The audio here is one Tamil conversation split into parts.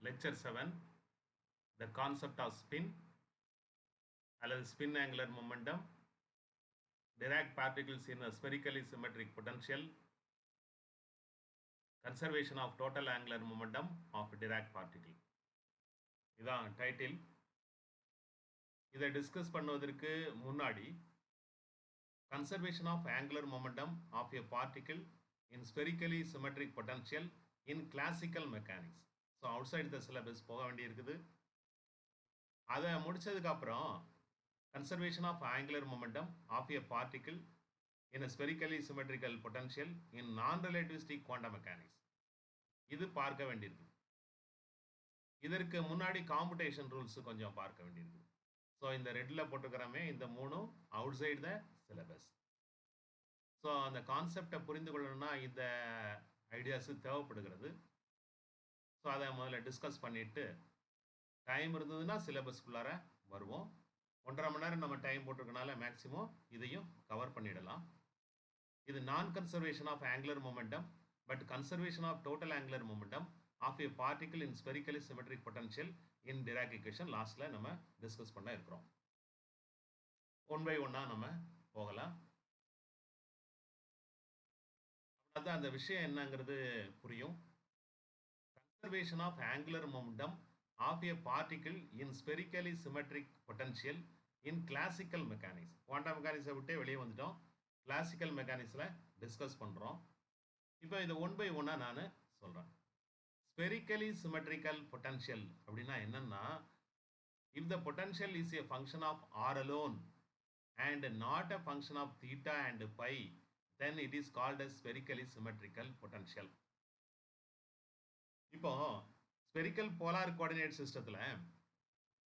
Lecture 7 The concept of spin அல்லது spin angular momentum, Dirac particles in a spherically symmetric potential, conservation of total angular momentum of Dirac particle. இதான் டைட்டில். இதை டிஸ்கஸ் பண்ணுவதற்கு முன்னாடி conservation of angular momentum of a particle in spherically symmetric potential in classical mechanics. So outside the syllabus போக வேண்டியிருக்குது. அதை முடிச்சதுக்கு அப்புறம் conservation of angular momentum of a particle in a spherically symmetrical potential in non relativistic quantum mechanics இது பார்க்க வேண்டியிருக்கு. இதற்கு முன்னாடி காம்புடேஷன் ரூல்ஸ் கொஞ்சம் பார்க்க வேண்டியிருக்கு. ஸோ இந்த ரெட்டில் போட்டுக்கிறோமே இந்த மூணும் out side the syllabus. So அந்த கான்செப்டை புரிந்து கொள்ளணும்னா இந்த ஐடியாஸு தேவைப்படுகிறது. ஸோ அதை முதல்ல டிஸ்கஸ் பண்ணிவிட்டு டைம் இருந்ததுன்னா சிலபஸ்க்குள்ளார வருவோம். 1.5 மணி நேரம் நம்ம டைம் போட்டிருக்கனால மேக்ஸிமம் இதையும் கவர் பண்ணிடலாம். இது நான் conservation of angular momentum but conservation of total angular momentum of a particle in spherically symmetric potential in Dirac equation லாஸ்ட்டில் நம்ம டிஸ்கஸ் பண்ண இருக்கிறோம். 1 by 1 நம்ம போகலாம். அப்படின்னா அந்த விஷயம் என்னங்கிறது புரியும். Conservation of angular momentum of a particle in spherically symmetric potential in classical mechanics. Quantum mechanics விட்டே வெளியே வந்துட்டோம். Classical mechanicsல டிஸ்கஸ் பண்ணுறோம். இப்போ இது 1 by 1 நான் சொல்கிறேன். Spherically symmetrical potential அப்படின்னா என்னன்னா, if the potential is a function of r alone and not a function of theta and pi, then it is called as spherically symmetrical potential. இப்போ ஸ்பெரிக்கல் போலார் கோஆர்டினேட் சிஸ்டத்தில்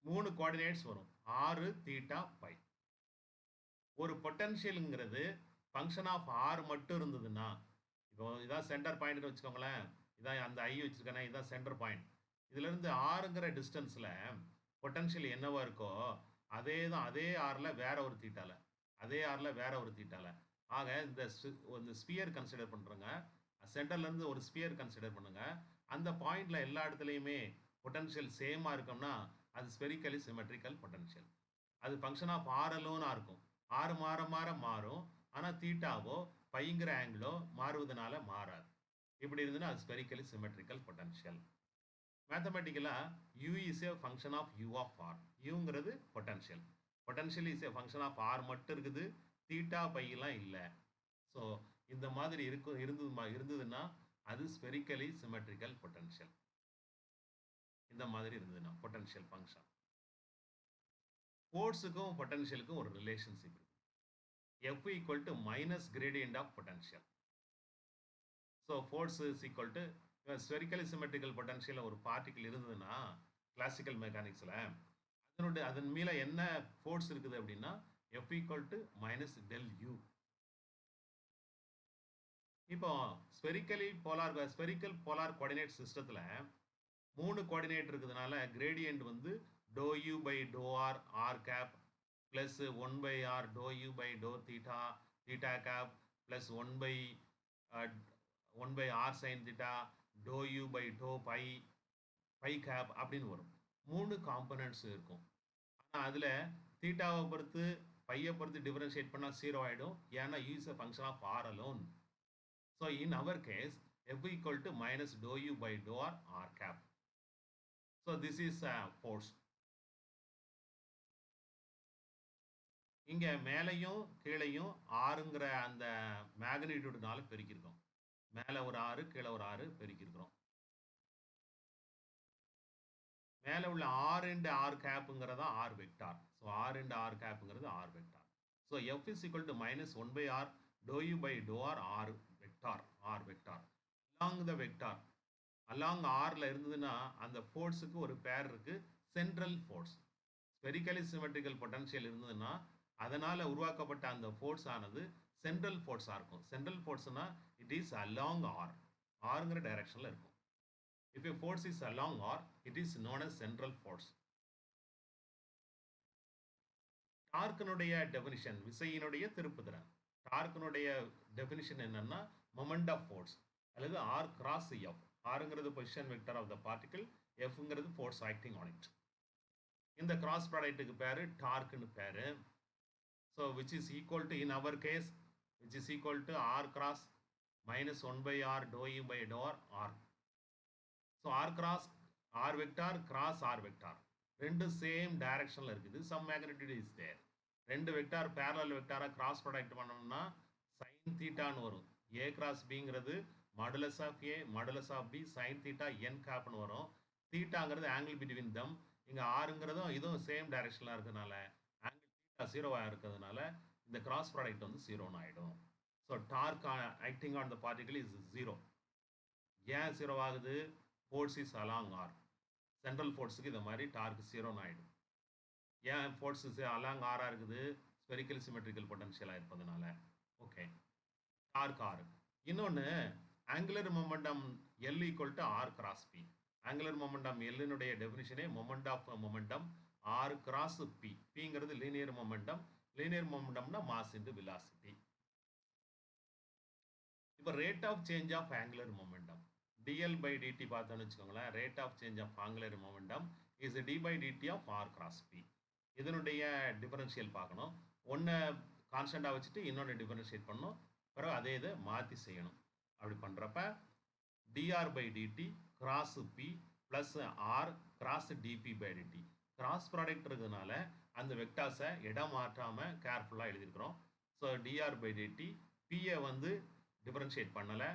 3 கோஆர்டினேட்ஸ் வரும், ஆறு தீட்டா பை. ஒரு பொட்டன்ஷியலுங்கிறது ஃபங்க்ஷன் ஆஃப் ஆர் மட்டும் இருந்ததுன்னா, இப்போ இதான் சென்டர் பாயிண்ட்னு வச்சுக்கோங்களேன், இதான் அந்த ஐ வச்சுருக்கேன்னா இதுதான் சென்டர் பாயிண்ட். இதுலேருந்து ஆறுங்கிற டிஸ்டன்ஸில் பொட்டன்ஷியல் என்னவா இருக்கோ அதே தான், அதே ஆரில் வேற ஒரு தீட்டாவில், அதே ஆரில் வேற ஒரு தீட்டாவில். ஆக இந்த ஸ்பியர் கன்சிடர் பண்ணுறோங்க, சென்டர்லேருந்து ஒரு ஸ்பியர் கன்சிடர் பண்ணுங்க. அந்த பாயிண்ட்ல எல்லா இடத்துலையுமே பொட்டன்ஷியல் சேமாக இருக்கும்னா அது ஸ்பெரிக்கலி சிமெட்ரிக்கல் பொட்டன்ஷியல். அது ஃபங்க்ஷன் ஆஃப் ஆர் அலோனாக இருக்கும். ஆறு மாற மாற மாறும், ஆனால் தீட்டாவோ பைங்கிற ஆங்கிளோ மாறுவதனால மாறாது. இப்படி இருந்ததுன்னா அது ஸ்பெரிக்கலி சிமெட்ரிக்கல் பொட்டன்ஷியல். மேத்தமெட்டிக்கலாக U is a function of U of R. யூங்கிறது potential. Potential is a function of R மட்டும் இருக்குது, தீட்டா பையெல்லாம் இல்லை. ஸோ இந்த மாதிரி இருந்ததுன்னா அது ஸ்பெரிக்கலி சிமெட்ரிக்கல் பொட்டன்ஷியல். இந்த மாதிரி இருந்ததுன்னா பொட்டன்ஷியல் ஃபங்க்ஷன். ஃபோர்ஸுக்கும் பொட்டன்ஷியலுக்கும் ஒரு ரிலேஷன்ஷிப் இருக்கு. F equal to minus gradient of potential. So force is equal to spherically symmetrical potential ஒரு பார்ட்டிகிள் இருந்ததுன்னா கிளாசிக்கல் மெக்கானிக்ஸில் அதன் மேலே என்ன ஃபோர்ஸ் இருக்குது அப்படின்னா F equal to minus del U. இப்போ ஸ்பெரிக்கல் போலார் கோஆர்டினேட் சிஸ்டத்தில் 3 கோஆர்டினேட் இருக்கிறதுனால கிரேடியன்ட் வந்து டோ U by to R R cap plus 1 by R டோ யூ பை டோ theta theta cap plus 1 by R sine theta to U by டோ பை பை கேப் அப்படின்னு வரும். 3 காம்பனன்ட்ஸ் இருக்கும். ஆனால் அதில் தீட்டாவை பொறுத்து பையை பொறுத்து டிஃபரன்ஷியேட் பண்ணால் 0 ஆகிடும். ஏன்னா you is a function of r alone. So in our case, F equal to minus dou u by dou r cap. So this is force. இங்கே மேலையும் கீழையும் ஆறுங்கிற அந்த மேக்னிடியூடுனால பெருக்கியிருக்கோம். மேலே ஒரு 6 கீழே ஒரு 6 பெருக்கியிருக்கிறோம். மேலே உள்ள ஆர் இன்டு ஆர் கேப்புங்கிறதா R vector. So R into R கேப்புங்கிறது R vector. So F is equal to minus 1 by r dou u by dou r vector r vector along the vector along rல இருந்ததுன்னா அந்த ஃபோர்ஸுக்கு ஒரு பேர் இருக்கு, central force. Spherically symmetrical potential இருந்ததுன்னா அதனால உருவாக்கப்பட்ட அந்த ஃபோர்ஸ் ஆனது சென்ட்ரல் ஃபோர்ஸாக இருக்கும். சென்ட்ரல் ஃபோர்ஸ்னா இட் இஸ் அலாங் ஆர், ஆருங்கிற டைரக்ஷனில் இருக்கும். If a force is along r, it is known as central force. டார்க்கினுடைய டெஃபினிஷன், விசையினுடைய திருப்புதிறன். டார்க்கினுடைய டெஃபினிஷன் என்னன்னா மொமெண்ட் ஆஃப் ஃபோர்ஸ் அல்லது ஆர் கிராஸ் எஃப். rங்கிறது position vector of the particle, Fங்கிறது ஃபோர்ஸ் ஆக்டிங் ஆன் இட். இந்த கிராஸ் ப்ராடக்ட்டுக்கு பேரு டார்க்னு பேரு. So which is equal to, in our case, which is equal to r cross minus 1 by r dou e by dou r. So r cross r vector cross r vector ரெண்டு சேம் டைரக்ஷனில் இருக்குது. Some magnitude is there. ரெண்டு வெக்டார் பேரலல் வெக்டாராக கிராஸ் ப்ராடக்ட் பண்ணோம்னா சைன் தீட்டான்னு வரும். ஏ கிராஸ் பிங்கிறது modulus of A modulus of B sine theta n கேப்னு வரும். தீட்டாங்கிறது ஆங்கிள் பிட்வீன் தம். இங்கே ஆறுங்கிறதும் இதுவும் சேம் டைரக்ஷனில் இருக்கிறதுனால ஆங்கிள் தீட்டா ஜீரோவாக இருக்கிறதுனால இந்த கிராஸ் ப்ராடக்ட் வந்து ஜீரோன்னு ஆகிடும். So torque acting on the particle is zero. ஏன் ஜீரோ ஆகுது? Force is along R. Central ஃபோர்ஸுக்கு இந்த மாதிரி டார்க் ஜீரோன்னு ஆகிடும். ஏன் ஃபோர்ஸ் அலாங் ஆராக இருக்குது? ஸ்பெரிக்கல் சிமெட்ரிக்கல் பொட்டன்ஷியலாக இருப்பதுனால. Okay, torque R. இன்னொன்று angular momentum L equal to R cross P. Angular momentum எல்லினுடைய டெஃபினிஷனே moment of momentum R cross P. பிங்கிறது லீனியர் மொமெண்டம். லீனியர் மொமெண்டம்னா மாஸ் இன்டு வெலாசிட்டி. இப்போ rate of change of angular momentum dl by dt பார்த்தோன்னு வச்சுக்கோங்களேன். Rate of change of angular momentum is d by dt of r cross p. இதனுடைய டிஃபரன்ஷியல் பார்க்கணும். ஒன்று கான்ஸ்டண்ட்டாக வச்சுட்டு இன்னொன்று டிஃபரன்ஷியேட் பண்ணணும். பிறகு அதே இதை மாற்றி செய்யணும். அப்படி பண்ணுறப்ப dr by dt cross p plus r cross dp by dt. Cross product இருக்கிறதுனால அந்த வெக்டார்ஸை இடம் மாற்றாமல் கேர்ஃபுல்லாக எழுதியிருக்கிறோம். ஸோ dr by dt பியை வந்து டிஃபரன்ஷியேட் பண்ணலை.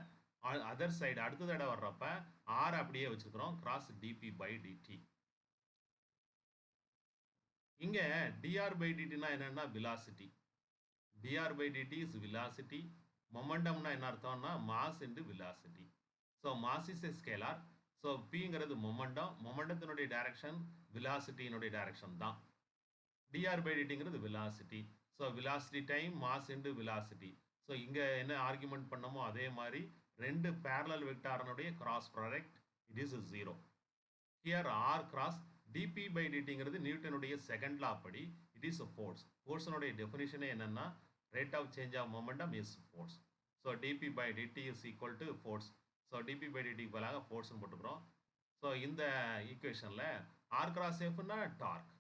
அதர் சைடு அடுத்த தடவை வர்றப்ப ஆர் அப்படியே வச்சுக்கிறோம். Cross dp by dt. இங்கே டிஆர் பை டிடினா என்னன்னா velocity. Dr by DD is velocity. மொமெண்டம்னா என்ன அர்த்தம்னா mass into velocity. So mass is a scalar. So பிங்கிறது மொமெண்டம். மொமெண்டத்தினுடைய டைரக்ஷன் வெலாசிட்டியினுடைய டைரக்ஷன் தான். டிஆர் பை டிடிங்கிறது velocity. So velocity time mass into velocity. So இங்கே என்ன ஆர்குமெண்ட் பண்ணமோ அதே மாதிரி ரெண்டு பேரலல் வெக்டாரனுடைய cross product it is zero. Here R cross dp by டிடிங்கிறது நியூட்டனுடைய செகண்ட் லா படி இட் இஸ் ஃபோர்ஸ். ஃபோர்ஸனுடைய டெஃபினிஷனே என்னன்னா rate of change of momentum is force. So dp by DD is equal to force. So dp by டிடிக்கு பதிலாக ஃபோர்ஸ்னு போட்டுக்கிறோம். ஸோ இந்த ஈக்குவேஷனில் ஆர் கிராஸ் எஃப்னா டார்க்.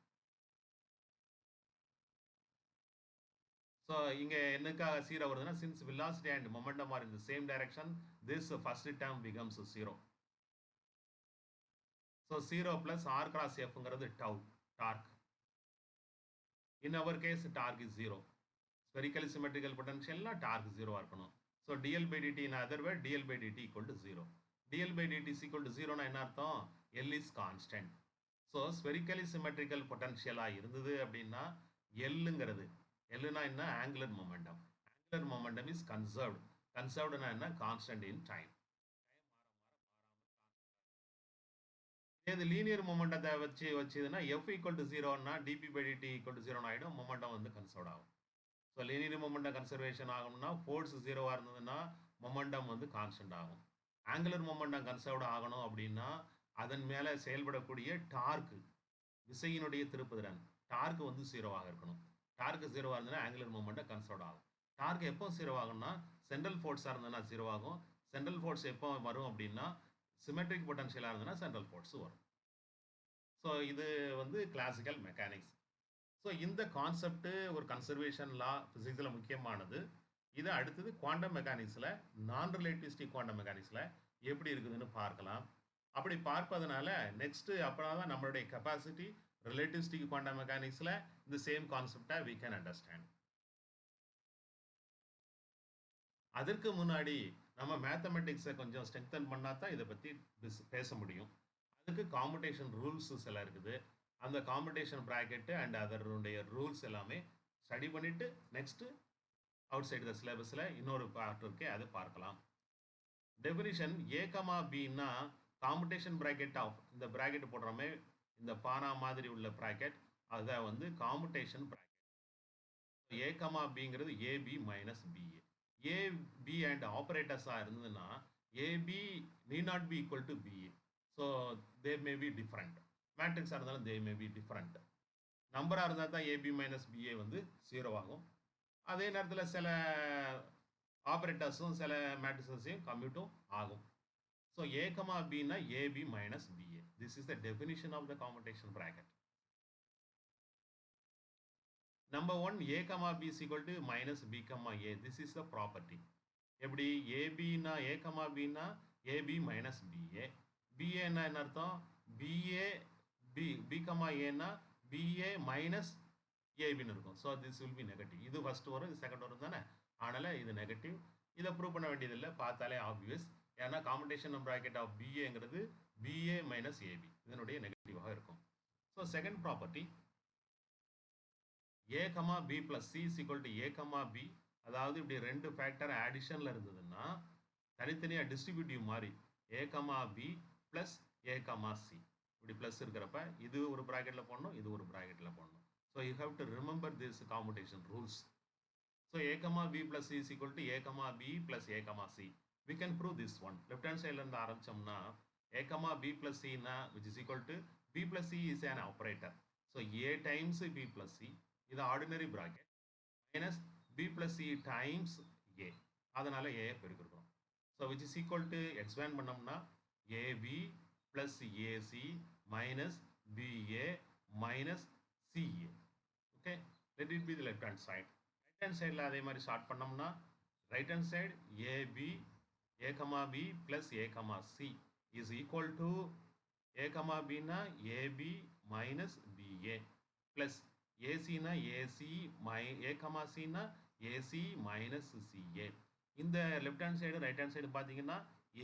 ஸோ இங்கே என்னக்காக ஜீரோ வருதுன்னா since velocity and momentum are in the same direction this first term becomes zero. So zero plus R cross எஃப்ங்கிறது tau torque. In our case torque is zero. Spherical symmetrical பொட்டன்ஷியல்னா டார்க் ஜீரோவாக இருக்கணும். So dl by dt in other word dl by DD equal to zero. Dl by DD is equal to ஜீரோனா என்ன அர்த்தம்? L is constant. So spherically symmetrical பொட்டன்ஷியலாக இருந்தது அப்படின்னா எல்லுங்கிறது எல்லுனா என்ன? Angular momentum. Angular momentum is conserved. கன்சர்வ்டுனா என்ன? Constant in time. இது லீனியர் மொமெண்டத்தை வச்சுதுன்னா எஃப் ஈக்குவல் டு ஜீரோன்னா dp by DD equal to ஜீரோன்னு ஆகிடும். மொமெண்டம் வந்து கன்சர்வ் ஆகும். ஸோ லீனியர் மொமெண்டம் கன்சர்வேஷன் ஆகணும்னா ஃபோர்ஸ் ஜீரோவாக இருந்ததுன்னா மொமெண்டம் வந்து கான்ஸ்டன்ட் ஆகும். ஆங்குலர் மொமெண்டம் கன்சர்வ்டு ஆகணும் அப்படின்னா அதன் மேலே செயல்படக்கூடிய டார்க்கு விசையினுடைய திருப்புதிறன் டார்க்கு வந்து ஜீரோவாக இருக்கணும். டார்க்கு ஜீரோவாக இருந்ததுன்னா ஆங்குலர் மூமெண்ட்டை கன்சர்வ் ஆகும். டார்க் எப்போ ஜீரோ ஆகும்னா சென்ட்ரல் ஃபோர்ஸாக இருந்ததுன்னா ஜீரோ ஆகும். சென்ட்ரல் ஃபோர்ஸ் எப்போ வரும் அப்படின்னா சிமெட்ரிக் பொட்டன்ஷியலாக இருந்ததுன்னா சென்ட்ரல் ஃபோர்ஸ் வரும். ஸோ இது வந்து கிளாசிக்கல் மெக்கானிக்ஸ். ஸோ இந்த கான்செப்ட் ஒரு கன்சர்வேஷன் லா ஃபிசிக்ஸில் முக்கியமானது. இது அடுத்தது குவாண்டம் மெக்கானிக்ஸில் நான் ரிலேட்டிவிஸ்டிக் குவாண்டம் மெக்கானிக்ஸில் எப்படி இருக்குதுன்னு பார்க்கலாம். அப்படி பார்ப்பதனால நெக்ஸ்ட்டு அப்போ தான் நம்மளுடைய கெப்பாசிட்டி ரிலேட்டிவிஸ்டிக் குவாண்டம் மெக்கானிக்ஸில் இந்த சேம் கான்செப்டை we can understand. அதற்கு முன்னாடி நம்ம மேத்தமெட்டிக்ஸை கொஞ்சம் ஸ்ட்ரெங்தன் பண்ணால் தான் இதை பற்றி பேச முடியும். அதுக்கு காம்படேஷன் ரூல்ஸ் சில இருக்குது. அந்த காம்படேஷன் ப்ராக்கெட்டு அண்ட் அதனுடைய ரூல்ஸ் எல்லாமே ஸ்டடி பண்ணிவிட்டு நெக்ஸ்ட்டு அவுட் சைடு த சிலபஸில் இன்னொரு பார்ட் இருக்கே அதை பார்க்கலாம். டெஃபினிஷன் ஏ கமா பின்னா காம்படேஷன் ப்ராக்கெட் ஆஃப் இந்த ப்ராக்கெட் போடுறோமே இந்த பானா மாதிரி உள்ள ப்ராக்கெட் அதை வந்து காம்படேஷன் ப்ராக்கெட். ஏ கமா பிங்கிறது AB minus BA. AB and ஆப்ரேட்டர்ஸாக இருந்ததுன்னா AB need not be equal to BA. So they may be different. மேட்ரிக்ஸாக இருந்தாலும் தே மே பி டிஃப்ரெண்ட். நம்பராக இருந்தால் தான் ஏபி மைனஸ் பிஏ வந்து ஜீரோ ஆகும். அதே நேரத்தில் சில ஆப்ரேட்டர்ஸும் சில மேட்ரிக்ஸையும் கம்ப்யூட்டும் ஆகும். So A comma B na AB minus BA. This is the definition of the commutation bracket. Number 1, A comma B is equal to minus B comma A. This is the property. எப்படி AB na A comma B na AB minus BA. BA na என்ன அர்த்தம்? BA B comma A na BA minus AB ன்னு இருக்கும். So this will be negative. இது first வரும், இது second வரும் தானே? ஆனால இது negative. இதை ப்ரூவ் பண்ண வேண்டியதில்லை, பார்த்தாலே ஆப்வியஸ். ஏன்னா காம்படிஷன் பிராக்கெட் ஆஃப் BAங்கிறது BA மைனஸ் AB இதனுடைய நெகட்டிவாக இருக்கும். So second property A comma B plus C is equal to A comma B. அதாவது இப்படி ரெண்டு ஃபேக்டர் ஆடிஷனில் இருந்ததுன்னா தனித்தனியாக டிஸ்ட்ரிபியூட்டிவ் மாதிரி A comma B plus A comma C இப்படி ப்ளஸ் இருக்கிறப்ப இது ஒரு ப்ராக்கெட்டில் போடணும், இது ஒரு ப்ராக்கெட்டில் போடணும். So you have to remember this competition rules. So A comma B plus C is equal to A comma B plus A comma C. We can prove this one. Left hand side இருந்து ஆரம்பிச்சோம்னா A comma B plus C na which is equal to B plus C is an operator. So A times B plus C இது ordinary bracket minus B plus C times A. அதனால A பெருக்கிறோம். So which is equal to expand பண்ணோம்னா AB plus AC minus BA minus CA. Okay, let it be the left hand side. Right hand சைடில் அதே மாதிரி ஷார்ட் பண்ணோம்னா right hand side AB A comma B plus A comma C is equal to A comma பின்னா ஏபி மைனஸ் பிஏ ப்ளஸ் ஏசினா ஏசி ஏ கமா சின்னா ஏசி மைனஸ் சிஏ. இந்த left hand side right hand side பார்த்தீங்கன்னா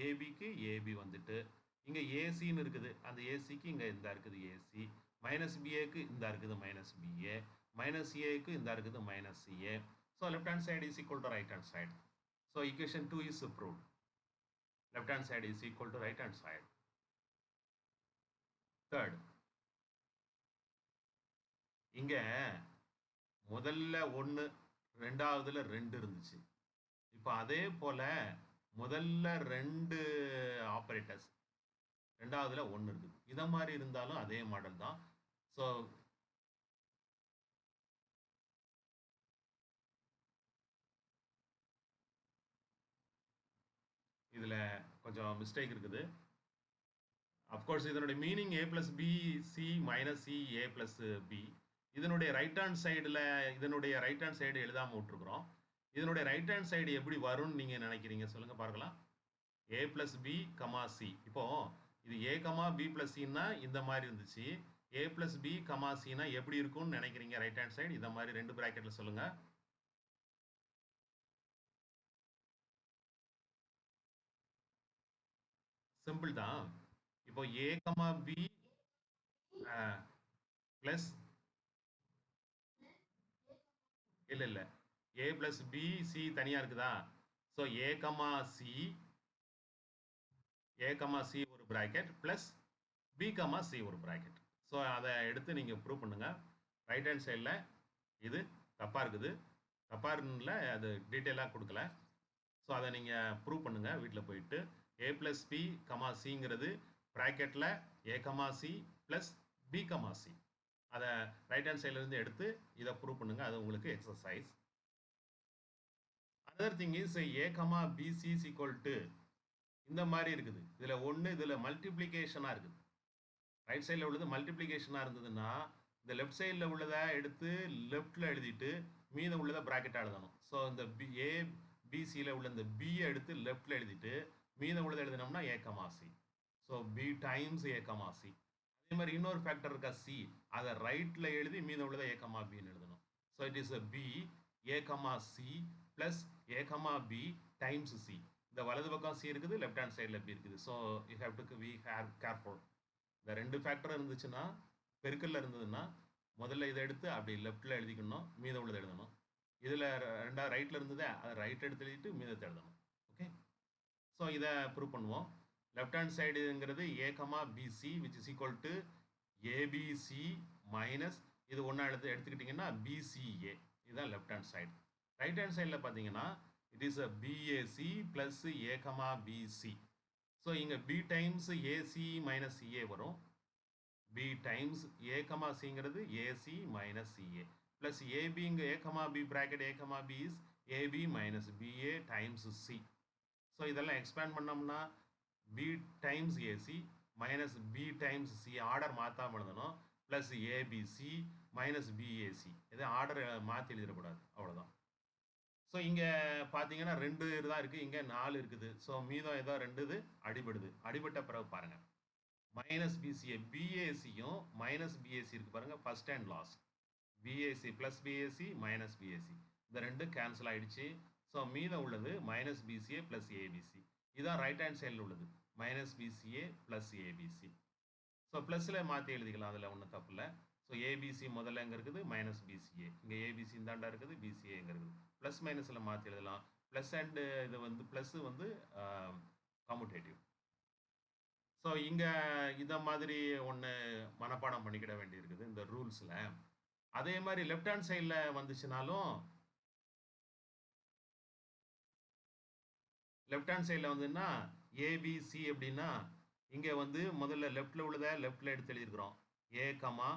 ஏபிக்கு ஏபி வந்துட்டு இங்கே ஏசின்னு இருக்குது, அந்த ஏசிக்கு இங்கே இந்த இருக்குது ஏசி, மைனஸ் பிஏக்கு இந்த இருக்குது மைனஸ் பிஏ, minus CA க்கு இந்த இருக்குது minus CA. So left hand side is equal to right hand side. So equation 2 is proved. Left hand side is equal to right hand side. Third, இங்க முதல்ல 1 ரெண்டாவதுல 2 இருந்துச்சு. இப்போ அதே போல முதல்ல 2 ஆபரேட்டர்ஸ் ரெண்டாவதுல 1 இருக்குது. இத மாதிரி இருந்தாலும் அதே மாடல் தான். ஸோ இதில் கொஞ்சம் மிஸ்டேக் இருக்குது. அஃப்கோர்ஸ் இதனுடைய meaning A plus B C minus C A plus B. இதனுடைய ரைட் ஹேண்ட் சைடில் இதனுடைய ரைட் ஹேண்ட் சைடு எழுதாமல் விட்டுருக்குறோம். இதனுடைய ரைட் ஹேண்ட் சைடு எப்படி வரும்னு நீங்கள் நினைக்கிறீங்க சொல்லுங்கள் பார்க்கலாம். A plus B comma C. இப்போது இது A கமா பி ப்ளஸ் சின்னா இந்த மாதிரி இருந்துச்சு. A ப்ளஸ் பி கமா சின்னா எப்படி இருக்கும்னு நினைக்கிறீங்க ரைட் ஹேண்ட் சைடு? இந்த மாதிரி 2 ப்ராக்கெட்டில் சொல்லுங்கள். சிம்பிள் தான். இப்போ A கமா பி ப்ளஸ் இல்லை A ப்ளஸ் பி சி தனியாக இருக்குதா? ஸோ A கமா சி ஒரு bracket plus B comma C ஒரு ப்ராக்கெட். ஸோ அதை எடுத்து நீங்கள் ப்ரூவ் பண்ணுங்கள். ரைட் ஹேண்ட் சைடில் இது தப்பாக இருக்குது, தப்பாக அது டீட்டெயிலாக கொடுக்கல. ஸோ அதை நீங்கள் ப்ரூவ் பண்ணுங்கள் வீட்டில் போயிட்டு. A ப்ளஸ் பி கமா சிங்கிறது ப்ராக்கெட்டில் A comma C plus B comma C. அதை ரைட் ஹேண்ட் சைட்லேருந்து எடுத்து இதை ப்ரூவ் பண்ணுங்கள். அது உங்களுக்கு exercise. Another thing is A comma BC is equal to இந்த மாதிரி இருக்குது. இதில் 1 இதில் மல்டிப்ளிகேஷனாக இருக்குது. ரைட் சைடில் உள்ளது மல்டிப்ளிகேஷனாக இருந்ததுன்னா இந்த லெஃப்ட் சைடில் உள்ளதை எடுத்து லெஃப்டில் எழுதிட்டு மீதம் உள்ளதை ப்ராக்கெட்டாக எழுதணும். ஸோ இந்த A பிசியில் உள்ள இந்த பியை எடுத்து லெஃப்டில் எழுதிட்டு மீதம் உள்ளதை எழுதினோம்னா A comma C. So B times A comma C. அதே மாதிரி இன்னொரு ஃபேக்டர் இருக்கா சி, அதை ரைட்டில் எழுதி மீதம் உள்ளதை A கமா பின்னு எழுதணும். So it is B A comma C plus A comma B times C. இந்த வலது பக்கம் சி இருக்குது, லெஃப்ட் ஹேண்ட் சைடில் பி இருக்குது. So you have to be careful. இந்த 2 ஃபேக்டர் இருந்துச்சுன்னா பெருக்கல்ல இருந்ததுன்னா முதல்ல இதை எடுத்து அப்படி லெஃப்டில் எழுதிக்கணும், மீதம் உள்ளதை எழுதணும். இதில் ரெண்டாவது ரைட்டில் இருந்ததே அதை ரைட் எடுத்து எழுதிட்டு மீதத்தை எழுதணும். ஓகே, ஸோ இதை ப்ரூவ் பண்ணுவோம். லெஃப்ட் ஹேண்ட் சைடுங்கிறது A comma BC which is equal to ABC minus இது ஒன்றா எடுத்துக்கிட்டிங்கன்னா BCA. இதுதான் left hand side. Right hand சைடில் பார்த்தீங்கன்னா it is uh BAC plus A comma BC. So இங்கே B times AC minus CA வரும். B டைம்ஸ் A கமா சிங்கிறது AC minus CA plus AB இங்கே A comma B bracket A comma B is AB minus BA times C. So இதெல்லாம் எக்ஸ்பேண்ட் பண்ணோம்னா B times AC minus B times C order மாற்றாம எழுதணும், ப்ளஸ் ஏபிசி மைனஸ் பிஏசி. இதை ஆர்டர் மாற்றி எழுதிடக்கூடாது, அவ்வளோதான். ஸோ இங்கே பார்த்தீங்கன்னா 2 தான் இருக்குது, இங்கே 4 இருக்குது. ஸோ மீதம் ஏதோ 2 இது அடிபடுது. அடிபட்ட பிறகு பாருங்கள், மைனஸ் பிசிஏ பிஏசியும் மைனஸ் பிஏசி இருக்குது பாருங்கள், first and last. BAC plus BAC minus BAC இந்த 2 கேன்சல் ஆகிடுச்சு. ஸோ மீதம் உள்ளது மைனஸ் பிசிஏ ப்ளஸ் ஏபிசி. இதுதான் ரைட் ஹேண்ட் சைடில் உள்ளது, minus BCA plus ABC. So ப்ளஸில் மாற்றி எழுதிக்கலாம், அதில் ஒன்றும் தப்பு இல்லை. ஸோ ஏபிசி முதல்ல எங்கே இருக்குது, மைனஸ் பிசிஏ, இங்கே ஏபிசி இந்தாண்டா இருக்குது, பிசிஏ எங்கே இருக்குது, ப்ளஸ் மைனஸில் மாற்றி எழுதலாம். ப்ளஸ் அண்டு இது வந்து ப்ளஸ்ஸு வந்து கம்யூட்டேட்டிவ். ஸோ இங்கே இதை மாதிரி ஒன்று மனப்பாடம் பண்ணிக்கிட வேண்டியிருக்குது இந்த ரூல்ஸில். அதே மாதிரி லெஃப்ட் ஹேண்ட் சைடில் வந்துச்சுனாலும், லெஃப்ட் ஹேண்ட் சைடில் வந்துன்னா ஏபிசி அப்படின்னா இங்கே வந்து முதல்ல லெஃப்டில் உள்ளதை லெஃப்டில் எடுத்து எழுதியிருக்கிறோம், A comma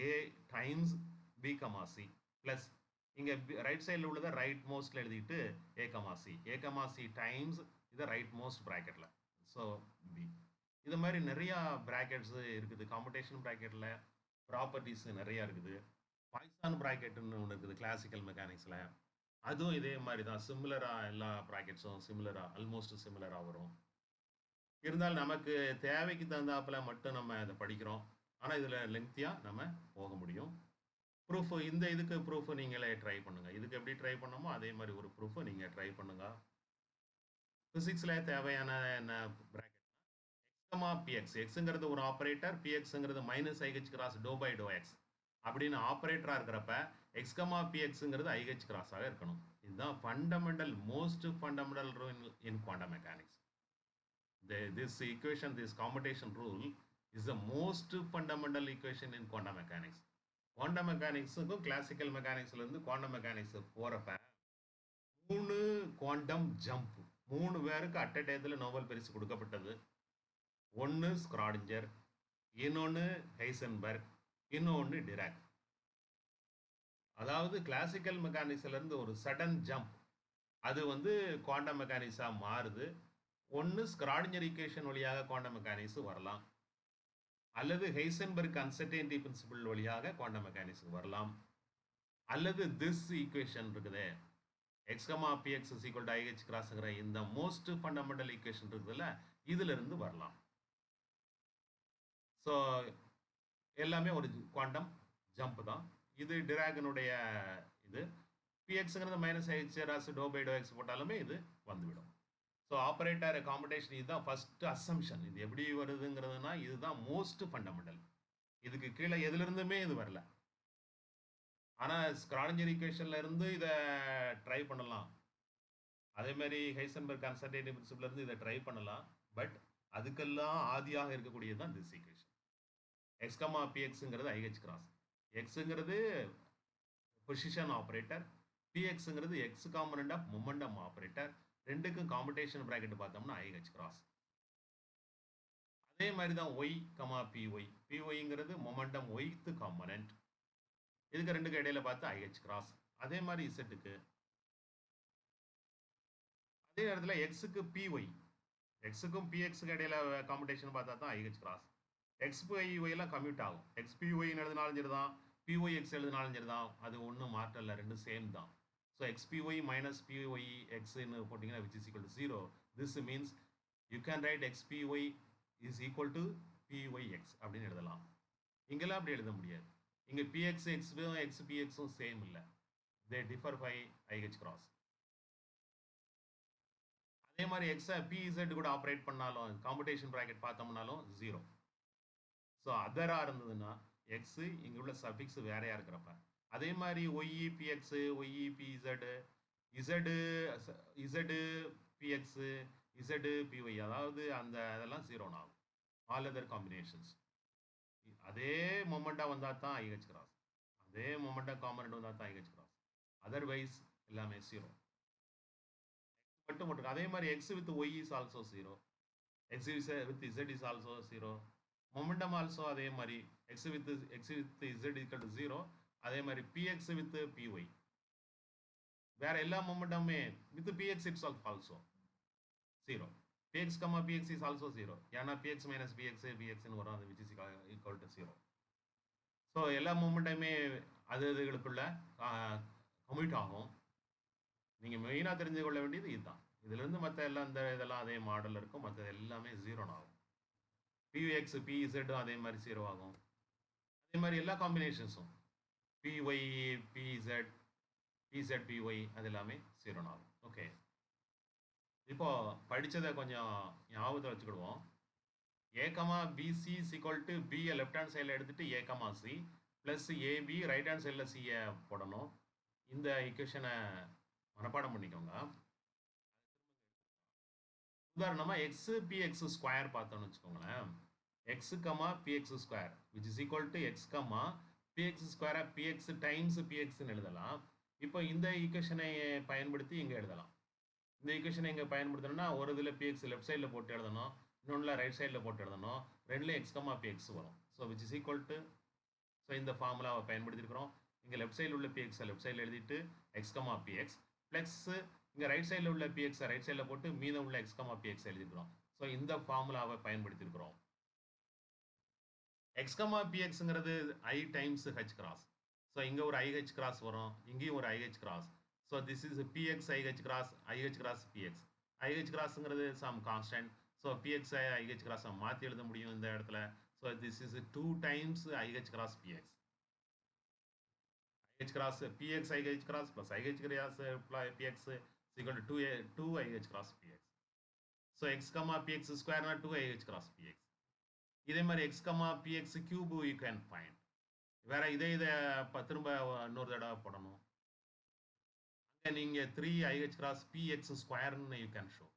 A times B comma C plus இங்கே ரைட் சைடில் உள்ளதை ரைட் மோஸ்ட்டில் எழுதிட்டு ஏ கமா சி டைம்ஸ் இதை ரைட் மோஸ்ட் ப்ராக்கெட்டில், ஸோ பி. இது மாதிரி நிறையா ப்ராக்கெட்ஸு இருக்குது காம்படேஷன் ப்ராக்கெட்டில், ப்ராப்பர்ட்டிஸ் நிறையா இருக்குது. பாய்சான் ப்ராக்கெட்டுன்னு ஒன்று இருக்குது கிளாசிக்கல் மெக்கானிக்ஸில், அதுவும் இதே மாதிரி தான், சிமிலராக எல்லா ப்ராக்கெட்ஸும் சிமிலராக ஆல்மோஸ்ட் சிமிலராக வரும். இருந்தாலும் நமக்கு தேவைக்கு தகுந்தாப்பில் மட்டும் நம்ம இதை படிக்கிறோம், ஆனால் இதில் லெங்க்த்தியாக நம்ம போக முடியும். ப்ரூஃப் இந்த இதுக்கு ப்ரூஃப் நீங்களே ட்ரை பண்ணுங்கள், இதுக்கு எப்படி ட்ரை பண்ணமோ அதே மாதிரி ஒரு ப்ரூஃபை நீங்கள் ட்ரை பண்ணுங்கள். ஃபிசிக்ஸில் தேவையான என்ன ப்ராக்கெட், எக்ஸ்கமா பிஎக்ஸ், எக்ஸுங்கிறது ஒரு ஆப்ரேட்டர், பிஎக்ஸுங்கிறது minus IH cross to by do X அப்படின்னு ஆப்ரேட்டராக இருக்கிறப்ப எக்ஸ்கமா பிஎக்ஸுங்கிறது ஐஹெச் கிராஸாக இருக்கணும். இதுதான் fundamental, most fundamental rule in quantum mechanics. This equation, this commutation rule is the most fundamental equation in quantum mechanics. Quantum mechanics classical mechanics quantum mechanics போறப்ப 3 குவாண்டம் ஜம்ப், 3 பேருக்கு அட் அ டயத்தில் நோபல் பரிசு கொடுக்கப்பட்டது. ஒன்று ஸ்க்ராடிஞ்சர், இன்னொன்று ஹைசன்பர்க், இன்னொன்று டிராக். அதாவது கிளாசிக்கல் மெக்கானிக்ஸ்லேருந்து ஒரு சடன் ஜம்ப், அது வந்து குவாண்டம் மெக்கானிக்ஸாக மாறுது. ஒன்று ஸ்க்ராடிஞ்சர் ஈக்குவேஷன் வழியாக குவாண்டம் மெக்கானிக்ஸ் வரலாம், அல்லது ஹைசன்பர்க் அன்சர்டெயினிட்டி பிரின்சிபிள் வழியாக குவாண்டம் மெக்கானிக்ஸ் வரலாம், அல்லது திஸ் ஈக்குவேஷன் இருக்குதே X comma px is equal to ih கிராஸ்ங்கிற இந்த மோஸ்ட் ஃபண்டமெண்டல் ஈக்குவேஷன் இருக்குதுல்ல, இதிலிருந்து வரலாம். ஸோ எல்லாமே ஒரு குவாண்டம் ஜம்ப் தான். இது டிராகனுடைய இது. பிஎக்ஸுங்கிறது minus IH cross to by do X போட்டாலுமே இது வந்துவிடும். ஸோ ஆப்ரேட்டர் காம்படேஷன் இதுதான் ஃபர்ஸ்ட் அசம்ஷன். இது எப்படி வருதுங்கிறதுனா இதுதான் மோஸ்ட் ஃபண்டமெண்டல். இதுக்கு கீழே எதுலேருந்துமே இது வரல. ஆனால் ஸ்க்ராடிஞ்சர் ஈக்குவேஷன்ல இருந்து இதை ட்ரை பண்ணலாம், அதேமாதிரி ஹைசன்பர்க் அன்சர்டெயினிட்டி பிரின்சிபிள்ல இருந்து இதை ட்ரை பண்ணலாம். பட் அதுக்கெல்லாம் ஆதியாக இருக்கக்கூடியது தான் திஸ் ஈக்குவேஷன். எக்ஸ் கமா பிஎக்ஸுங்கிறது ஐஹெச் கிராஸ், எக்ஸுங்கிறது பொசிஷன் ஆப்ரேட்டர், பிஎக்ஸுங்கிறது X component of momentum operator. ரெண்டுக்கும் காம்படேஷன் ப்ராக்கெட் பார்த்தோம்னா ஐஹெச் கிராஸ். அதே மாதிரி தான் ஒய் கமா பிஒய், பிஒய்ங்கிறது மொமெண்டம் ஒய்த்து காம்பனண்ட், இதுக்கு ரெண்டுக்கு இடையில பார்த்தா ஐஹெச் கிராஸ். அதே மாதிரி இசட்டுக்கு, அதே நேரத்தில் எக்ஸுக்கு பிஒய், எக்ஸுக்கும் பிஎக்ஸுக்கு இடையில காம்படேஷன் பார்த்தா தான் ஐஹெச் கிராஸ். எக்ஸ் பிஒய்லாம் கம்யூட் ஆகும், எக்ஸ் பிஒய்னு எழுதினாலும் சரி தான், பிஒய் எக்ஸ் எழுதினாலும் சரி தான், அது ஒன்றும் மாற்றம் இல்லை, ரெண்டும் சேம் தான். ஸோ xpy minus py xன்னு போட்டிங்கன்னா which is equal to 0. This means you can write xpy is equal to pyx அப்படின்னு எழுதலாம். இங்கெல்லாம் அப்படி எழுத முடியாது. இங்கே px xவும் xpxவும் சேம் இல்லை, they differ by IH cross. அதே மாதிரி x pz கூட ஆப்ரேட் பண்ணாலும் காம்படேஷன் ப்ராக்கெட் பார்த்தோம்னாலும் 0. ஸோ அதராக இருந்ததுன்னா எக்ஸு இங்கே உள்ள சஃபிக்ஸ் வேறையாக இருக்கிறப்ப, அதே மாதிரி Y px Y pz Z Z px Z py, அதாவது அந்த அதெல்லாம் 0 ஆகும். ஆல் அதர் காம்பினேஷன்ஸ் அதே மொமெண்ட்டாக வந்தால் தான் ஐஹெச் கிராஸ், அதே மொமெண்ட்டாக காம்பனண்ட் வந்தால் தான் ஐஹெச் கிராஸ், அதர்வைஸ் எல்லாமே 0 மட்டும் மட்டும். அதே மாதிரி X with Y is also 0, X with Z is also 0, momentum also அதே மாதிரி X with Z equal to 0. அதே மாதிரி பிஎக்ஸ் வித் பிஒய், வேற எல்லா மொமெண்டமுமே with px it's also 0. px comma px is also 0 ஏன்னா px minus px ன்னு வரும் அது which is equal to 0. So எல்லா மூமெண்ட்டுமே அதுகளுக்குள்ள கம்யூட் ஆகும். நீங்கள் மெயினாக தெரிஞ்சு கொள்ள வேண்டியது இதுதான். இதுலேருந்து மற்ற எல்லாம் இதெல்லாம் அதே மாடலில் இருக்கும், மற்றது எல்லாமே 0 ஆகும். px pz அதே மாதிரி 0 ஆகும். அதே மாதிரி எல்லா காம்பினேஷன்ஸும் py pz pz py அது எல்லாமே 0 ஆகும். ஓகே, இப்போ படித்ததை கொஞ்சம் ஞாபகத்தில் வச்சுக்கிடுவோம். a comma BC equal to பியை லெஃப்ட் ஹேண்ட் சைடில் எடுத்துகிட்டு a comma C plus AB right hand சைடில் சியை போடணும். இந்த ஈக்குவேஷனை மனப்பாடம் பண்ணிக்கோங்க. உதாரணமாக எக்ஸு பிஎக்ஸ் ஸ்கொயர் பார்த்தோன்னு வச்சுக்கோங்களேன். X comma px square which is equal to X comma px ஸ்கொயரை பிஎக்ஸ் டைம்ஸ் பிஎக்ஸ்ன்னு எழுதலாம். இப்போ இந்த ஈக்குவேஷனை பயன்படுத்தி இங்கே எழுதலாம். இந்த ஈக்குவேஷனை இங்கே பயன்படுத்தணும்னா ஒரு இதில் பிஎக்ஸ் லெஃப்ட் சைடில் போட்டு எழுதணும், இன்னொன்றில் ரைட் சைடில் போட்டு எழுதணும். ரெண்டுலேயும் எக்ஸ் கமா பிஎக்ஸ் வரும். So which is equal to, so இந்த ஃபார்முலாவை பயன்படுத்தியிருக்கிறோம். இங்கே லெஃப்ட் சைடில் உள்ள பிஎக்ஸை லெஃப்ட் சைடில் எழுதிட்டு எக்ஸ் கமா பிஎக்ஸ் ப்ளஸ் இங்கே ரைட் சைடில் உள்ள பிஎக்ஸை ரைட் சைடில் போட்டு மீதம் உள்ள எக்ஸ் கமா பிஎக்ஸ் எழுதிக்கிறோம். ஸோ இந்த ஃபார்முலாவை பயன்படுத்தியிருக்கிறோம். எக்ஸ் கமா பிஎக்ஸுங்கிறது I times H cross. So இங்கே ஒரு ஐஹெச் கிராஸ் வரும், இங்கேயும் ஒரு ih cross. So this is px ih cross, ih cross px. Ih கிராஸுங்கிறது சம் கான்ஸ்டன்ட். ஸோ பிஎக்ஸை ஐஹெச் கிராஸை மாற்றி எழுத முடியும் இந்த இடத்துல. So this is 2 times IH cross PX. IH cross px IH cross plus IH cross px is equal to 2 IH cross px. So x comma px square na 2 IH cross px. இதே மாதிரி x comma px cube you can find. வேற இதை திரும்ப இன்னொரு தடவை போடணும். அங்கே நீங்கள் 3 IH cross px ஸ்கொயர்னு you can show.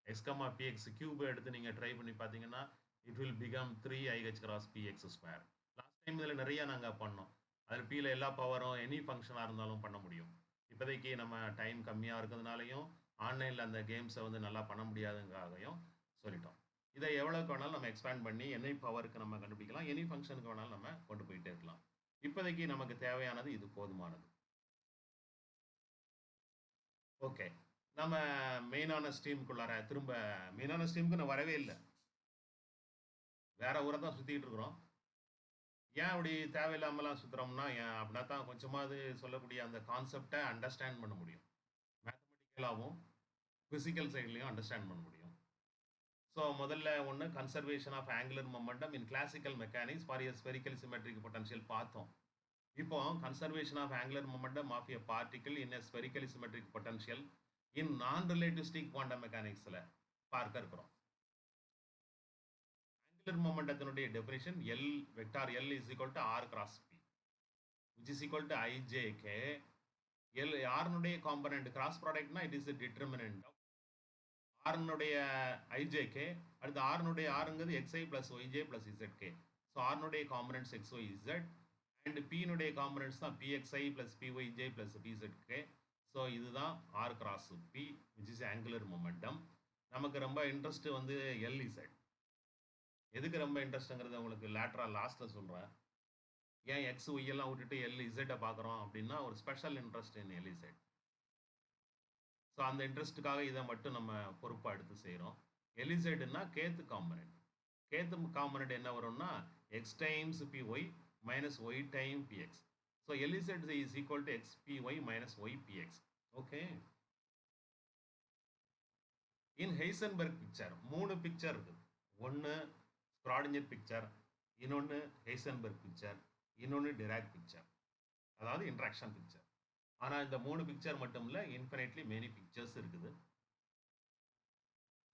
x comma px cube எடுத்து நீங்கள் ட்ரை பண்ணி பார்த்தீங்கன்னா it will become 3 IH cross px square. Last time இதில் நிறைய நாங்கள் பண்ணோம். அதில் பியில் எல்லா பவரும் எனி ஃபங்க்ஷனாக இருந்தாலும் பண்ண முடியும். இப்போதைக்கு நம்ம டைம் கம்மியாக இருக்கிறதுனாலையும் ஆன்லைனில் அந்த கேம்ஸை வந்து நல்லா பண்ண முடியாதுங்காகவும் சொல்லிட்டோம். இதை எவ்வளோக்கு வேணாலும் நம்ம எக்ஸ்பேண்ட் பண்ணி எனி பவருக்கு நம்ம கண்டுபிடிக்கலாம், எனி ஃபங்க்ஷனுக்கு வேணாலும் நம்ம கொண்டு போயிட்டே இருக்கலாம். இப்போதைக்கு நமக்கு தேவையானது இது போதுமானது. ஓகே, நம்ம மெயினான ஸ்ட்ரீமுக்குள்ளார திரும்ப மெயினான ஸ்ட்ரீமுக்கு நான் வரவே இல்லை, வேற ஊரை தான் சுற்றிக்கிட்டு இருக்கிறோம். ஏன் அப்படி தேவையில்லாமலாம் சுற்றுறோம்னா அப்படின்னா தான் கொஞ்சமாவது சொல்லக்கூடிய அந்த கான்செப்டை அண்டர்ஸ்டாண்ட் பண்ண முடியும். மேத்தமெட்டிக்கலாகவும் ஃபிசிக்கல் சைட்லையும் அண்டர்ஸ்டாண்ட் பண்ண முடியும். ஸோ முதல்ல ஒன்று conservation of angular momentum in classical mechanics for a spherical symmetric potential பார்த்தோம். இப்போ conservation of angular momentum of a particle in a spherical symmetric potential in non relativistic quantum மெக்கானிக்ஸில் பார்க்க இருக்கிறோம். ஆங்குலர் மொமெண்டத்தினுடைய definition L vector L is equal to R cross P which is equal to IJK. L R-னுடைய காம்பனண்ட் கிராஸ் ப்ராடக்ட்னா it is a determinant of R-னுடைய IJK. அடுத்து R-னுடைய Rங்கிறது XI plus YJ plus ZK. So R-னுடைய காம்பனண்ட்ஸ் XYZ அண்ட் P-னுடைய காம்பனண்ட்ஸ் தான் PXI plus PYJ plus PZK. So இதுதான் R cross P which is angular momentum. நமக்கு ரொம்ப இன்ட்ரெஸ்ட் வந்து LZ. எதுக்கு ரொம்ப இன்ட்ரெஸ்ட்டுங்கிறது உங்களுக்கு லேட்டராக லாஸ்ட்டில் சொல்கிறேன். ஏன் எக்ஸ் ஒய்யெல்லாம் விட்டுட்டு LZ பார்க்குறோம் அப்படின்னா ஒரு special interest in LZ. So அந்த இன்ட்ரெஸ்ட்டுக்காக இதை மட்டும் நம்ம பொறுப்பாக எடுத்து செய்கிறோம். LZன்னா கேத்து காம்பனண்ட். கேத்து காம்பனண்ட் என்ன வரும்னா X times PY minus Y time PX. So LZ is equal to XPY minus YPX. Okay, in Heisenberg picture 3 picture இருக்குது. ஒன்று ஸ்க்ராடிஞ்சர் பிக்சர், இன்னொன்று ஹெய்சன்பர்க் பிக்சர், இன்னொன்று டிராக் பிக்சர், அதாவது இன்ட்ராக்ஷன் பிக்சர். ஆனால் இந்த 3 பிக்சர் மட்டும் இல்லை, இன்ஃபினிட்லி மெனி பிக்சர்ஸ் இருக்குது.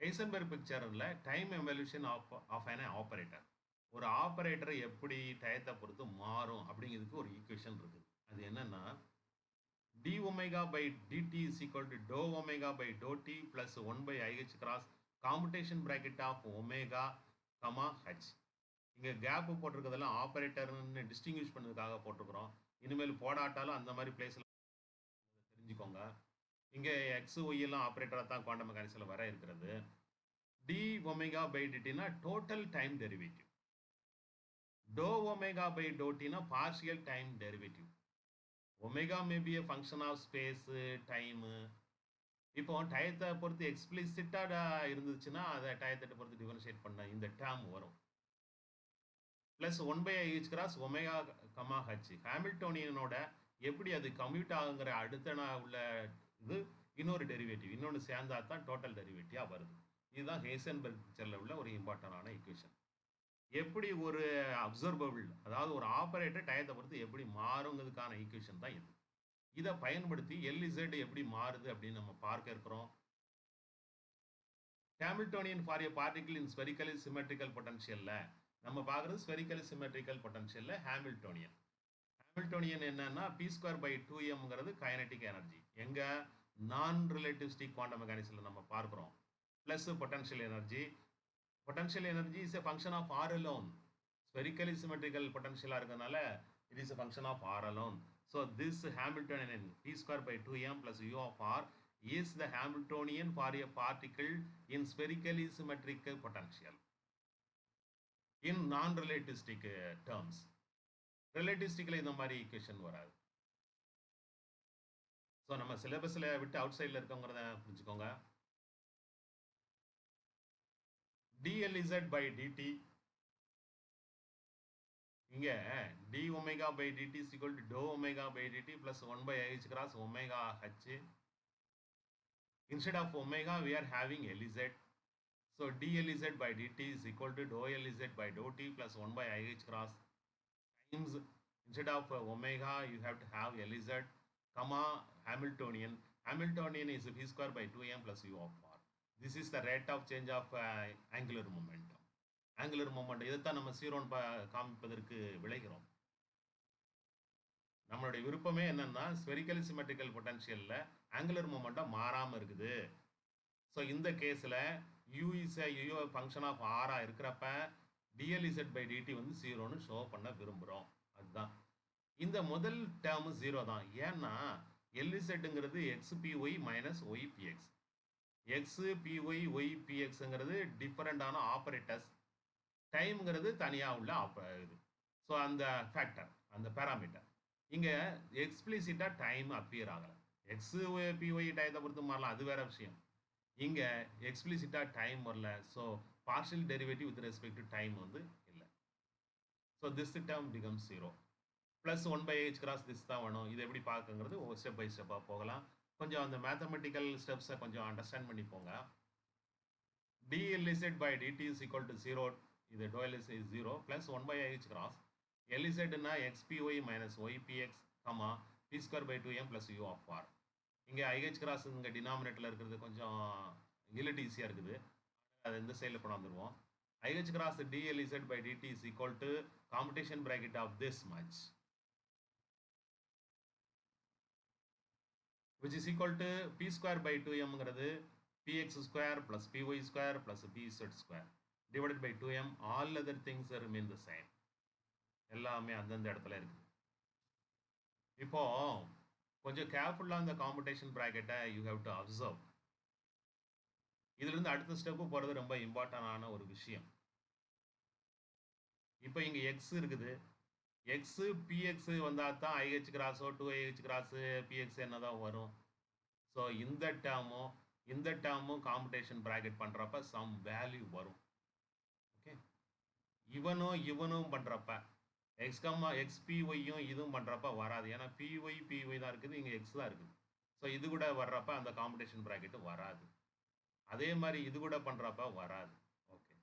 ஹெய்சன்பர்க் பிக்சரில் time evolution of an operator, ஒரு ஆப்பரேட்டர் எப்படி டயத்தை பொறுத்து மாறும் அப்படிங்கிறதுக்கு ஒரு ஈக்குவேஷன் இருக்குது. அது என்னன்னா d omega by dt is equal to dou omega by dou t plus 1 by IH cross commutation bracket of omega comma h. இங்கே கேப்பு போட்டிருக்கிறதெல்லாம் ஆப்பரேட்டர்னு டிஸ்டிங்விஷ் பண்ணதுக்காக போட்டிருக்கிறோம். இனிமேல் போடாட்டாலும் அந்த மாதிரி பிளேஸில் தெரிஞ்சுக்கோங்க. இங்கே எக்ஸ் ஒய்யெல்லாம் ஆப்ரேட்டராக தான் குவாண்டம் மெக்கானிக்ஸில் வர இருக்கிறது. டி ஒமேகா பை டிடினா total time derivative, do omega by டோட்டினா partial time derivative. Omega may be a function of space, time, இப்போ டயத்தை பொறுத்து எக்ஸ்பிளிசிட்டாக இருந்துச்சுன்னா அதை டயத்தை பொறுத்து டிஃபரன்ஷியேட் பண்ண இந்த டேர்ம் வரும். Plus 1/h cross omega comma H. ஹாமில்டோனியனோட எப்படி அது கம்யூட் ஆகுங்கிற அடுத்த உள்ள இது இன்னொரு டெரிவேட்டிவ் இன்னொன்று சேர்ந்தா தான் டோட்டல் டெரிவேட்டிவாக வருது. இதுதான் ஹேசன்பர்க் பிக்சரில் உள்ள ஒரு இம்பார்ட்டண்டான ஈக்குவேஷன். எப்படி ஒரு அப்சர்வபிள், அதாவது ஒரு ஆபரேட்டர் டயத்தை பொறுத்து எப்படி மாறுங்கிறதுக்கான ஈக்குவேஷன் தான் இது. இதை பயன்படுத்தி LZ எப்படி மாறுது அப்படின்னு நம்ம பார்க்க இருக்கிறோம். Hamiltonian for a particle in spherically symmetrical பொட்டன்ஷியல்ல நம்ம பார்க்குறது ஸ்பெரிக்கலி சிமெட்ரிக்கல் பொட்டன்ஷியல்ல ஹாமில்டோனியன். ஹாமில்டோனியன் என்னன்னா p²/2mங்கிறது கைனடிக் எனர்ஜி. எங்க நான் ரிலேட்டிவிஸ்டிக் குவாண்டம் மெக்கானிக்ஸில் நம்ம பார்க்குறோம். Plus potential energy. Potential energy is a function of R alone. Spherically symmetrical பொட்டன்ஷியலாக இருக்கிறதுனால it is a function of R alone. So this Hamiltonian p²/2m plus u of R is the Hamiltonian for a particle in spherically symmetrical potential in non-relativistic terms. Relativistically இந்த மாதிரி equation வராது. ஸோ நம்ம சிலபஸில் விட்டு அவுட் சைடில் இருக்கவங்கிறத புரிஞ்சுக்கோங்க. dLz/dt இங்க d omega/dt is equal to dou omega/dt plus 1/h cross omega h. Instead of omega we are having Lz. So dLz/dt is equal to dou Lz/dou t plus 1/h cross times, instead of omega you have to have Lz comma Hamiltonian. Hamiltonian is p²/2m plus u of R. This is the rate of change of angular momentum. Angular moment இதைத்தான் நம்ம சீரோன்னு காமிப்பதற்கு விளைகிறோம். நம்மளுடைய விருப்பமே என்னன்னா ஸ்பெரிக்கல் சிமெட்ரிக்கல் பொட்டன்ஷியலில் ஆங்குலர் மூமெண்ட்டாக மாறாமல் இருக்குது. ஸோ இந்த கேஸில் u is U function of ஆராக இருக்கிறப்ப dLz/dt வந்து ஜீரோன்னு ஷோ பண்ண விரும்புகிறோம். அதுதான் இந்த முதல் டேர்மு ஜீரோ தான். ஏன்னா Lzங்கிறது xpy மைனஸ் ypx. xpy ypxங்கிறது டிஃபரெண்டான ஆப்ரேட்டர்ஸ். டைம்ங்கிறது தனியாக உள்ள இது. ஸோ அந்த ஃபேக்டர், அந்த பேராமீட்டர் இங்கே எக்ஸ்பிளிசிட்டாக டைம் அப்பியர் ஆகலை. xpy டயத்தை பொறுத்து மாறலாம், அது வேற விஷயம். இங்கே எக்ஸ்பிளிசிட்டாக டைம் வரல. So partial derivative with respect to time வந்து இல்லை. So this term becomes zero. Plus 1/h cross this தான் வேணும். இது எப்படி பார்க்குங்கிறது ஸ்டெப் பை ஸ்டெப்பாக போகலாம். கொஞ்சம் அந்த மேத்தமெட்டிக்கல் ஸ்டெப்ஸை கொஞ்சம் அண்டர்ஸ்டாண்ட் பண்ணி போங்க. dLz/dt is equal to 0. இது dou Lz is 0 plus 1/h cross Lzனா xpy minus ypx comma p²/2m plus u of R. இங்கே IH கிராஸ் இங்கே டினாமினேட்டரில் இருக்கிறது கொஞ்சம் இலிட் ஈஸியாக இருக்குது. அது இந்த சைடில் கொண்டாந்துருவோம். IH cross dLz/dt is equal to commutation bracket of this much, which is equal to p²/2mங்கிறது px² plus py² plus pz² divided by 2m. all other things remain the same. எல்லாமே அந்தந்த இடத்துல இருக்குது. இப்போ கொஞ்சம் கேர்ஃபுல்லாக அந்த காம்படேஷன் ப்ராக்கெட்டை யூ ஹேவ் டு அப்சர்வ். இதுலேருந்து அடுத்த ஸ்டெப்பு போகிறது ரொம்ப இம்பார்ட்டண்டான ஒரு விஷயம். இப்போ இங்கே எக்ஸ் இருக்குது. எக்ஸு பிஎக்ஸு வந்தால் தான் ஐஹெச் கிராஸோ 2IH கிராஸு பிஎக்ஸ் என்ன தான் வரும். ஸோ இந்த டேர்மும் காம்படேஷன் ப்ராக்கெட் பண்ணுறப்ப சம் வேல்யூ வரும். ஓகே, இவனும் பண்ணுறப்ப எக்ஸ்பிஒய்யும் இதுவும் பண்ணுறப்ப வராது. ஏன்னா பிஒய் தான் இருக்குது, இங்கே எக்ஸ் தான் இருக்குது. ஸோ இது கூட வர்றப்ப அந்த காம்படேஷன் ப்ராக்கெட்டு வராது. அதே மாதிரி இது கூட பண்ணுறப்ப வராது. ஓகே,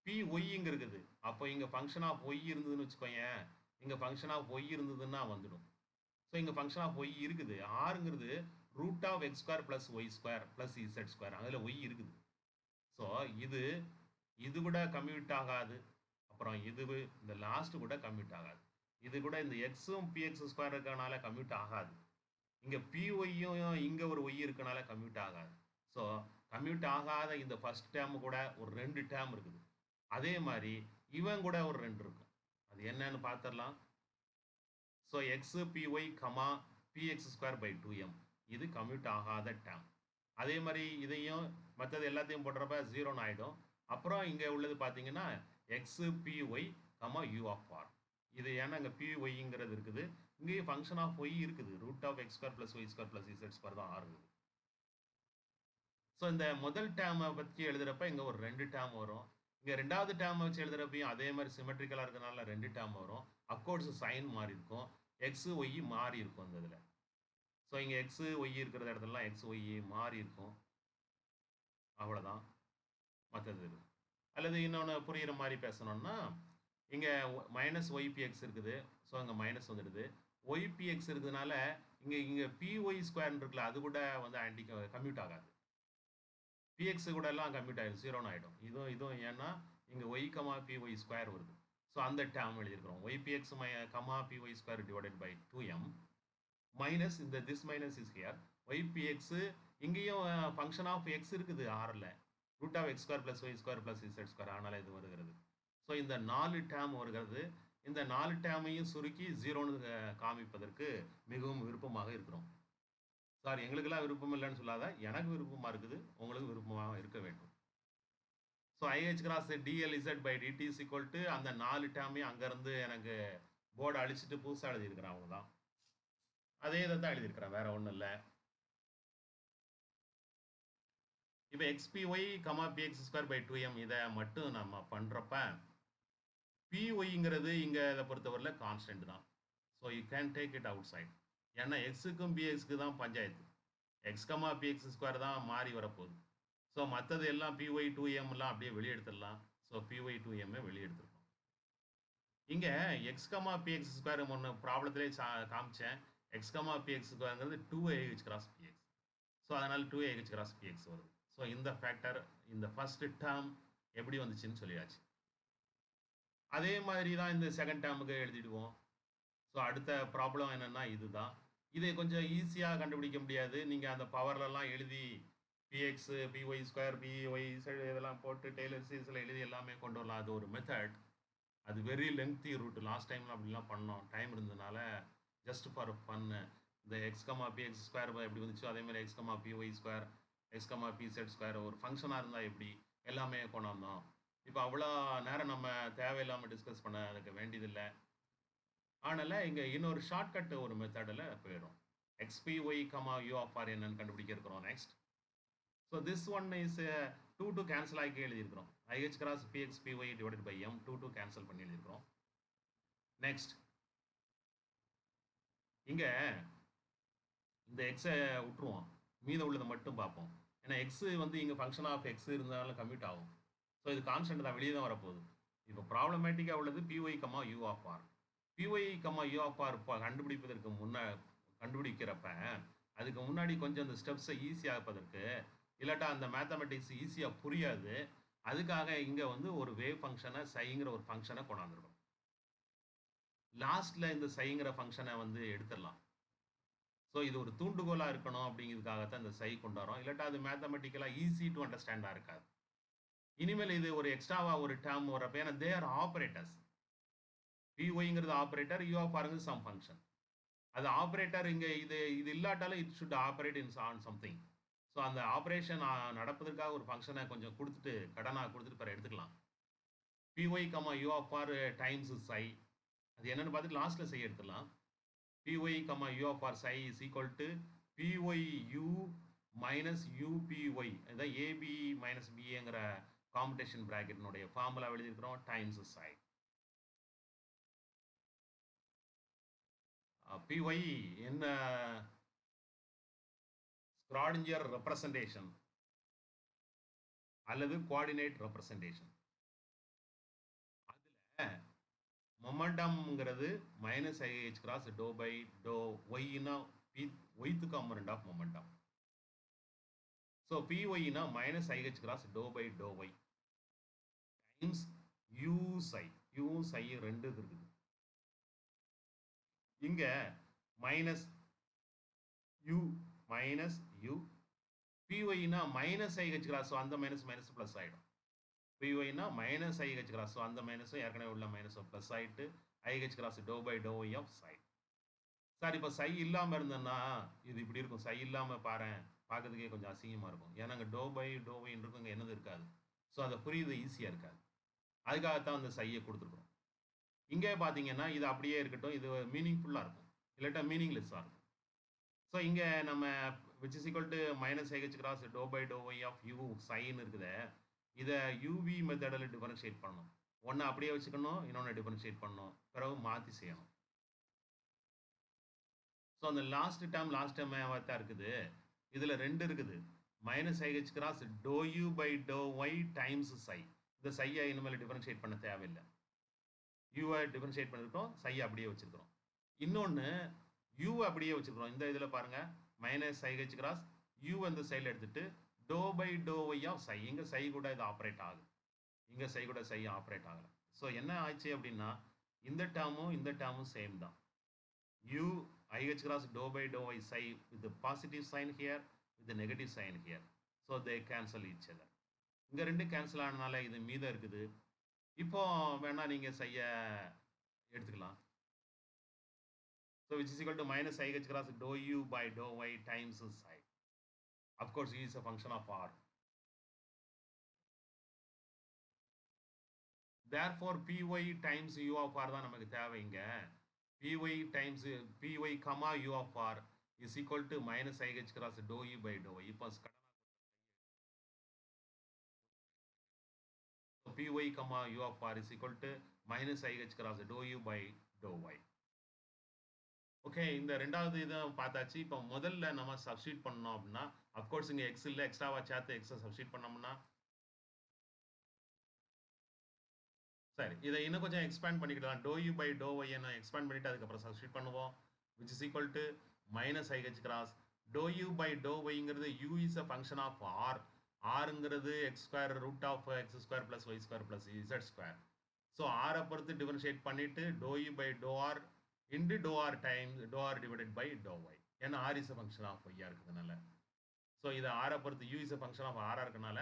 பிஒய்ங்க இருக்குது. அப்போ இங்கே ஃபங்க்ஷன் ஆஃப் ஒய் இருந்ததுன்னு வச்சுக்கோங்க, இங்கே ஃபங்க்ஷன் ஆஃப் ஒய் இருந்ததுன்னா வந்துடும். ஸோ இங்கே ஃபங்க்ஷன் ஆஃப் ஒய் இருக்குது. ஆறுங்கிறது root of x² + y² + z². அதில் ஒய் இருக்குது. ஸோ இது கூட கம்யூட் ஆகாது. அப்புறம் இந்த லாஸ்ட் கூட கம்யூட் ஆகாது. இது கூட இந்த எக்ஸும் px² இருக்கனால கம்யூட் ஆகாது. இங்கே பிஒய்யும் இங்கே ஒரு ஒய் இருக்கனால கம்யூட் ஆகாது. ஸோ கம்யூட் ஆகாத இந்த ஃபர்ஸ்ட் டேர்ம் கூட ஒரு 2 டேர்ம் இருக்குது. அதே மாதிரி இவன் கூட ஒரு 2 இருக்கும். அது என்னன்னு பார்த்துடலாம். So x PY comma px²/2m இது கம்யூட் ஆகாத டேர்ம். அதே மாதிரி இதையும் மற்றது எல்லாத்தையும் போடுறப்ப 0ன்னு ஆகிடும். அப்புறம் இங்கே உள்ளது பார்த்தீங்கன்னா X PY comma u of R. இது ஏன்னா இங்கே பிஒய்ங்கிறது இருக்குது, இங்கேயும் ஃபங்க்ஷன் ஆஃப் ஒய் இருக்குது. Root of X square plus Y square plus Z square தான் ஆறு. ஸோ இந்த முதல் டேர்மை பற்றி எழுதுறப்ப இங்கே ஒரு 2 டேர்ம் வரும். இங்கே ரெண்டாவது டேர்மை வச்சு எழுதுறப்பையும் அதே மாதிரி சிமெட்ரிக்கலாக இருக்கிறதுனால 2 டேர்ம் வரும். அக்கோர்ட்ஸ் சைன் மாறி இருக்கும், எக்ஸு ஒய் மாறி இருக்கும் இந்த இதில். ஸோ இங்கே எக்ஸு ஒய் இருக்கிற இடத்துலலாம் எக்ஸ் ஒய் மாறி இருக்கும். அவ்வளோதான். மற்றது இது அல்லது இன்னொன்று புரிகிற மாதிரி பேசணும்னா இங்கே மைனஸ் ஒய்பிஎக்ஸ் இருக்குது. ஸோ இங்கே மைனஸ் வந்துடுது. ஒய்பிஎக்ஸ் இருக்கிறதுனால இங்கே பிஒய் ஸ்கொயர்னு இருக்குல்ல, அது கூட வந்து ஆன்டி கம்யூட் ஆகாது. பிஎக்ஸ் கூட எல்லாம் கம்யூட் ஆகிடும், 0ன்னு ஆகிடும். இதுவும் ஏன்னா இங்கே ஒய் கமா பிஒய் ஸ்கொயர் வருது. ஸோ அந்த டேர்ம் எழுதியிருக்கிறோம். Ypx comma BY square divided by 2m minus இந்த this minus is here. Ypx இங்கேயும் ஃபங்க்ஷன் ஆஃப் எக்ஸ் இருக்குது ஆறில், root of X square plus Y square plus Z square, அதனால் இது வருகிறது. ஸோ இந்த 4 டேர்ம் வருகிறது. இந்த 4 டேர்மையும் சுருக்கி 0ன்னு காமிப்பதற்கு மிகவும் விருப்பமாக இருக்கிறோம். சார் எங்களுக்கெல்லாம் விருப்பம் இல்லைன்னு சொல்லாத, எனக்கு விருப்பமாக இருக்குது, உங்களுக்கு விருப்பமாக இருக்க வேண்டும். So IH cross டிஎல்இசட் by DD is equal to அந்த 4 டேர்மையும் அங்கேருந்து எனக்கு போர்டை அழிச்சிட்டு புதுசாக எழுதியிருக்கிறேன். அவங்க தான் அதே இதை தான் எழுதியிருக்கிறேன், வேற ஒன்றும் இல்லை. இப்போ xpy comma px square by 2m இதை மட்டும் நம்ம பண்ணுறப்ப பிஒய்ங்கிறது இங்கே இதை பொறுத்தவரையில் கான்ஸ்டன்ட் தான். So you can take it outside. ஏன்னா எக்ஸுக்கும் பிஎக்ஸுக்கு தான் panchayat. X comma px square தான் மாறி வரப்போகுது. ஸோ மற்றது எல்லாம் பிஒய் 2mலாம் அப்படியே வெளியெடுத்துடலாம். So BY 2m வெளியெடுத்துருக்கோம். இங்கே எக்ஸ் கமா பிஎக்ஸ் ஸ்கொயர் ஒன்று ப்ராப்ளத்திலே காமிச்சேன். எக்ஸ் கமா பிஎக்ஸ் ஸ்கொயருங்கிறது 2ah கிராஸ் பிஎக்ஸ். ஸோ அதனால் 2ah கிராஸ் பிஎக்ஸ் வருது. ஸோ இந்த ஃபேக்டர் இந்த ஃபர்ஸ்ட் டேர்ம் எப்படி வந்துச்சுன்னு சொல்லியாச்சு. அதே மாதிரி தான் இந்த செகண்ட் டேர்முக்கு எழுதிடுவோம். ஸோ அடுத்த ப்ராப்ளம் என்னென்னா இதுதான். இதை கொஞ்சம் ஈஸியாக கண்டுபிடிக்க முடியாது. நீங்கள் அந்த பவர்லலாம் எழுதி பிஎக்ஸு பிஒய் ஸ்கொயர் பிஒய் இதெல்லாம் போட்டு டெய்லர் சீரிஸில் எழுதி எல்லாமே கொண்டு வரலாம். அது ஒரு மெத்தட். அது வெரி லெங்க்தி ரூட். லாஸ்ட் டைமில் அப்படிலாம் பண்ணோம், டைம் இருந்ததுனால ஜஸ்ட் ஃபார் ஃபன்னு. இந்த எக்ஸ் கமா பிஎக்ஸ் ஸ்கொயர் எப்படி வந்துச்சோ அதேமாதிரி X comma BY square X comma PZ square ஒரு ஃபங்க்ஷனாக இருந்தால் எப்படி எல்லாமே கொண்டு வந்தோம். இப்போ அவ்வளோ நேரம் நம்ம தேவையில்லாமல் டிஸ்கஸ் பண்ண அதுக்கு வேண்டியதில்லை. அதனால் இங்கே இன்னொரு ஷார்ட்கட் ஒரு மெத்தடில் போயிடும். XPY comma U of R என்னன்னு கண்டுபிடிக்க இருக்கிறோம் next. So this one is 2 cancel ஆகி எழுதியிருக்கிறோம். IH cross PX PY divided by M 2 cancel பண்ணி எழுதியிருக்கிறோம். நெக்ஸ்ட் இங்கே இந்த எக்ஸை விட்டுருவோம், மீத உள்ளதை மட்டும் பார்ப்போம். ஏன்னா எக்ஸு வந்து இங்கே ஃபங்க்ஷன் ஆஃப் எக்ஸ் இருந்தாலும் கம்யூட் ஆகும். ஸோ இது கான்ஸ்டன்ட் தான், வெளியே தான் வரப்போகுது. இப்போ ப்ராப்ளமேட்டிக்காக உள்ளது PY comma U of R. PY comma U of R கண்டுபிடிப்பதற்கு கண்டுபிடிக்கிறப்ப அதுக்கு முன்னாடி கொஞ்சம் அந்த ஸ்டெப்ஸை ஈஸியாகப்பதற்கு, இல்லாட்டா அந்த மேத்தமெட்டிக்ஸ் ஈஸியாக புரியாது. அதுக்காக இங்கே வந்து ஒரு வேவ் ஃபங்க்ஷனை சைங்கிற ஒரு ஃபங்க்ஷனை கொண்டாந்துருக்கோம். லாஸ்ட்டில் இந்த சைங்கிற ஃபங்க்ஷனை வந்து எடுத்துடலாம். ஸோ இது ஒரு தூண்டுகோலாக இருக்கணும் அப்படிங்கிறதுக்காகத்தான் இந்த சை கொண்டாடுறோம். இல்லாட்டா அது மேத்தமெட்டிக்கலாக ஈஸி டு அண்டர்ஸ்டாண்டாக இருக்காது. இனிமேல் இது ஒரு எக்ஸ்ட்ராவாக ஒரு டேர்ம் வரப்போ, ஏன்னா தே ஆர் ஆப்ரேட்டர்ஸ். பிஒய்ங்கிறது ஆப்ரேட்டர், யூ ஆஃப் ஆருங்கிறது சம் ஃபங்க்ஷன். அது ஆப்ரேட்டர் இங்கே இது இல்லாட்டாலும் it should operate in on something. So அந்த ஆப்ரேஷன் நடப்பதற்காக ஒரு ஃபங்க்ஷனை கொஞ்சம் கொடுத்துட்டு கடனாக கொடுத்துட்டு பிற எடுத்துக்கலாம். PY comma U of R times psi, அது என்னென்னு பார்த்துட்டு லாஸ்ட்டில் சை எடுத்துடலாம். py comma u of r psi is equal to pyu minus upy. இதான் ab minus baங்கிற காம்படேஷன் பிராக்கெட்னுடைய ஃபார்முலா எழுதியிருக்கிறோம், டைம்ஸ் psi. py என்ன ஸ்க்ராடிஞ்சர் ரெப்ரசன்டேஷன் அல்லது கோஆர்டினேட் ரெப்ரசன்டேஷன். அதில் மொமெண்டம்ங்கிறது minus IH cross to by do ஒய்னா ஒய்த்து காம்பனண்ட் ஆஃப் மொமெண்டம். ஸோ பிஒய்னா minus IH cross to by to Y times U psi. U psi ரெண்டு இருக்குது. இங்கே மைனஸ் யூ பிஒய்னா மைனஸ் ஐஹெச் கிராஸ், அந்த மைனஸ் மைனஸ் ப்ளஸ் ஆகிடும். பிஒய்னா மைனஸ் ஐஹெச் கிராஸ், அந்த மைனஸும் ஏற்கனவே உள்ள மைனஸும் ப்ளஸ் ஆகிட்டு IH cross to by to Y of psi. Sir இப்போ சை இல்லாமல் இருந்தேன்னா இது இப்படி இருக்கும். சை இல்லாமல் பாரு, பார்க்கறதுக்கே கொஞ்சம் அசிங்கமாக இருக்கும். ஏன்னா அங்கே டோ பை டோ ஒய்ன்னு இருக்கும், இங்கே என்னது இருக்காது. ஸோ அதை புரியுது ஈஸியாக இருக்காது. அதுக்காகத்தான் அந்த சையை கொடுத்துருக்குறோம். இங்கே பார்த்தீங்கன்னா இது அப்படியே இருக்கட்டும், இது மீனிங்ஃபுல்லாக இருக்கும். இல்லாட்டா மீனிங்லெஸ்ஸாக இருக்கும். ஸோ இங்கே நம்ம which is equal to minus IH cross to by to Y of U sign இருக்குதே, இதை யூவி மெத்தடில் டிஃபரன்ஷியேட் பண்ணணும். ஒன்று அப்படியே வச்சுக்கணும், இன்னொன்று டிஃபரன்ஷியேட் பண்ணணும், பிறகு மாற்றி செய்யணும். ஸோ அந்த லாஸ்ட் டேர்ம் தான் இருக்குது. இதில் ரெண்டு இருக்குது. Minus IH cross do U by to Y times psi. இந்த சையை இனிமேல் டிஃபரன்ஷியேட் பண்ண தேவையில்லை. யூவை டிஃபரன்ஷியேட் பண்ணிருக்கோம், சையை அப்படியே வச்சுருக்கிறோம். இன்னொன்று யூவை அப்படியே வச்சுருக்கிறோம். இந்த இதில் பாருங்கள், மைனஸ் ஐஹெச் கிராஸ் யூ அந்த சைடில் எடுத்துகிட்டு do by to Y of psi. இங்கே சை கூட இது ஆப்ரேட் ஆகுது, இங்கே சை கூட சை ஆப்ரேட் ஆகலை. ஸோ என்ன ஆச்சு அப்படின்னா, இந்த டேர்மும் சேம் தான். You IH cross dou by dou y psi with the positive sign here, with the negative sign here. So they cancel each other. இங்கே ரெண்டு கேன்சல் ஆனதுனால இது மீதம் இருக்குது. இப்போ வேணா நீங்கள் செய்ய எடுத்துக்கலாம். So which is equal to minus IH cross dou u by dou y times psi. Of course, u is a function of r. Therefore, py times u of r தான் நமக்கு தேவைங்க. py times py comma u of r is equal to minus IH cross dou u by dou y. இப்போ py comma u of r is equal to minus IH cross dou u by dou y. Okay, இந்த ரெண்டாவது இதை பார்த்தாச்சு. இப்போ முதல்ல நம்ம சப்ஸ்டியூட் பண்ணோம் அப்படின்னா, அஃப்கோர்ஸ் இங்கே எக்ஸ் இல்லை, எக்ஸ்ட்ராவாக சேர்த்து எக்ஸை சப்ஸ்டியூட் பண்ணோம்னா, சரி இதை இன்னும் கொஞ்சம் எக்ஸ்பேண்ட் பண்ணிக்கிடலாம். Do U by to Y என்ன எக்ஸ்பேண்ட் பண்ணிவிட்டு அதுக்கப்புறம் சப்ஸ்டியூட் பண்ணுவோம். Which is equal to minus IH cross do U by do ஒய்ங்கிறது U is a function of R. ஆருங்கிறது X square root of X square plus Y square plus Z square. So ஆரை பொறுத்து டிஃபரன்ஷியேட் பண்ணிவிட்டு do U by to R into do R times do R divided by to Y. ஏன்னா R is a function of ஒய்யா இருக்கிறதுனால. ஸோ இதை ஆரை பொறுத்து U is a function of ஆராக இருக்கனால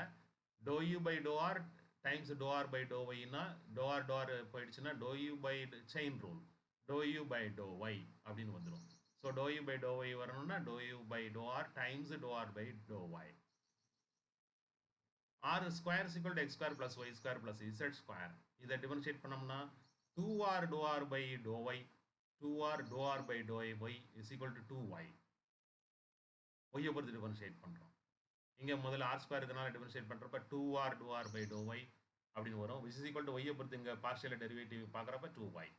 do U by to R times do R by do ஒய்னா டோ ஆர் போயிடுச்சுன்னா do U by chain rule do U by to Y அப்படின்னு வந்துடும். So do U by to Y வரணும்னா do U by to R times do R by to Y. R square is equal to X square plus Y square plus Z square. இதை டிஃபரன்ஷியேட் பண்ணோம்னா two R do R by to Y, two R do R by to Y is equal to two Y. ஒய்யை பொறுத்து டிஃபரன்ஷியேட் பண்ணுறோம். இங்கே முதல்ல ஆர் ஸ்கொயர் இருக்கனால டிஃபரன்ஷியேட் பண்ணுறப்ப two R do R by to Y அப்படின்னு வரும். விச் இஸ் ஈக்குவல் டு ஒய்யை பொறுத்து இங்கே பார்ஷியல் டெரிவேட்டிவ் பார்க்குறப்ப two Y.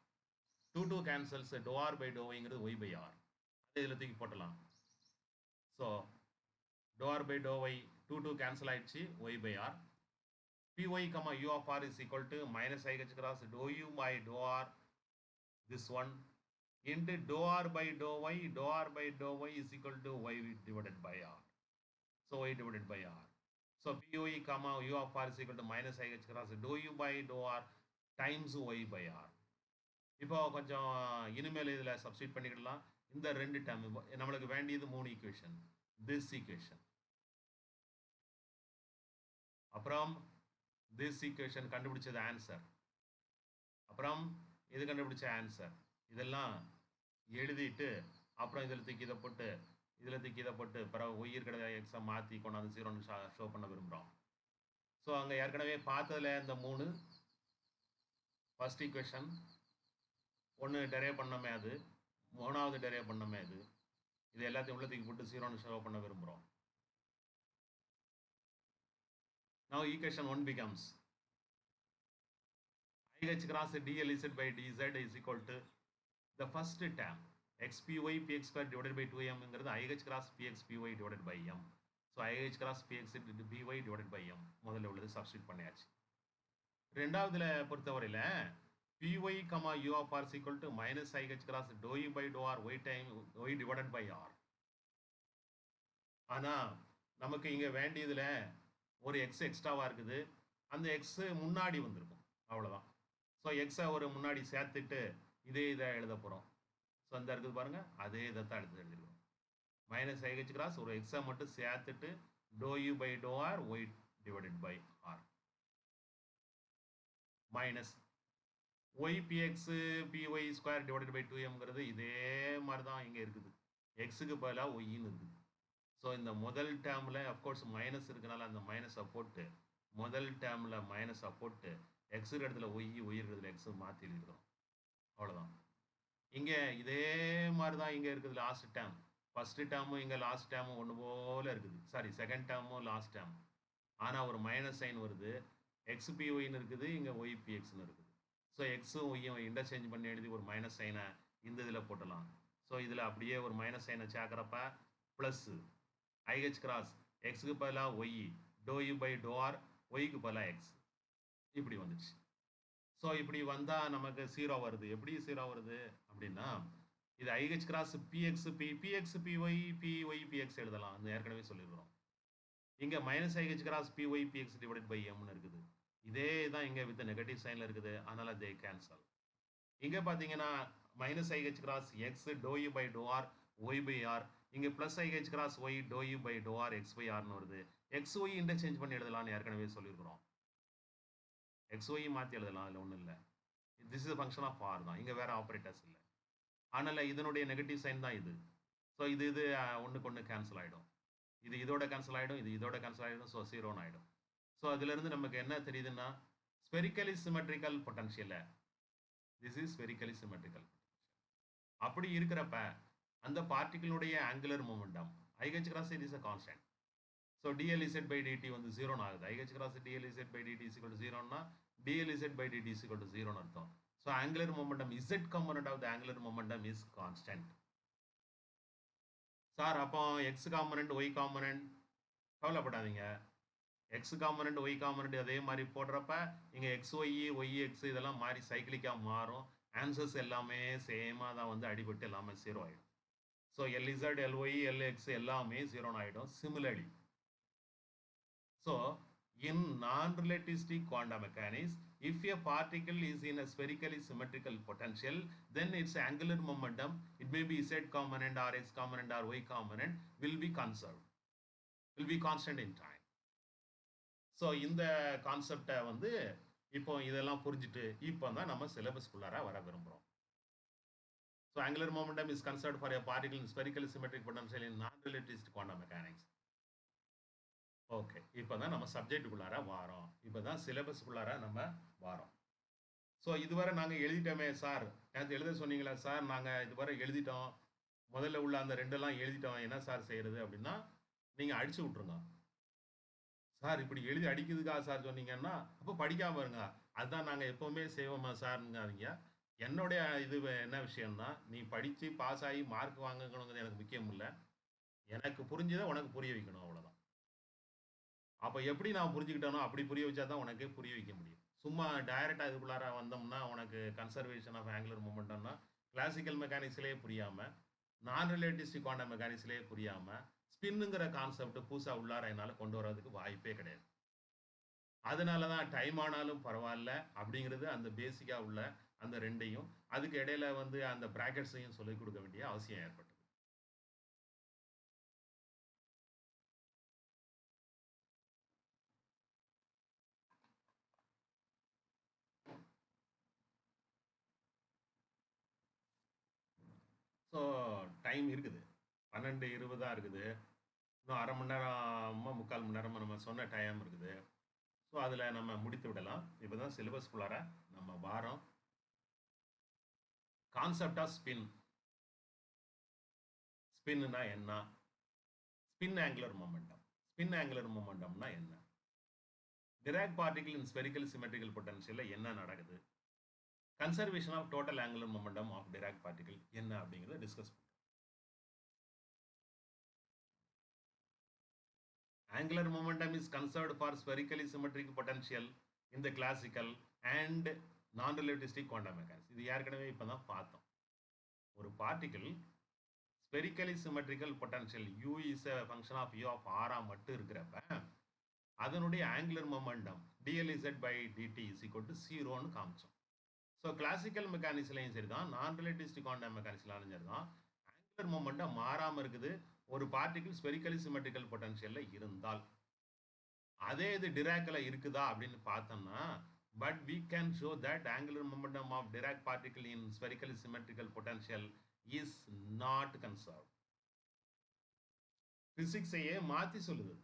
Two cancels do R by do ஒய்ங்கிறது ஒய் பை ஆர். அதே இதில் தூக்கி போட்டலாம். So do R by to Y two cancel ஆயிடுச்சு, Y by R. py comma u of r is equal to minus IH cross dou u by dou r, this one, into dou r by dou y is equal to y divided by r. So y divided by r. So py comma u of r is equal to minus IH cross dou u by dou r times y by r. இப்போ கொஞ்சம் இனிமேல் இதில் சப்ஸ்டியூட் பண்ணிக்கிடலாம். இந்த ரெண்டு டேர்ம் நம்மளுக்கு வேண்டியது மூணு ஈக்குவேஷன். திஸ் ஈக்குவேஷன் அப்புறம் திஸ் ஈக்குவேஷன் கண்டுபிடிச்சது ஆன்சர், அப்புறம் இது கண்டுபிடிச்ச ஆன்சர், இதெல்லாம் எழுதிட்டு அப்புறம் இதில் தூக்கி இதை போட்டு இதில் தூக்கி இதை போட்டு பிறகு ஒய் இருக்கிற எக்ஸை மாற்றி கொண்டாந்து ஜீரோன்னு ஷோ பண்ண விரும்புகிறோம். ஸோ அங்கே ஏற்கனவே பார்த்ததில் இந்த மூணு ஃபர்ஸ்ட் ஈக்குவேஷன் ஒன்று டெரைவ் பண்ணமே, அது மூணாவது டெரைவ் பண்ணமே, அது இது எல்லாத்தையும் உள்ள தூக்கி போட்டு ஜீரோன்னு ஷோ பண்ண விரும்புகிறோம். Now equation 1 becomes IH cross dLz by dz is equal to the first term xpy px square divided by 2m இங்கிறது IH cross px py divided by m. So IH cross px py divided by m முதல்ல உள்ளது சப்ஸ்டிட் பண்ணியாச்சு. ரெண்டாவதுல பொறுத்தவரையில் py comma u of r is equal to minus IH cross dou u by dou r y time y divided by r. ஆனால் நமக்கு இங்கே வேண்டியதில் ஒரு எக்ஸ் எக்ஸ்ட்ராவாக இருக்குது, அந்த எக்ஸு முன்னாடி வந்திருக்கும், அவ்வளோதான். ஸோ எக்ஸை ஒரு முன்னாடி சேர்த்துட்டு இதை எழுத போகிறோம். ஸோ அந்த இருக்குது பாருங்கள், அதே இதை தான் எடுத்து எழுதிருக்கோம். மைனஸ் ஐஹெச் கிராஸ் ஒரு எக்ஸை மட்டும் சேர்த்துட்டு do U by to R Y divided by R minus Y PX PY square divided by 2mங்கிறது இதே மாதிரி தான் இங்கே இருக்குது. எக்ஸுக்கு பதிலாக ஒய்ன்னு இருக்குது. ஸோ இந்த முதல் டேர்மில் அஃப்கோர்ஸ் மைனஸ் இருக்கனால அந்த மைனஸை போட்டு முதல் டேர்மில் மைனஸை போட்டு எக்ஸுக்கு இடத்துல ஒய் இருக்கிறதுல எக்ஸு மாற்றி எழுதிக்கிறோம், அவ்வளோதான். இங்கே இதே மாதிரி தான் இங்கே இருக்குது லாஸ்ட் டேர்ம். ஃபர்ஸ்ட் டேர்மும் இங்கே லாஸ்ட் டேர்மும் ஒன்று போல இருக்குது. சாரி, செகண்ட் டேர்மும் லாஸ்ட் டேர்ம். ஆனால் ஒரு மைனஸ் சைன் வருது. எக்ஸ்பிஒய்னு இருக்குது, இங்கே ஒய்பிஎக்ஸ்னு இருக்குது. ஸோ எக்ஸும் ஒய்யும் இன்டர்சேஞ்ச் பண்ணி எழுதி ஒரு மைனஸ் சைனை இந்த இதில் போட்டலாம். ஸோ இதில் அப்படியே ஒரு மைனஸ் சைனை சேர்க்குறப்ப ப்ளஸ்ஸு ஐஹெச் கிராஸ் எக்ஸுக்கு பதிலாக Y, to U by to R, ஒய்க்கு பதிலாக எக்ஸ், இப்படி வந்துச்சு. ஸோ இப்படி வந்தால் நமக்கு 0 வருது. எப்படி 0 வருது அப்படின்னா, இது IH cross PX PY PX எழுதலாம், அது ஏற்கனவே சொல்லியிருக்கிறோம். இங்கே minus IH cross PY PX divided by எம்னு இருக்குது. இதே தான் இங்கே வித் நெகட்டிவ் சைனில் இருக்குது, அதனால தே கேன்சல். இங்கே பார்த்தீங்கன்னா minus IH cross X do U by to R Y by R, இங்கே plus IH cross Y to U by to R X by ஆர்னு வருது. எக்ஸ் ஒய் இன்டர்சேஞ்ச் பண்ணி எழுதலாம்னு ஏற்கனவே சொல்லியிருக்கிறோம். எக்ஸ் ஒய் மாற்றி எழுதலாம், அதில் ஒன்றும் இல்லை. This is function of R தான், இங்கே வேறு ஆப்ரேட்டர்ஸ் இல்லை. அதனால் இதனுடைய நெகட்டிவ் சைன் தான் இது. ஸோ இது ஒன்றுக்கு ஒன்று கேன்சல் ஆகிடும். இது இதோட கேன்சல் ஆகிடும், இது இதோட கேன்சல் ஆகிடும். ஸோ 0ன்னு ஆகிடும். ஸோ அதிலிருந்து நமக்கு என்ன தெரியுதுன்னா, spherically symmetrical potential, this is spherically symmetrical. அப்படி இருக்கிறப்ப அந்த பார்ட்டிகளுடைய angular momentum IH cross it is a constant. So DLZ by DT வந்து 0ன்னு ஆகுது. IH cross DLZ by DD is equal to 0ன்னா DLZ by DD is equal to 0ன்னு அர்த்தம். So angular momentum Z component of the angular momentum is constant. Sir அப்போ எக்ஸ் காம்பனண்ட் ஒய் காம்பனண்ட் கவலைப்படாதீங்க. எக்ஸ் காம்பனண்ட் ஒய் காம்பனண்ட் அதே மாதிரி போடுறப்ப இங்கே எக்ஸ் ஒய் எக்ஸ் இதெல்லாம் மாறி சைக்கிளிக்காக மாறும். ஆன்சர்ஸ் எல்லாமே சேமாக தான் வந்து அடிபட்டு எல்லாமே 0 ஆகிடும். ஸோ எல்இசட் எல்ஒய் எல்எக்ஸ் எல்லாமே 0ன்னு ஆகிடும். Similarly, so in non-relativistic quantum mechanics, if a particle is in a spherically symmetrical potential, then its angular momentum, it may be z component or x component or y component, will be conserved, will be constant in time. So இந்த கான்செப்டை வந்து இப்போ இதெல்லாம் புரிஞ்சுட்டு இப்போ தான் நம்ம சிலபஸ்குள்ளார வர விரும்புகிறோம். So angular momentum is conserved for a particle in spherically symmetric potential in non-relativistic quantum mechanics. Okay, இப்போ தான் நம்ம சப்ஜெக்டுக்குள்ளார வாரோம், இப்போ தான் சிலபஸ்க்குள்ளார நம்ம வாரோம். ஸோ இதுவரை நாங்கள் எழுதிட்டோமே சார், எனக்கு எழுத சொன்னீங்களா சார், நாங்கள் இதுவரை எழுதிட்டோம், முதல்ல உள்ள அந்த ரெண்டெல்லாம் எழுதிட்டோம், என்ன சார் செய்கிறது அப்படின்னா, நீங்கள் அடிச்சு விட்ருங்க. சார் இப்படி எழுதி அடிக்கிறதுக்கா சார் சொன்னீங்கன்னா, அப்போ படிக்காமல் இருங்க, அதுதான் நாங்கள் எப்போவுமே செய்வோமா சார்ங்காதீங்க. என்னுடைய இது என்ன விஷயம்னா, நீ படித்து பாஸ் ஆகி மார்க் வாங்கணுங்கிறது எனக்கு முக்கியம் இல்லை, எனக்கு புரிஞ்சதை உனக்கு புரிய வைக்கணும், அவ்வளோதான். அப்போ எப்படி நான் புரிஞ்சுக்கிட்டேனோ அப்படி புரிய வச்சா தான் உனக்கு புரிய வைக்க முடியும். சும்மா டைரெக்டாக இதுக்குள்ளார வந்தோம்னா உனக்கு கன்சர்வேஷன் ஆஃப் ஆங்குலர் மொமெண்டம்னா கிளாசிக்கல் மெக்கானிக்ஸ்லேயே புரியாமல், நான் ரிலேட்டிவிஸ்டிக் குவாண்டம் மெக்கானிக்ஸ்லேயே புரியாமல், ஸ்பின்னுங்கிற கான்செப்ட் புதுசாக உள்ளார என்னால் கொண்டு வர்றதுக்கு வாய்ப்பே கிடையாது. அதனால தான் டைம் ஆனாலும் பரவாயில்ல அப்படிங்கிறது அந்த பேசிக்காக உள்ள அந்த ரெண்டையும், அதுக்கு இடையில வந்து அந்த பிராக்கெட்ஸையும் சொல்லிக் கொடுக்க வேண்டிய அவசியம் ஏற்பட்டது. ஸோ டைம் இருக்குது, 12:20 இருக்குது. இன்னும் அரை மணி நேரமாக 3/4 மணி நேரமாக நம்ம சொன்ன டைம் இருக்குது. ஸோ அதில் நம்ம முடித்து விடலாம். இப்போ தான் சிலபஸ்குள்ளார நம்ம வாரோம். Concept of spin. ஸ்பின்னா என்ன? Spin angular momentum. Spin angular மொமெண்டம்னா என்ன? Dirac particle in spherical symmetrical பொட்டன்ஷியலில் என்ன நடக்குது? Conservation of total angular momentum of Dirac particle என்ன அப்படிங்கிறத டிஸ்கஸ் பண்ணுறோம். Angular momentum is conserved for spherically symmetric potential in the classical and non-relativistic quantum mechanics. இது ஏற்கனவே இப்போ தான் பார்த்தோம். ஒரு particle spherically symmetrical potential u is a function of u of r மட்டும் இருக்கிறப்ப அதனுடைய angular momentum dLz by dt is equal to 0ன்னு காமிச்சோம். ஸோ கிளாசிக்கல் மெக்கானிக்ஸ்லையும் சரி தான், நான் ரிலேட்டிவிஸ்டிக் குவாண்டம் மெக்கானிக்ஸ்லையும் சரி தான், ஆங்குலர் மொமெண்டம் மாறாமல் இருக்குது ஒரு பார்ட்டிகிள் ஸ்பெரிக்கலி சிமெட்ரிக்கல் பொட்டன்ஷியலில் இருந்தால். அதே இது டிராக்கில் இருக்குதா அப்படின்னு பார்த்தோம்னா, but we can show that angular momentum of Dirac particle in spherically symmetrical potential is not conserved. பிசிக்ஸையே மாற்றி சொல்லுது.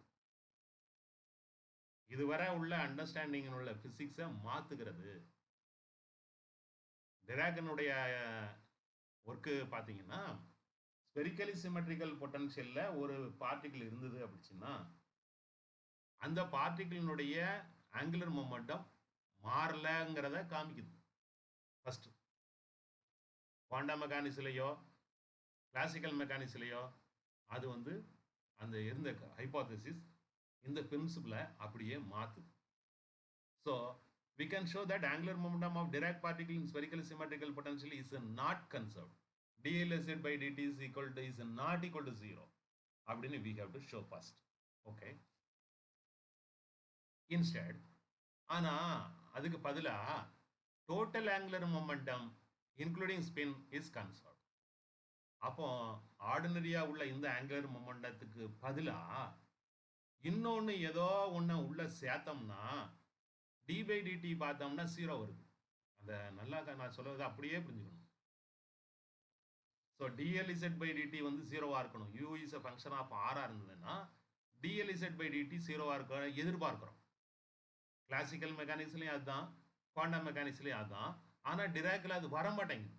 இதுவரை உள்ள அண்டர்ஸ்டாண்டிங் உள்ள பிசிக்ஸை மாற்றுகிறது. டிராகனுடைய ஒர்க்கு பார்த்தீங்கன்னா ஸ்பெரிக்கலி சிமெட்ரிக்கல் பொட்டன்ஷியலில் ஒரு பார்ட்டிகிள் இருந்தது அப்படின்னா அந்த பார்ட்டிகிளினுடைய ஆங்குலர் மொமெண்டம் மாறலங்கிறத காமிக்குது. ஃபர்ஸ்ட் குவாண்டம் மெக்கானிக்ஸ்லையோ கிளாசிக்கல் மெக்கானிக்ஸ்லையோ அது வந்து அந்த இருந்த ஹைபோதசிஸ் இந்த பிரின்சிபிளை அப்படியே மாற்றுது. So we can show that angular momentum of Dirac particle in spherical symmetrical potential is not conserved. dLz by dt is not equal to 0 அப்படின்னு we have to show first. Okay. Instead, ஆனா அதுக்கு பதிலா total angular momentum including spin is conserved. அப்போ ஆர்டினரியா உள்ள இந்த ஆங்குலர் மொமெண்டத்துக்கு பதிலா இன்னொன்னு ஏதோ ஒன்று உள்ள சேர்த்தோம்னா டி பை டிடி பார்த்தோம்னா 0 வருது. அந்த நல்லா நான் சொல்றது அப்படியே புரிஞ்சுக்கணும். ஸோ டிஎல்இசட் பை டிடி வந்து 0வா இருக்கணும். U is a function of ஆராக இருந்ததுன்னா டிஎல்இசட் பை டிடி 0வா இருக்க எதிர்பார்க்கிறோம். கிளாசிக்கல் மெக்கானிக்ஸ்லையும் அதுதான், குவாண்டம் மெக்கானிக்ஸ்லையும் அதுதான். ஆனால் டிராக்கில் அது வர மாட்டேங்குது.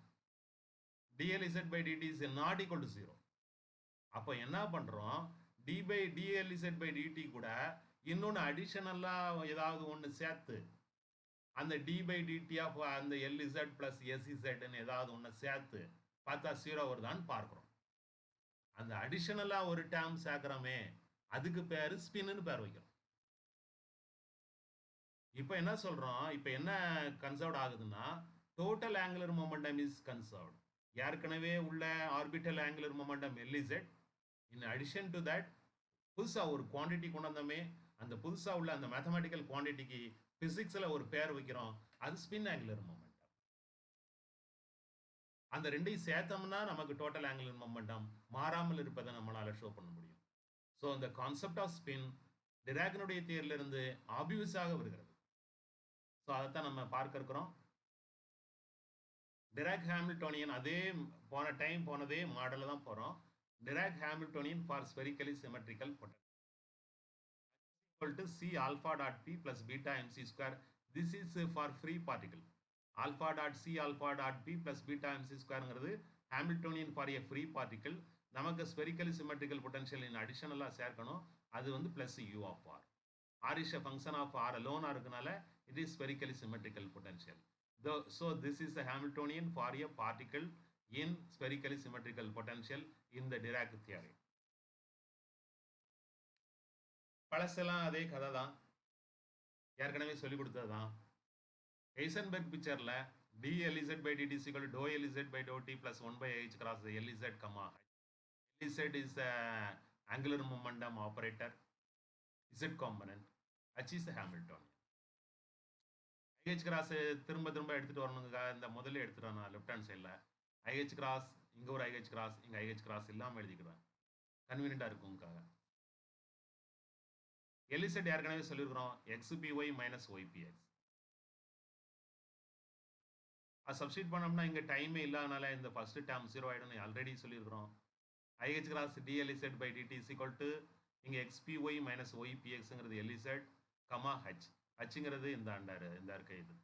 dLz by dt is not equal to 0. அப்போ என்ன பண்ணுறோம், dLz by dt கூட இன்னொன்று அடிஷனலாக ஏதாவது ஒன்று சேர்த்து அந்த d by dt ஆஃப் அந்த LZ ப்ளஸ் SZன்னு ஏதாவது ஒன்று சேர்த்து பார்த்தா 0 வருதான்னு பார்க்குறோம். அந்த அடிஷனலாக ஒரு டேர்ம் சேர்க்குறோமே அதுக்கு பேர் ஸ்பின்னு பேர் வைக்கிறோம். இப்போ என்ன சொல்கிறோம், இப்போ என்ன கன்சர்வ்ட் ஆகுதுன்னா total angular momentum is conserved. ஏற்கனவே உள்ள orbital angular momentum LZ, in addition to that புதுசாக ஒரு குவான்டிட்டி கொண்டு வந்தோமே, அந்த புதுசாக உள்ள அந்த மேத்தமெட்டிக்கல் குவான்டிட்டிக்கு பிசிக்ஸில் ஒரு பேர் வைக்கிறோம், அது ஸ்பின் ஆங்குலர் மொமெண்டம். அந்த ரெண்டையும் சேர்த்தோம்னா நமக்கு டோட்டல் ஆங்குலர் மொமெண்டம் மாறாமல் இருப்பதை நம்மளால் ஷோ பண்ண முடியும். ஸோ இந்த கான்செப்ட் ஆஃப் ஸ்பின் டிராக்கினுடைய தியரிலிருந்து ஆப்வியஸாக வருகிறது. ஸோ அதைத்தான் நம்ம பார்க்க இருக்கிறோம். டிராக் ஹாமில்டோனியன் அதே போனதே மாடலில் தான் போகிறோம். Dirac Hamiltonian for spherically symmetrical potential equal to C alpha dot P plus beta mc square. This is for free particle. Alpha dot C alpha dot P plus beta mc squareங்கிறது Hamiltonian for a free particle. நமக்கு ஸ்பெரிக்கலி சிமெட்ரிக்கல் பொட்டன்ஷியல் இன் அடிஷனலாக சேர்க்கணும், அது வந்து plus u of r. r is a function of r alone இருக்கனால it is spherically symmetrical potential. So this is the Hamiltonian for a particle in spherically symmetrical potential in the Dirac theory. பழசெல்லாம் அதே கதை தான், ஏற்கனவே சொல்லி கொடுத்தது தான். ஹைசன்பெர்க் பிக்சரில் dLz by dt is equal to dou LZ by dou t plus 1 by h cross the LZ, LZ is the angular momentum operator, Z component, h is the Hamiltonian. IH cross திரும்ப எடுத்துகிட்டு வரணுங்க, இந்த முதல்ல எடுத்துகிட்டு நான் லெஃப்ட் ஹேண்ட் சைடில் IH கிராஸ், இங்கே ஒரு IH கிராஸ், இங்கே IH கிராஸ் இல்லாமல் எழுதிக்கிறேன், கன்வீனியண்டாக இருக்குங்காக. LZ ஏற்கனவே சொல்லியிருக்கிறோம், XPY மைனஸ் YPX. அது சப்ஸ்டிட் பண்ணோம்னா இங்கே டைமே இல்லாதனால இந்த ஃபர்ஸ்ட் டேர்ம் 0 ஆகிடும்னு ஆல்ரெடி சொல்லியிருக்கிறோம். IH cross dLZ by dt is equal to இங்கே XPY மைனஸ் YPXங்கிறது LZ, கமா H. ஹச்சுங்கிறது இந்த இருக்க இது.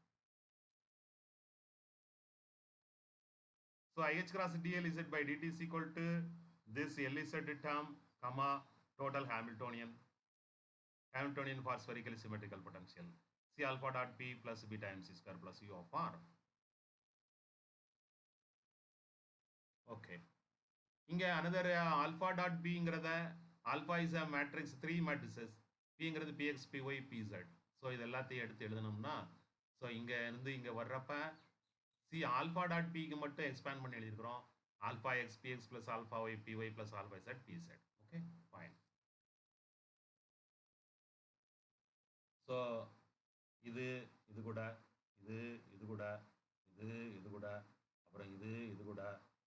So IH cross dLz by dt is equal to this LZ term, comma total Hamiltonian for spherically symmetrical potential C alpha dot P plus beta mc square plus U of R. Okay. இங்கே another alpha dot Bங்கிறத, alpha is a matrix 3 matrices, Pங்கிறது PX, PY, PZ. So இது எல்லாத்தையும் எடுத்து எழுதணும்னா, ஸோ இங்கே இருந்து இங்கே வர்றப்ப சி ஆல்ஃபா டாட் பிக்கு மட்டும் எக்ஸ்பேண்ட் பண்ணி எழுதியிருக்கிறோம், alpha X PX plus alpha Y PY plus alpha Z PZ. Okay fine. So இது கூட இது கூட அப்புறம் இது கூட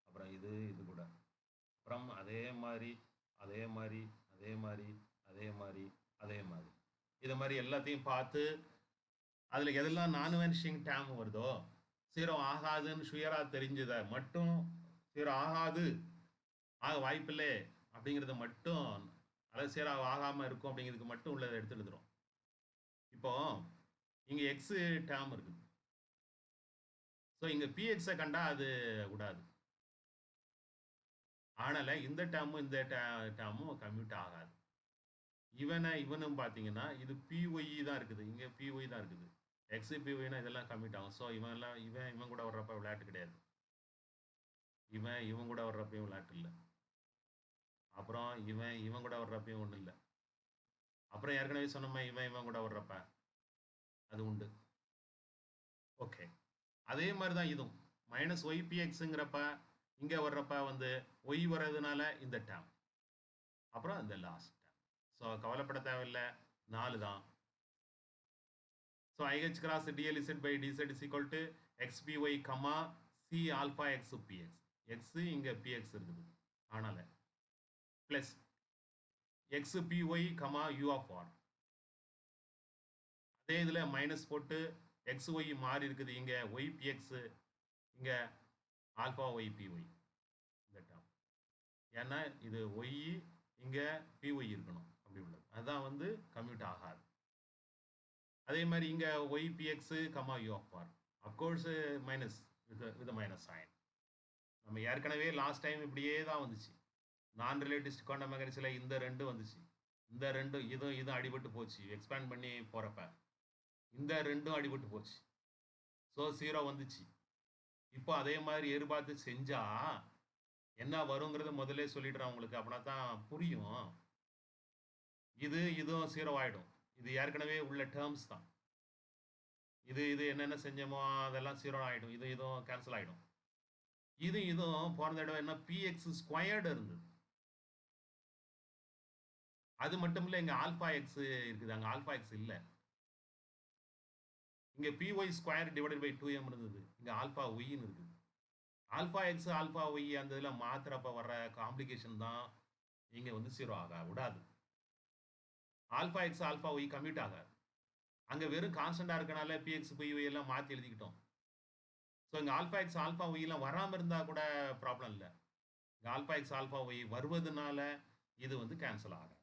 அப்புறம் இது கூட அப்புறம் அதே மாதிரி இது மாதிரி எல்லாத்தையும் பார்த்து அதில் எதெல்லாம் நான் வேனிஷிங் டேம் வருதோ, 0 ஆகாதுன்னு சுயராக தெரிஞ்சதை மட்டும் 0 ஆகாது, ஆக வாய்ப்பில்லை அப்படிங்கிறத மட்டும், அதாவது 0 ஆகாமல் இருக்கும் அப்படிங்கிறதுக்கு மட்டும் உள்ளதை எடுத்து எழுதுகிறோம். இப்போ இங்கே எக்ஸு டேம் இருக்குது, ஸோ இங்கே பிஎக்ஸை கண்டா அது விடாது. ஆனால் இந்த டேர்மும் இந்த டேர்மும் கம்யூட் ஆகாது. இவனும் பார்த்தீங்கன்னா இது பிஒய் தான் இருக்குது, இங்கே பிஒய் தான் இருக்குது. எக்ஸ் பிஒய்னா இதெல்லாம் கம்யூட் ஆகும். ஸோ இவன் கூட வர்றப்ப விளையாட்டு கிடையாது. இவன் கூட வர்றப்பையும் விளையாட்டு இல்லை. அப்புறம் இவன் கூட வர்றப்பையும் ஒன்றும் இல்லை. அப்புறம் ஏற்கனவே சொன்னோமே இவன் கூட வர்றப்ப அது உண்டு. ஓகே, அதே மாதிரி தான் இதுவும் மைனஸ் ஒய்பிஎக்ஸுங்கிறப்ப இங்கே வர்றப்ப வந்து ஒய் வர்றதுனால இந்த டேம், அப்புறம் இந்த லாஸ்ட் டேம். ஸோ கவலைப்பட தேவையில்லை, 4 தான். So IH cross DLZ by DZ is equal to XPY, C alpha X PX. X இங்கே PX இருக்குது, ஆனால் plus XPY, U of R. அதே இதில் மைனஸ் போட்டு XY மாறி இருக்குது, இங்கே YPX, இங்கே ஆல்ஃபா YPY இந்த டேர்ம். ஏன்னா இது ஒய், இங்கே PY இருக்கணும், அப்படி உள்ளது. அதுதான் வந்து கம்யூட் ஆகாது. அதே மாதிரி இங்கே YPX, U of R. Of course minus with minus sign. நம்ம ஏற்கனவே லாஸ்ட் டைம் இப்படியே தான் வந்துச்சு. நான் ரிலேட்டிவ்ஸ்டிக் குவாண்டம் மெக்கானிக்ஸில் இந்த 2 வந்துச்சு. இந்த 2 இதுவும் அடிபட்டு போச்சு. எக்ஸ்பேண்ட் பண்ணி போகிறப்ப இந்த 2 அடிபட்டு போச்சு. ஸோ 0 வந்துச்சு. இப்போ அதே மாதிரி எதிர்பார்த்து செஞ்சா என்ன வருங்கிறத முதல்ல சொல்லிடுறேன் உங்களுக்கு, அப்படின்னா தான் புரியும். இதுவும் 0 ஆகிடும். இது ஏற்கனவே உள்ள டேர்ம்ஸ் தான். இது என்னென்ன செஞ்சோமோ அதெல்லாம் 0 ஆகிடும். இதுவும் கேன்சல் ஆகிடும். இதுவும் போன தடவை என்ன பிஎக்ஸ் ஸ்கொயர்டு இருந்தது. அது மட்டும் இல்லை, இங்கே ஆல்ஃபா எக்ஸ் இருக்குது, அங்கே ஆல்ஃபா எக்ஸ் இல்லை. இங்கே BY square divided by 2m இருந்தது, இங்கே ஆல்ஃபா ஒய்ன்னு இருக்குது. ஆல்ஃபா எக்ஸ் ஆல்ஃபா ஒய் அந்த இதில் மாத்திரப்ப வர்ற காம்ப்ளிகேஷன் தான் இங்கே வந்து 0 ஆக விடாது. Alpha X alpha Y commute ஆகாது. அங்கே வெறும் கான்ஸ்டண்டாக இருக்கனால பிஎக்ஸ் பிஒய் எல்லாம் மாற்றி எழுதிக்கிட்டோம். ஸோ இங்கே ஆல்ஃபா எக்ஸ் ஆல்ஃபா ஒய்லாம் வராமல் இருந்தால் கூட ப்ராப்ளம் இல்லை. இங்கே ஆல்ஃபா எக்ஸ் ஆல்ஃபா ஒய் வருவதனால இது வந்து கேன்சல் ஆகாது,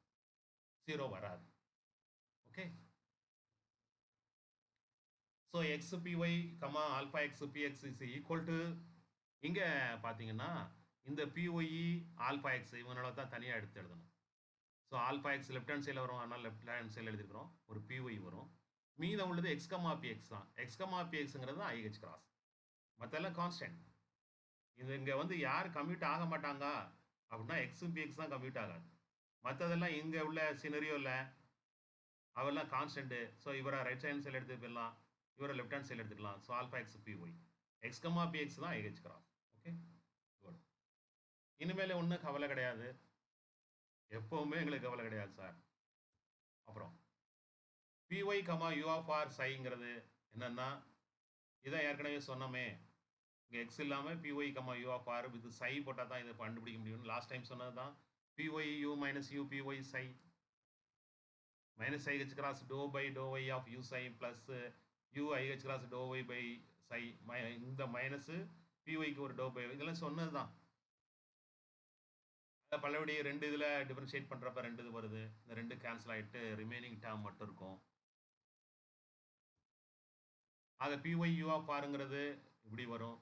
0 வராது. Okay, so X PY alpha X PX is equal to, இங்கே பார்த்தீங்கன்னா இந்த பிஒய் ஆல்ஃபா எக்ஸ் இவனால தான் தனியாக எடுத்து எழுதணும். So alpha X left hand சைடில் வரும், அதனால் லெஃப்ட் ஹேண்ட் சைடில் எழுதிருக்கிறோம். ஒரு பிஒய் வரும். மீதம் உள்ளது எக்ஸ் பிஎக்ஸ் தான். எக்ஸ் பிஎக்ஸுங்கிறது தான் IH கிராஸ், மற்றெல்லாம் கான்ஸ்டன்ட். இது இங்கே வந்து யார் கம்யூட் ஆக மாட்டாங்க அப்படின்னா எக்ஸும் பிஎக்ஸ் தான் கம்யூட் ஆகாது. மற்றதெல்லாம் இங்கே உள்ள சினரியோவில் அவெல்லாம் கான்ஸ்டன்ட்டு. ஸோ இவரை ரைட் ஹேண்ட் சைடில் எடுத்து போயிடலாம், இவரை லெஃப்ட் ஹேண்ட் சைடில் எடுத்துக்கலாம். So alpha X PY, X PX தான் IH கிராஸ். Okay, good. இனிமேல் ஒன்றும் கவலை கிடையாது, எப்போவுமே எங்களுக்கு கவலை கிடையாது சார். அப்புறம் பிஒய் U of R சைங்கிறது என்னன்னா, இதான் ஏற்கனவே சொன்னோமே, இங்கே எக்ஸ் இல்லாமல் PY U of R with psi போட்டால் தான் இதை கண்டுபிடிக்க முடியும். லாஸ்ட் டைம் சொன்னது தான் PY U minus U PY psi minus IH cross to by to Y of U psi plus U IH cross do Y by psi. இந்த மைனஸு பிஒய்க்கு ஒரு டோ பை, இதெல்லாம் சொன்னது தான். அதை பல்லபடி 2 இதில் டிஃபரன்ஷியேட் பண்ணுறப்ப 2 இது வருது. இந்த 2 கேன்சல் ஆகிட்டு ரிமைனிங் டேர்ம் மட்டும் இருக்கும். ஆக பிஒய் U of Rங்கிறது இப்படி வரும்,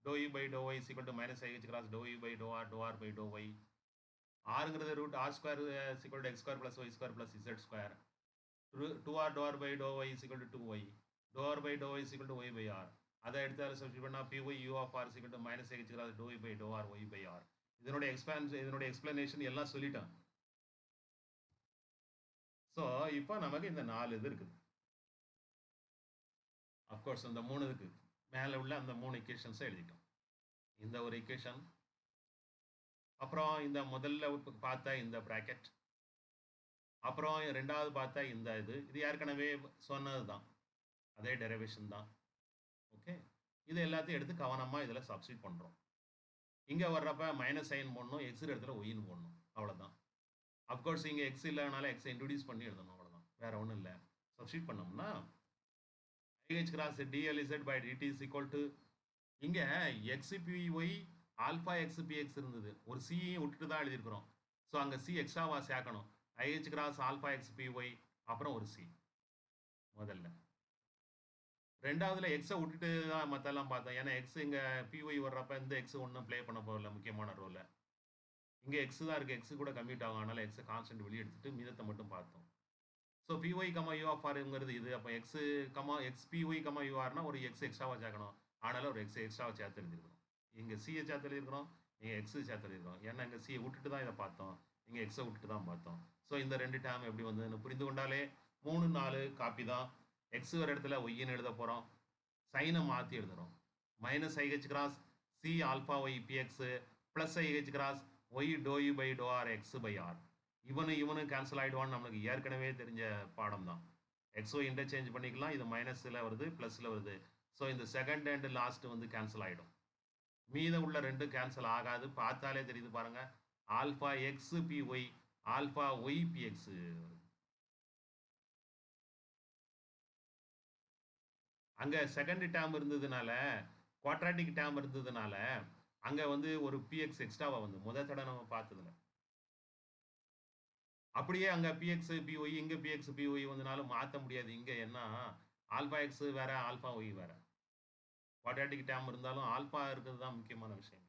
do U by to Y is equal to minus IH cross do U by to R by to Y. ஆறுங்கிறது root R square is equal to X square plus Y square plus Z square. 2r by to Y is equal to 2y, do R by to Y is equal to Y by R. அதை எடுத்து அதில் சப்ஸ்டியூட் பண்ணால் PY U of R is equal to minus IH cross do U by to R Y by R. இதனுடைய எக்ஸ்பிளனேஷன் எல்லாம் சொல்லிட்டோம். ஸோ இப்போ நமக்கு இந்த 4 இது இருக்குது. அஃப்கோர்ஸ் அந்த 3 இதுக்கு மேலே உள்ள அந்த 3 ஈக்குவேஷன்ஸை எழுதிட்டோம். இந்த ஒரு ஈக்குவேஷன், அப்புறம் இந்த முதல்ல பார்த்த இந்த ப்ராக்கெட், அப்புறம் ரெண்டாவது பார்த்தா இந்த இது ஏற்கனவே சொன்னது தான், அதே டெரிவேஷன் தான். ஓகே, இது எல்லாத்தையும் எடுத்து கவனமாக இதில் சப்ஸ்டியூட் பண்ணுறோம். இங்கே வர்றப்ப மைனஸ் சைன் போடணும், எக்ஸ் இடத்துல ஒயின்னு போடணும், அவ்வளோதான். அஃப்கோர்ஸ் இங்கே எக்ஸ் இல்லைனால எக்ஸை இன்ட்ரடியூஸ் பண்ணி எழுதணும், அவ்வளோதான், வேறு ஒன்றும் இல்லை. சப்ஸ்டியூட் பண்ணோம்னா IH cross DLZ by DT is equal to, இங்கே XPY ஆல்ஃபா XPX இருந்தது, ஒரு சியையும் விட்டுட்டு தான் எழுதியிருக்கிறோம். ஸோ அங்கே சி எக்ஸ்ட்ராவாக சேர்க்கணும். IH கிராஸ் ஆல்ஃபா XPY அப்புறம் ஒரு சி முதல்ல. ரெண்டாவதுல எக்ஸை விட்டுட்டு தான் மற்றெல்லாம் பார்த்தோம். ஏன்னா எக்ஸ் இங்கே பிஒய் வர்றப்ப இந்த எக்ஸ் ஒன்றும் ப்ளே பண்ண போகல முக்கியமான ரோலை. இங்கே எக்ஸ் தான் இருக்குது, எக்ஸ் கூட கம்யூட் ஆகும், அதனால் எக்ஸை கான்ஸ்டன்ட் வெளியே எடுத்துட்டு மீதத்தை மட்டும் பார்த்தோம். So PY comma U of ஆருங்கிறது இது. அப்போ X comma X PY comma யூஆர்னா ஒரு எக்ஸ் எக்ஸ்ட்ராவாக சேர்க்கணும், அதனால் ஒரு எக்ஸ் எக்ஸ்ட்ராவாக சேர்த்து எழுதிருக்கிறோம். இங்கே சியை சேர்த்து எழுதிருக்கிறோம், இங்கே எக்ஸு சேர்த்து எழுதிருக்கிறோம். ஏன்னா இங்கே சியை விட்டுட்டு தான் இதை பார்த்தோம், இங்கே எக்ஸை விட்டுட்டு தான் பார்த்தோம். ஸோ இந்த ரெண்டு டேம் எப்படி வந்ததுன்னு புரிந்து கொண்டாலே 3 4 காப்பி தான். எக்ஸ் வர இடத்துல ஒய்ன்னு எழுத போகிறோம், சைனை மாற்றி எழுதுகிறோம். Minus IH cross C alpha Y PX plus IH cross Y to U by to R X by R. இவனு கேன்சல் ஆகிடுவான்னு நம்மளுக்கு ஏற்கனவே தெரிஞ்ச பாடம் தான். எக்ஸோ இன்டர்சேஞ்ச் பண்ணிக்கலாம், இது மைனஸில் வருது ப்ளஸில் வருது. ஸோ இந்த செகண்ட் அண்ட் லாஸ்ட் வந்து கேன்சல் ஆகிடும். மீத உள்ள ரெண்டும் கேன்சல் ஆகாது, பார்த்தாலே தெரியுது பாருங்க. Alpha X B Y alpha Y P X. அங்கே செகண்ட் டேர்ம் இருந்ததுனால, குவாட்ராட்டிக் டேர்ம் இருந்ததுனால அங்கே வந்து ஒரு பிஎக்ஸ் எக்ஸ்ட்ராவாக வந்து முதல் தடவை நம்ம பார்த்ததுல. அப்படியே அங்கே பிஎக்ஸ் பிஒய் இங்கே பிஎக்ஸ் பிஒய் வந்தனாலும் மாற்ற முடியாது. இங்கே என்ன ஆல்ஃபா எக்ஸ் வேற ஆல்ஃபா ஒய் வேற. குவாட்ராட்டிக் டேர்ம் இருந்தாலும் ஆல்ஃபா இருக்கிறது தான் முக்கியமான விஷயம்.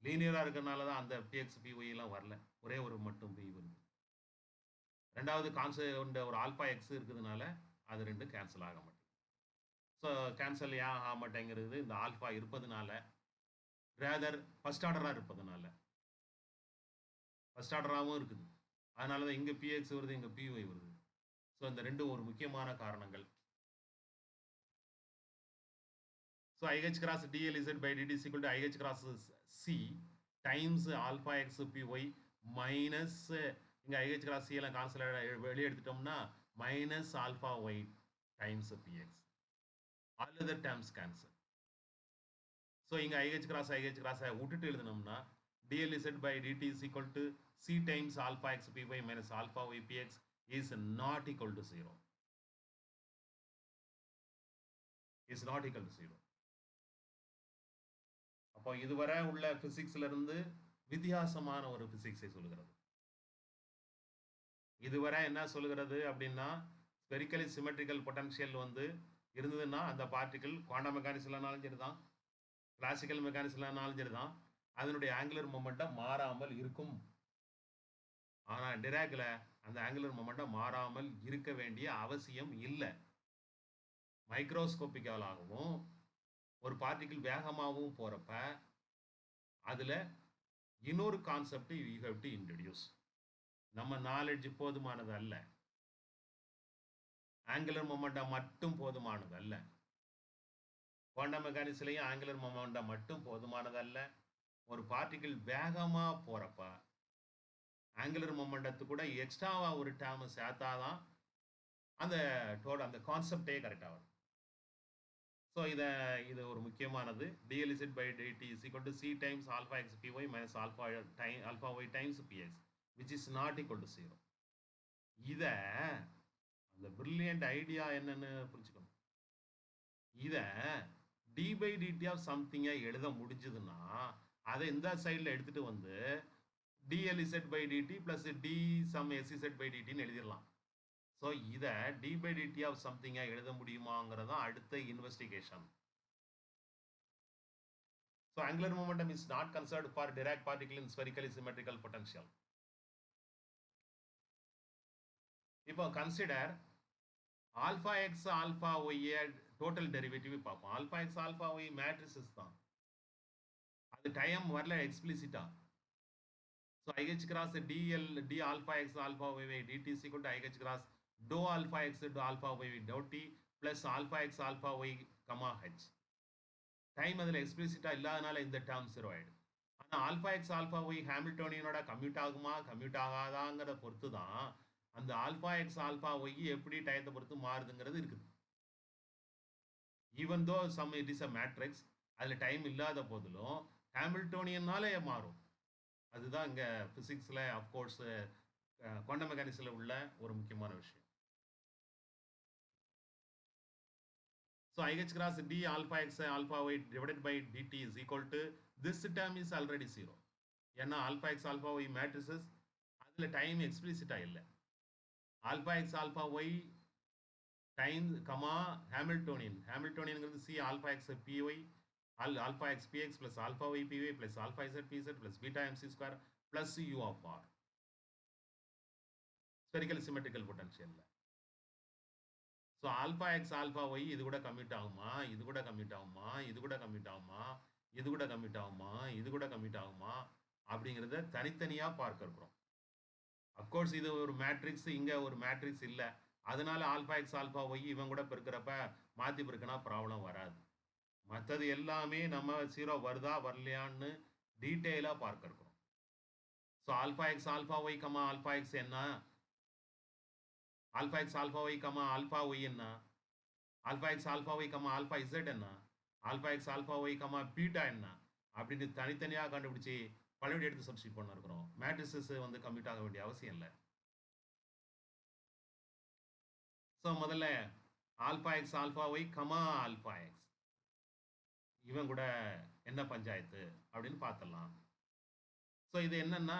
லீனியராக இருக்கிறதுனால தான் அந்த பிஎக்ஸ் பிஒய்லாம் வரல, ஒரே ஒரு மட்டும் பி வருது. ரெண்டாவது கான்ஸ்டன்ட் ஒரு ஆல்ஃபா எக்ஸ் இருக்கிறதுனால அது ரெண்டும் கேன்சல் ஆக மாட்டேங்குது. ஸோ கேன்சல் ஏன் ஆக மாட்டேங்கிறது, இந்த ஆல்ஃபா இருப்பதுனால, ரேதர் ஃபர்ஸ்ட் ஆர்டராக இருப்பதுனால. ஃபர்ஸ்ட் ஆர்டராகவும் இருக்குது, அதனால தான் இங்கே பிஎக்ஸ் வருது, இங்கே பிஒய் வருது. ஸோ இந்த ரெண்டும் ஒரு முக்கியமான காரணங்கள். So IH cross டிஎல்இசட் by DD equal to IH cross C times alpha X PY minus இங்கே ஐஹெச் கிராஸ் சி எல்லாம் கான்சல் வெளியே எடுத்துட்டோம்னா minus alpha Y times PX. All other terms cancel. So இங்கே ஐஹெச் கிராஸை விட்டுட்டு எழுதினோம்னா DLZ by DD is equal to C times alpha X PY minus alpha Y PX is not equal to 0. Is not equal to 0. அப்போ இதுவரை உள்ள பிசிக்ஸ்ல இருந்து வித்தியாசமான ஒரு பிசிக்ஸை சொல்லுகிறது. இதுவரை என்ன சொல்லுகிறது அப்படின்னா, ஸ்பெரிக்கலி சிமெட்ரிக்கல் பொட்டன்ஷியல் வந்து இருந்ததுன்னா அந்த பார்ட்டிகிள் குவாண்டம் மெக்கானிக்ஸ்லனாலும் சரிதான், கிளாசிக்கல் மெக்கானிக்ஸ்லனாலும் சரிதான், அதனுடைய ஆங்குலர் மொமெண்டம் மாறாமல் இருக்கும். ஆனால் டிராக்ல அந்த ஆங்குலர் மொமெண்டம் மாறாமல் இருக்க வேண்டிய அவசியம் இல்லை. மைக்ரோஸ்கோபிக்கலாகவும் ஒரு பார்ட்டிகிள் வேகமாகவும் போகிறப்ப அதில் இன்னொரு concept you have to introduce. நம்ம நாலேஜ் போதுமானது அல்ல, ஆங்குலர் மொமெண்டம் மட்டும் போதுமானது அல்ல. குவாண்டம் மெக்கானிக்ஸ்லையும் ஆங்குலர் மொமெண்டம் மட்டும் போதுமானது அல்ல. ஒரு பார்ட்டிகிள் வேகமாக போகிறப்ப ஆங்குலர் மொமெண்டத்து கூட எக்ஸ்ட்ராவாக ஒரு டேர்மை சேர்த்தாதான் அந்த கான்செப்டே கரெக்டாக வரும். ஸோ இது ஒரு முக்கியமானது. DLZ by DD is equal to C times alpha X PY minus alpha Y times PX which is not equal to 0. இதை அந்த பிரில்லியன்ட் ஐடியா என்னன்னு புரிஞ்சுக்கணும். இதை டி பை டிடி ஆஃப் சம்திங்கை எழுத முடிஞ்சதுன்னா அதை இந்த சைடில் எடுத்துட்டு வந்து DLZ by DT plus D some SZ by டிடின்னு எழுதிடலாம். ஸோ இதை டி பை டிடி ஆஃப் சம்திங்கை எழுத முடியுமாங்கிறது தான் அடுத்த investigation. So angular momentum is not concerned for Dirac particle in spherically symmetrical potential. இப்போ consider alpha X alpha y total derivative பார்ப்போம். Alpha X alpha y matrices தான், அது டைம் வரல எக்ஸ்பிளிசிட்டா. So IH cross d alpha X alpha y d t is equal to IH cross doh alpha x doh alpha y doh t plus alpha X alpha Y comma h. Time அதில் எக்ஸ்பிளிசிட்டா இல்லாதனால இந்த டேர்ம் 0 ஆயிடும். ஆனால் alpha X alpha Y ஹாமில்டோனியனோட commute ஆகுமா கம்யூட் ஆகாதாங்கிறத பொறுத்து தான் அந்த ஆல்ஃபா எக்ஸ் ஆல்ஃபா ஒய் எப்படி டயத்தை பொறுத்து மாறுதுங்கிறது இருக்குது. Even though some it is a matrix, அதில் டைம் இல்லாத போதிலும் ஹாமில்டோனியனாலே மாறும். அதுதான் இங்கே ஃபிசிக்ஸில் அஃப்கோர்ஸ் குவாண்டம் மெக்கானிக்ஸில் உள்ள ஒரு முக்கியமான விஷயம். So IH cross D alpha x alpha y divided by dt is equal to this term is already 0. ஏன்னா alpha x alpha y matrices அதில் டைம் எக்ஸ்பிளிசிட்டாக இல்லை. alpha x alpha y time comma ஹாமில்டோனியன்ங்கிறது C alpha x py alpha x px plus alpha y py plus alpha z pz plus beta mc square plus u of r spherical symmetrical potential. So alpha X alpha Y இது கூட கம்மிட் ஆகுமா, இது கூட கம்மிட் ஆகுமா, இது கூட கம்மிட் ஆகுமா, இது கூட கம்மிட் ஆகுமா, இது கூட கம்மிட் ஆகுமா அப்படிங்கிறத தனித்தனியாக பார்க்க இருக்கிறோம். அப்கோர்ஸ் இது ஒரு மேட்ரிக்ஸ், இங்கே ஒரு மேட்ரிக்ஸ் இல்லை, அதனால ஆல்ஃபா எக்ஸ் ஆல்ஃபா ஒய் இவன் கூட பெருக்கிறப்ப மாற்றி பெருக்கினா ப்ராப்ளம் வராது. மற்றது எல்லாமே நம்ம 0 வருதா வரலையான்னு டீட்டெயிலாக பார்க்க இருக்கிறோம். So alpha X alpha Y comma alpha x என்ன, alpha X alpha Y comma alpha y என்ன, alpha X alpha Y comma alpha z என்ன, alpha X alpha Y comma beta என்ன அப்படின்னு தனித்தனியாக கண்டுபிடிச்சி பழைய எடுத்து சப்ஸ்டிட் பண்ண இருக்கிறோம். மேட்ரிசஸ் வந்து கம்மிட் ஆக வேண்டிய அவசியம் இல்லை. ஸோ முதல்ல alpha X alpha Y comma alpha X இவன் கூட என்ன பஞ்சாயத்து அப்படின்னு பார்த்துடலாம். ஸோ இது என்னன்னா,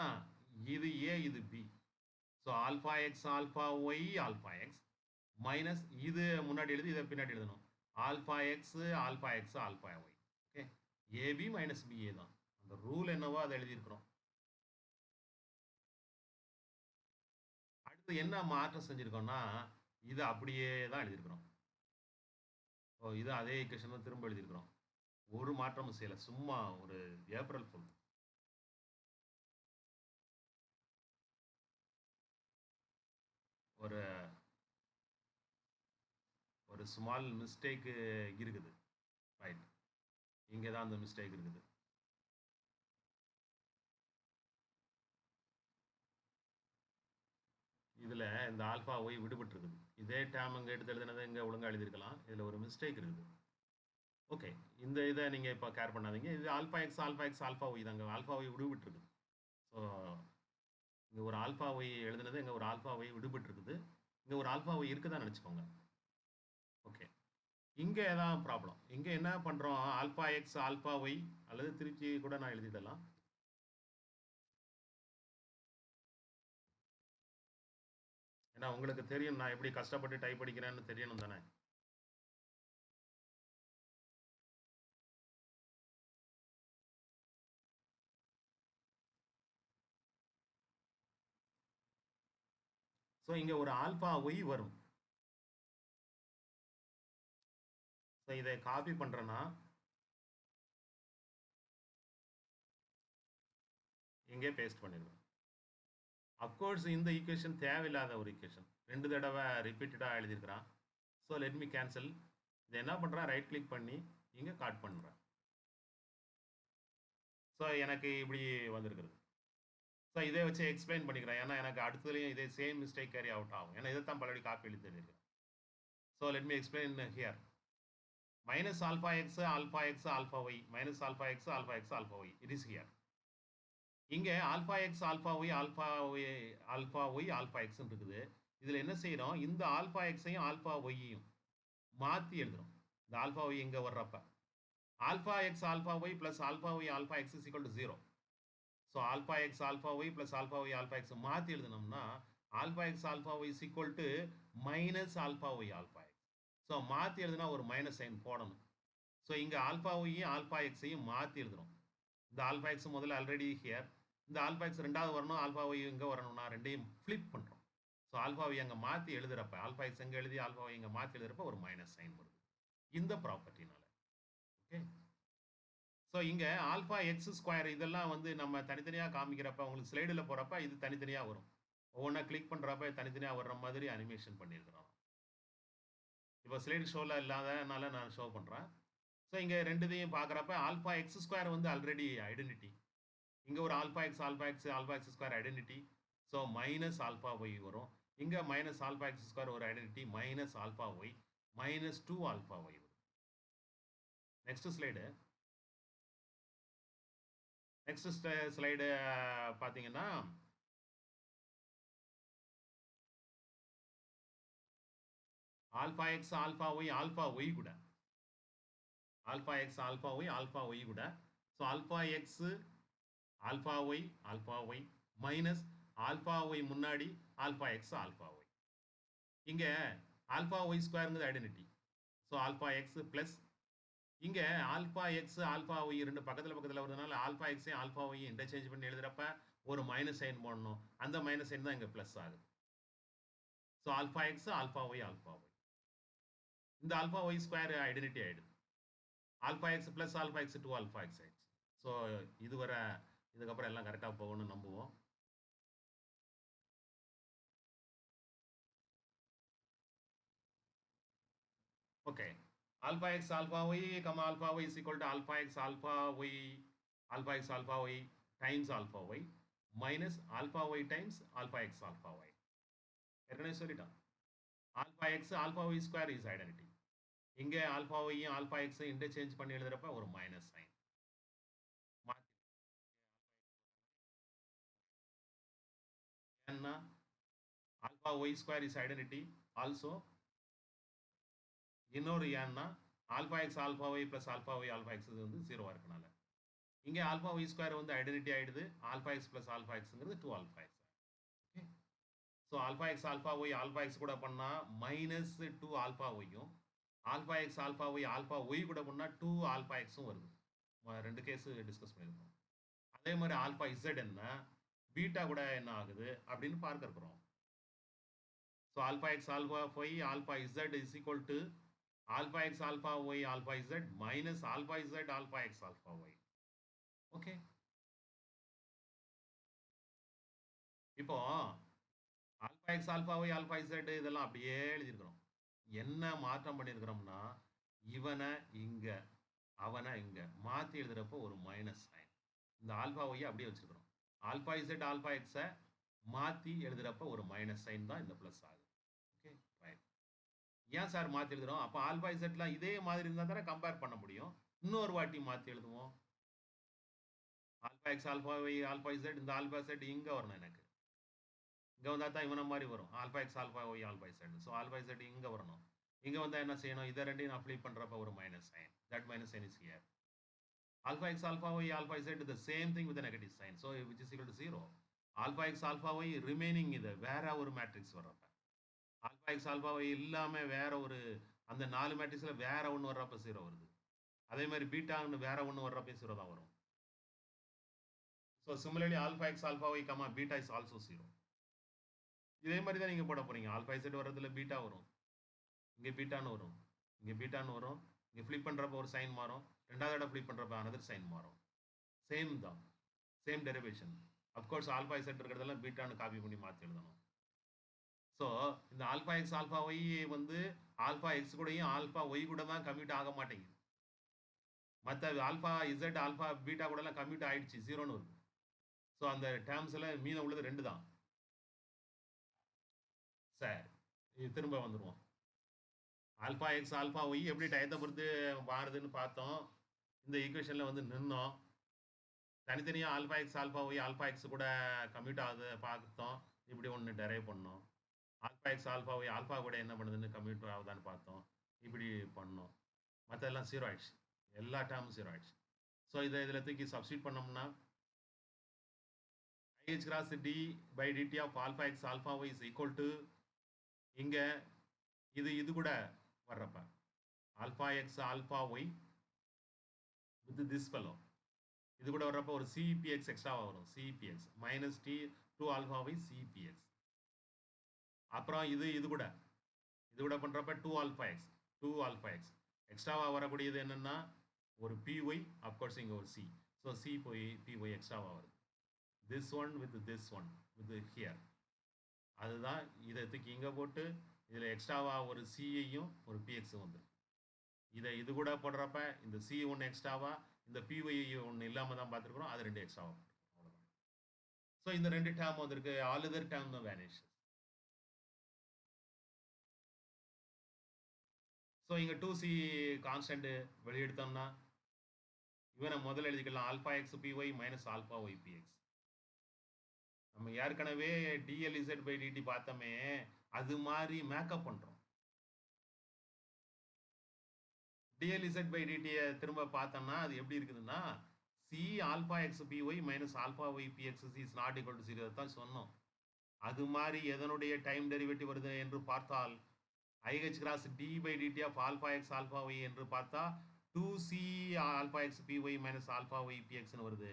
இது ஏ இது B. So alpha X alpha Y alpha X minus இது முன்னாடி எழுதி இதை பின்னாடி எழுதணும், alpha X alpha X alpha Y. Okay, AB minus BA தான் அந்த ரூல் என்னவோ அதை எழுதியிருக்கிறோம். அடுத்து என்ன மாற்றம் செஞ்சுருக்கோம்னா, இது அப்படியே தான் எழுதியிருக்கிறோம். ஓ, இது அதே ஈக்குவேஷன் தான் திரும்ப எழுதியிருக்கிறோம், ஒரு மாற்றமும் செய்யலை, சும்மா ஒரு ஏப்ரல் ஃபுல். ஒரு ஸ்மால் மிஸ்டேக்கு இருக்குது, ரைட், இங்கே தான் அந்த மிஸ்டேக் இருக்குது. இதில் இந்த ஆல்ஃபா ஒய் விடுபட்டு இருக்குது, இதே டேம் அங்கே எடுத்து எழுதுனதை இங்கே ஒழுங்காக எழுதியிருக்கலாம், இதில் ஒரு மிஸ்டேக் இருக்குது. ஓகே, இந்த இதை நீங்கள் இப்போ கேர் பண்ணாதீங்க, இது alpha X alpha X alpha Y தாங்க, ஆல்ஃபா ஒய் விடுபட்டு இருக்குது. ஸோ இங்கே ஒரு ஆல்ஃபா ஒய் எழுதுனது, இங்கே ஒரு ஆல்ஃபா ஒய் விடுபட்டு இருக்குது, இங்கே ஒரு ஆல்ஃபா ஒய் இருக்குதான் நினச்சிக்கோங்க. ஓகே, இங்கே தான் ப்ராப்ளம். இங்கே என்ன பண்ணுறோம், ஆல்ஃபா எக்ஸ் ஆல்ஃபா ஒய் அல்லது திருச்சி கூட நான் எழுதிடலாம். ஏன்னா உங்களுக்கு தெரியும் நான் எப்படி கஷ்டப்பட்டு டைப் படிக்கிறேன்னு தெரியணும் தானே. ஸோ இங்கே ஒரு ஆல்ஃபா ஒய் வரும். ஸோ இதை காப்பி பண்ணுறேன்னா இங்கே பேஸ்ட் பண்ணிடுவேன். அப்கோர்ஸ் இந்த ஈக்குவேஷன் தேவையில்லாத ஒரு ஈக்குவேஷன், 2 தடவை ரிப்பீட்டடாக எழுதியிருக்கிறான். So let me cancel. இதை என்ன பண்ணுறேன், ரைட் கிளிக் பண்ணி இங்கே காட் பண்ணுறேன். ஸோ எனக்கு இப்படி வந்திருக்குது. ஸோ இதை வச்சு எக்ஸ்பிளைன் பண்ணிக்கிறேன், ஏன்னா எனக்கு அடுத்ததுலேயும் இதே சேம் மிஸ்டேக் கேரி அவுட் ஆகும், ஏன்னா இதை தான் பலபடி காப்பி எழுதி தெரிஞ்சிருக்கேன். So let me explain here. Minus alpha X alpha X alpha y minus alpha X alpha X alpha y it is here. இங்கே alpha X alpha Y alpha Y alpha Y alpha எக்ஸ்ன்னு இருக்குது. இதில் என்ன செய்கிறோம், இந்த ஆல்ஃபா எக்ஸையும் ஆல்ஃபா ஒய்யையும் மாற்றி எழுதுகிறோம். இந்த ஆல்ஃபா ஒய் இங்கே வர்றப்ப alpha X alpha y plus alpha Y alpha x is equal to 0. So alpha X alpha y plus alpha Y alpha x மாற்றி எழுதினோம்னா alpha X alpha y is equal to minus alpha Y alpha x. So மாற்றி எழுதுனா ஒரு மைனஸ் சைன் போடணும். ஸோ இங்கே ஆல்ஃபா ஒய்யும் ஆல்ஃபா எக்ஸையும் மாற்றி எழுதுகிறோம். இந்த ஆல்ஃபா எக்ஸ் முதல்ல ஆல்ரெடி ஹியர், இந்த ஆல்ஃபா எக்ஸ் ரெண்டாவது வரணும், ஆல்ஃபா ஒய் இங்கே வரணும்னா ரெண்டையும் ஃப்ளிப் பண்ணுறோம். ஸோ ஆல்ஃபா ஒய் அங்கே மாற்றி எழுதுகிறப்ப ஆல்ஃபா எக்ஸ் எங்கே எழுதி ஆல்ஃபா ஒய் இங்கே மாற்றி எழுதுகிறப்ப ஒரு மைனஸ் சைன் வருது இந்த ப்ராப்பர்ட்டினால. ஓகே, ஸோ இங்கே ஆல்ஃபா எக்ஸ் ஸ்கொயர் இதெல்லாம் வந்து நம்ம தனித்தனியாக காமிக்கிறப்ப உங்களுக்கு ஸ்லைடில் போகிறப்ப இது தனித்தனியாக வரும், ஒவ்வொன்றா கிளிக் பண்ணுறப்ப தனித்தனியாக வர்ற மாதிரி அனிமேஷன் பண்ணியிருக்கிறோம். இப்போ ஸ்லைடு ஷோவில் இல்லாதனால நான் ஷோ பண்ணுறேன். ஸோ இங்கே ரெண்டுத்தையும் பார்க்குறப்ப ஆல்ஃபா எக்ஸ் ஸ்கொயர் வந்து ஆல்ரெடி ஐடென்டிட்டி, இங்கே ஒரு alpha x square identity. So minus alpha y வரும், இங்கே மைனஸ் ஆல்ஃபா எக்ஸ் ஸ்கொயர் ஒரு identity minus alpha y minus 2 alpha y வரும். நெக்ஸ்ட் ஸ்லைடு பார்த்தீங்கன்னா ஆல்ஃபா எக்ஸ் ஆல்ஃபா ஒய் கூட ஆல்ஃபா எக்ஸ் ஆல்ஃபா ஒய் கூட. So alpha X alpha y minus alpha y முன்னாடி ஆல்ஃபா எக்ஸ் ஆல்ஃபா ஒய். இங்கே ஆல்ஃபா ஒய் ஸ்கொயருங்கிறது identity. So alpha X plus இங்கே ஆல்ஃபா எக்ஸ் ஆல்ஃபா ஒய் ரெண்டு பக்கத்தில் வருதுனால ஆல்ஃபா எக்ஸையும் ஆல்ஃபா ஒய்யும் இன்டர்சேஞ்ச் பண்ணி எழுதுறப்ப ஒரு மைனஸ் சைன் போடணும். அந்த மைனஸ் சைன் தான் இங்கே ப்ளஸ் ஆகுது. So alpha X alpha Y alpha Y. இந்த ஆல்ஃபா ஒய் ஸ்கொயர் ஐடென்டிட்டி ஆகிடுது. Alpha X plus alpha X two alpha X ஆயிடுச்சு. ஸோ இதுவரை இதுக்கப்புறம் எல்லாம் கரெக்டாக போகணும்னு நம்புவோம். Okay, alpha x alpha y comma alpha y is equal to alpha x alpha y times alpha y minus alpha y times alpha x alpha y. ஏற்கனவே சொல்லிட்டோம், alpha x alpha y square is identity. இங்கே alpha y alpha x interchange பண்ணி எழுதுறப்ப ஒரு மைனஸ் சைன் ஏன்னா alpha y square is identity. also இன்னொரு ஏன்னா alpha X alpha y plus alpha Y alpha x வந்து ஜீரோவாக இருக்கனால இங்கே ஆல்ஃபா ஒய் ஸ்கொயர் வந்து ஐடென்டிட்டி ஆகிடுது. ஆல்ஃபா எக்ஸ் ப்ளஸ் ஆல்ஃபா எக்ஸுங்கிறது two alpha x. Okay, so alpha X alpha Y alpha X கூட பண்ணால் மைனஸ் டூ ஆல்ஃபா ஒய்யும், ஆல்ஃபா எக்ஸ் ஆல்ஃபா ஒய் கூட பண்ணால் டூ ஆல்ஃபா எக்ஸும் வருது. ரெண்டு கேஸு டிஸ்கஸ் பண்ணியிருக்கோம். அதே மாதிரி ஆல்ஃபா இசட் என்ன பீட்டா கூட என்ன ஆகுது அப்படின்னு பார்க்க இருக்கிறோம். So alpha X alpha Y alpha Z is equal to alpha x alpha y alpha z minus alpha z alpha x alpha y. Okay, இப்போ alpha x alpha y alpha z இதெல்லாம் அப்படியே எழுதியிருக்கிறோம். என்ன மாற்றம் பண்ணியிருக்கிறோம்னா இவனை இங்க அவனை இங்க மாற்றி எழுதுறப்போ ஒரு மைனஸ் சைன். இந்த ஆல்ஃபா ஒய்யை அப்படியே வச்சிருக்கிறோம். ஆல்ஃபா இசட் ஆல்ஃபா எக்ஸை மாற்றி எழுதுறப்போ ஒரு மைனஸ் சைன் தான் இந்த ப்ளஸ் ஆகுது. Okay, right. ஏன் சார் மாற்றி எழுதுறோம்? அப்போ ஆல்ஃபா இசட்லாம் இதே மாதிரி இருந்தால் தானே கம்பேர் பண்ண முடியும். இன்னொரு வாட்டி மாற்றி எழுதுவோம். Alpha X alpha Y alpha Z, இந்த ஆல்ஃபா இசட் இங்கே வரணும், எனக்கு இங்கே வந்தால் தான் இவனை மாதிரி வரும். Alpha X alpha Y alpha Z. So alpha Z இங்கே வரணும். இங்கே வந்தால் என்ன செய்யணும்? இதை ரெண்டையும் நான் ஃபிளிப் பண்ணுறப்ப ஒரு minus sign. That minus sign is here. Alpha X alpha Y alpha Z the same thing with negative sign. So which is equal to zero. Alpha X alpha Y remaining இது வேற ஒரு மேட்ரிக்ஸ் வர்றப்ப, ஆல்ஃபா எக்ஸ் ஆல்ஃபா ஒய் இல்லாமல் வேற ஒரு அந்த 4 மேட்ரிக்ஸில் வேற ஒன்று வர்றப்ப ஜீரோ வருது. அதே மாதிரி பீட்டான்னு வேற ஒன்று வர்றப்ப ஜீரோ தான் வரும். So similarly alpha X alpha Y comma beta is also zero. இதே மாதிரி தான் நீங்கள் போட போகிறீங்க. ஆல்ஃபா இசட் வர்றதுல பீட்டா வரும், இங்கே பீட்டான்னு வரும், இங்கே பீட்டான்னு வரும். இங்கே ஃப்ளிப் பண்ணுறப்ப ஒரு சைன் மாறும், ரெண்டாவது இடம் ஃப்ளிப் பண்ணுறப்ப another சைன் மாறும். சேம் தான், same derivation. Of course alpha Z இருக்கிறதெல்லாம் பீட்டான்னு காப்பி பண்ணி மாற்றி எழுதணும். ஸோ இந்த ஆல்ஃபா எக்ஸ் ஆல்ஃபா ஒய் வந்து ஆல்ஃபா எக்ஸ் கூடயும் ஆல்ஃபா ஒய் கூட தான் கம்யூட் ஆக மாட்டேங்குது. மற்ற ஆல்ஃபா இசட் ஆல்ஃபா பீட்டா கூடலாம் கம்யூட் ஆகிடுச்சு, ஜீரோன்னு வருது. ஸோ அந்த டேர்ம்ஸில் மீதம் உள்ளது 2 தான். சரி, இது திரும்ப வந்துடுவோம். ஆல்ஃபா எக்ஸ் ஆல்ஃபா ஒய் எப்படி டயத்தை பொறுத்து மாறுதுன்னு பார்த்தோம். இந்த ஈக்குவேஷனில் வந்து நின்னோம். தனித்தனியாக alpha X alpha Y alpha X கூட கம்யூட் ஆகுது பார்த்தோம். இப்படி ஒன்று டெரைவ் பண்ணோம். Alpha X alpha Y alpha கூட என்ன பண்ணுதுன்னு கம்யூட் ஆகுதான்னு பார்த்தோம். இப்படி பண்ணோம். மற்றெல்லாம் ஜீரோ ஆயிடுச்சு, எல்லா டேர்மும் ஜீரோ ஆயிடுச்சு. ஸோ இதில் தூக்கி சப்ஸ்டியூட் பண்ணோம்னா IH cross D by dt of alpha x alpha y is equal to இங்கே இது கூட வர்றப்ப alpha X alpha Y with this fellow இது கூட வர்றப்ப ஒரு CPX எக்ஸ்ட்ராவாக வரும். CPX minus D 2 alpha Y CPX. அப்புறம் இது கூட பண்ணுறப்ப 2 ஆல்ஃபா எக்ஸ் எக்ஸ்ட்ராவாக வரக்கூடியது என்னென்னா ஒரு PY, அப்கோர்ஸ் இங்கே ஒரு C. ஸோ PY எக்ஸ்ட்ராவாக வருது. This one with here. அதுதான் இதை தூக்கி இங்கே போட்டு இதில் எக்ஸ்ட்ராவாக ஒரு சிஐயும் ஒரு பிஎக்ஸும் வந்துடும். இது கூட போடுறப்ப இந்த சி ஒன்று எக்ஸ்ட்ராவா, இந்த பிஒய் ஒன்று இல்லாமல் தான் பார்த்துருக்குறோம். அது 2 எக்ஸ்ட்ராவாக போட்டுருக்கோம், அவ்வளோதான். ஸோ இந்த 2 டேர்ம் வந்திருக்கு. ஆல் அதர் டேர்ம் தான் வேனிஷ். ஸோ இங்கே 2C கான்ஸ்டன்ட் வெளியெடுத்தோம்னா இவனை முதல்ல எழுதிக்கலாம். Alpha X PY minus alpha Y PX. நம்ம ஏற்கனவே டிஎல்இசட் பை டிடி பார்த்தோமே, அது மாதிரி மேக்கப் பண்ணுறோம். டிஎல்இசட் பை டிடியை திரும்ப பார்த்தோம்னா அது எப்படி இருக்குதுன்னா C alpha X PY minus alpha Y PX is not equal to 0 தான் சொன்னோம். அது மாதிரி எதனுடைய டைம் டெரிவேட்டிவ் வருது என்று பார்த்தால் IH cross D by dt of alpha x alpha y என்று பார்த்தா 2C alpha x py minus alpha y px வருது.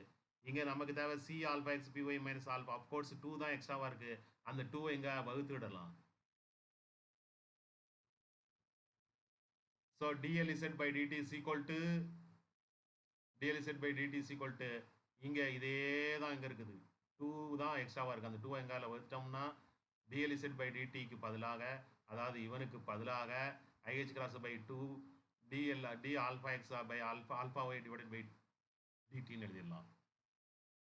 இங்கே நமக்கு தேவை c alpha X B y minus alpha. Of course 2 தான் எக்ஸ்ட்ராவாக இருக்குது. அந்த 2 எங்கே வகுத்துவிடலாம். So d l z by DD is equal to d l z by DD is equal to இங்கே இதே தான் இங்கே இருக்குது. 2 தான் எக்ஸ்ட்ராவாக இருக்குது. அந்த 2 எங்கால வச்சுட்டோம்னா டிஎல்இசட் பை டிடிக்கு பதிலாக, அதாவது இவனுக்கு பதிலாக i h cross by 2 d alpha x by alpha y divided by டிடின்னு எழுதிடலாம்.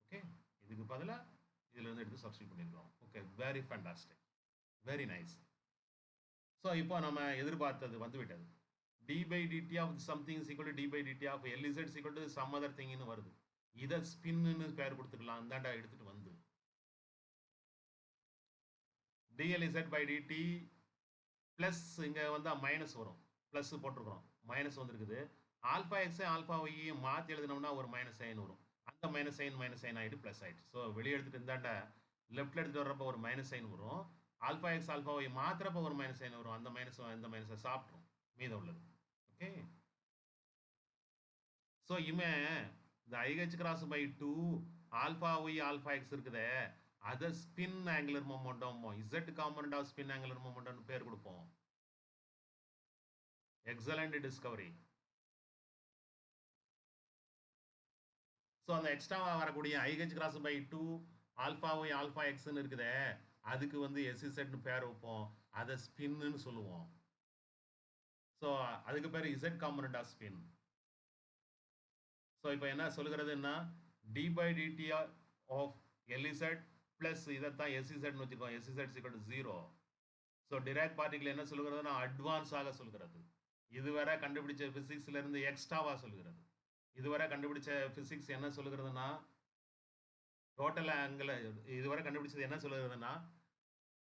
ஓகே, இதுக்கு பதிலாக இதிலிருந்து எடுத்து சப்ஸ்டியூட் பண்ணியிருக்கோம். Okay, very fantastic, very nice. So இப்போ நம்ம எதிர்பார்த்தது வந்துவிட்டது. D by DD of something is equal to d by DD of l z equal to some other திங்னு வருது. இதை ஸ்பின்னு பேர் கொடுத்துக்கலாம். இந்தாண்டா எடுத்துட்டு வந்து டிஎல்இசட் பை டிடி ப்ளஸ் இங்கே வந்தால் மைனஸ் வரும். ப்ளஸ் போட்டிருக்கிறோம், மைனஸ் வந்துருக்குது. ஆல்ஃபா எக்ஸை ஆல்ஃபா ஒய்யையும் மாற்றி எழுதினோம்னா ஒரு மைனஸ் சைன் வரும். அந்த மைனஸ் சைன் ஆகிட்டு ப்ளஸ் ஆகிடுச்சு. ஸோ வெளியே எடுத்துகிட்டு இருந்தாண்டா லெஃப்டில் எடுத்துகிட்டு வர்றப்போ ஒரு மைனஸ் சைன் வரும். ஆல்ஃபா எக்ஸ் ஆல்ஃபா ஒய் மாத்திரப்போ ஒரு மைனஸ் சைன் வரும். அந்த மைனஸை சாப்பிட்ரும் மீதம் உள்ளது. ஓகே, ஸோ இவன் இந்த i h cross by 2 alpha Y alpha x இருக்குதே, அதை spin angular momentum, Z component of spin angular மொமெண்டம்னு பேர் கொடுப்போம். Excellent discovery. ஸோ அந்த எக்ஸ்ட்ராவாக வரக்கூடிய i h cross by 2 alpha Y alpha எக்ஸ்ன்னு இருக்குதே, அதுக்கு வந்து எஸ்இசட்னு பேர் வைப்போம். அதை ஸ்பின்னு சொல்லுவோம். ஸோ அதுக்கு பேர் z component of spin. So இப்போ என்ன சொல்லுகிறதுன்னா d by DD of l z plus இதைத்தான் எஸ்இசட்னு வச்சுக்கோம். S z equal to 0. So Dirac particle என்ன சொல்லுகிறதுனா அட்வான்ஸாக சொல்கிறது. இதுவரை கண்டுபிடிச்ச ஃபிசிக்ஸ்லேருந்து எக்ஸ்ட்ராவாக சொல்கிறது. இதுவரை கண்டுபிடிச்ச ஃபிசிக்ஸ் என்ன சொல்லுகிறதுனா டோட்டல் ஆங்கிள், இதுவரை கண்டுபிடிச்சது என்ன சொல்லுகிறதுனா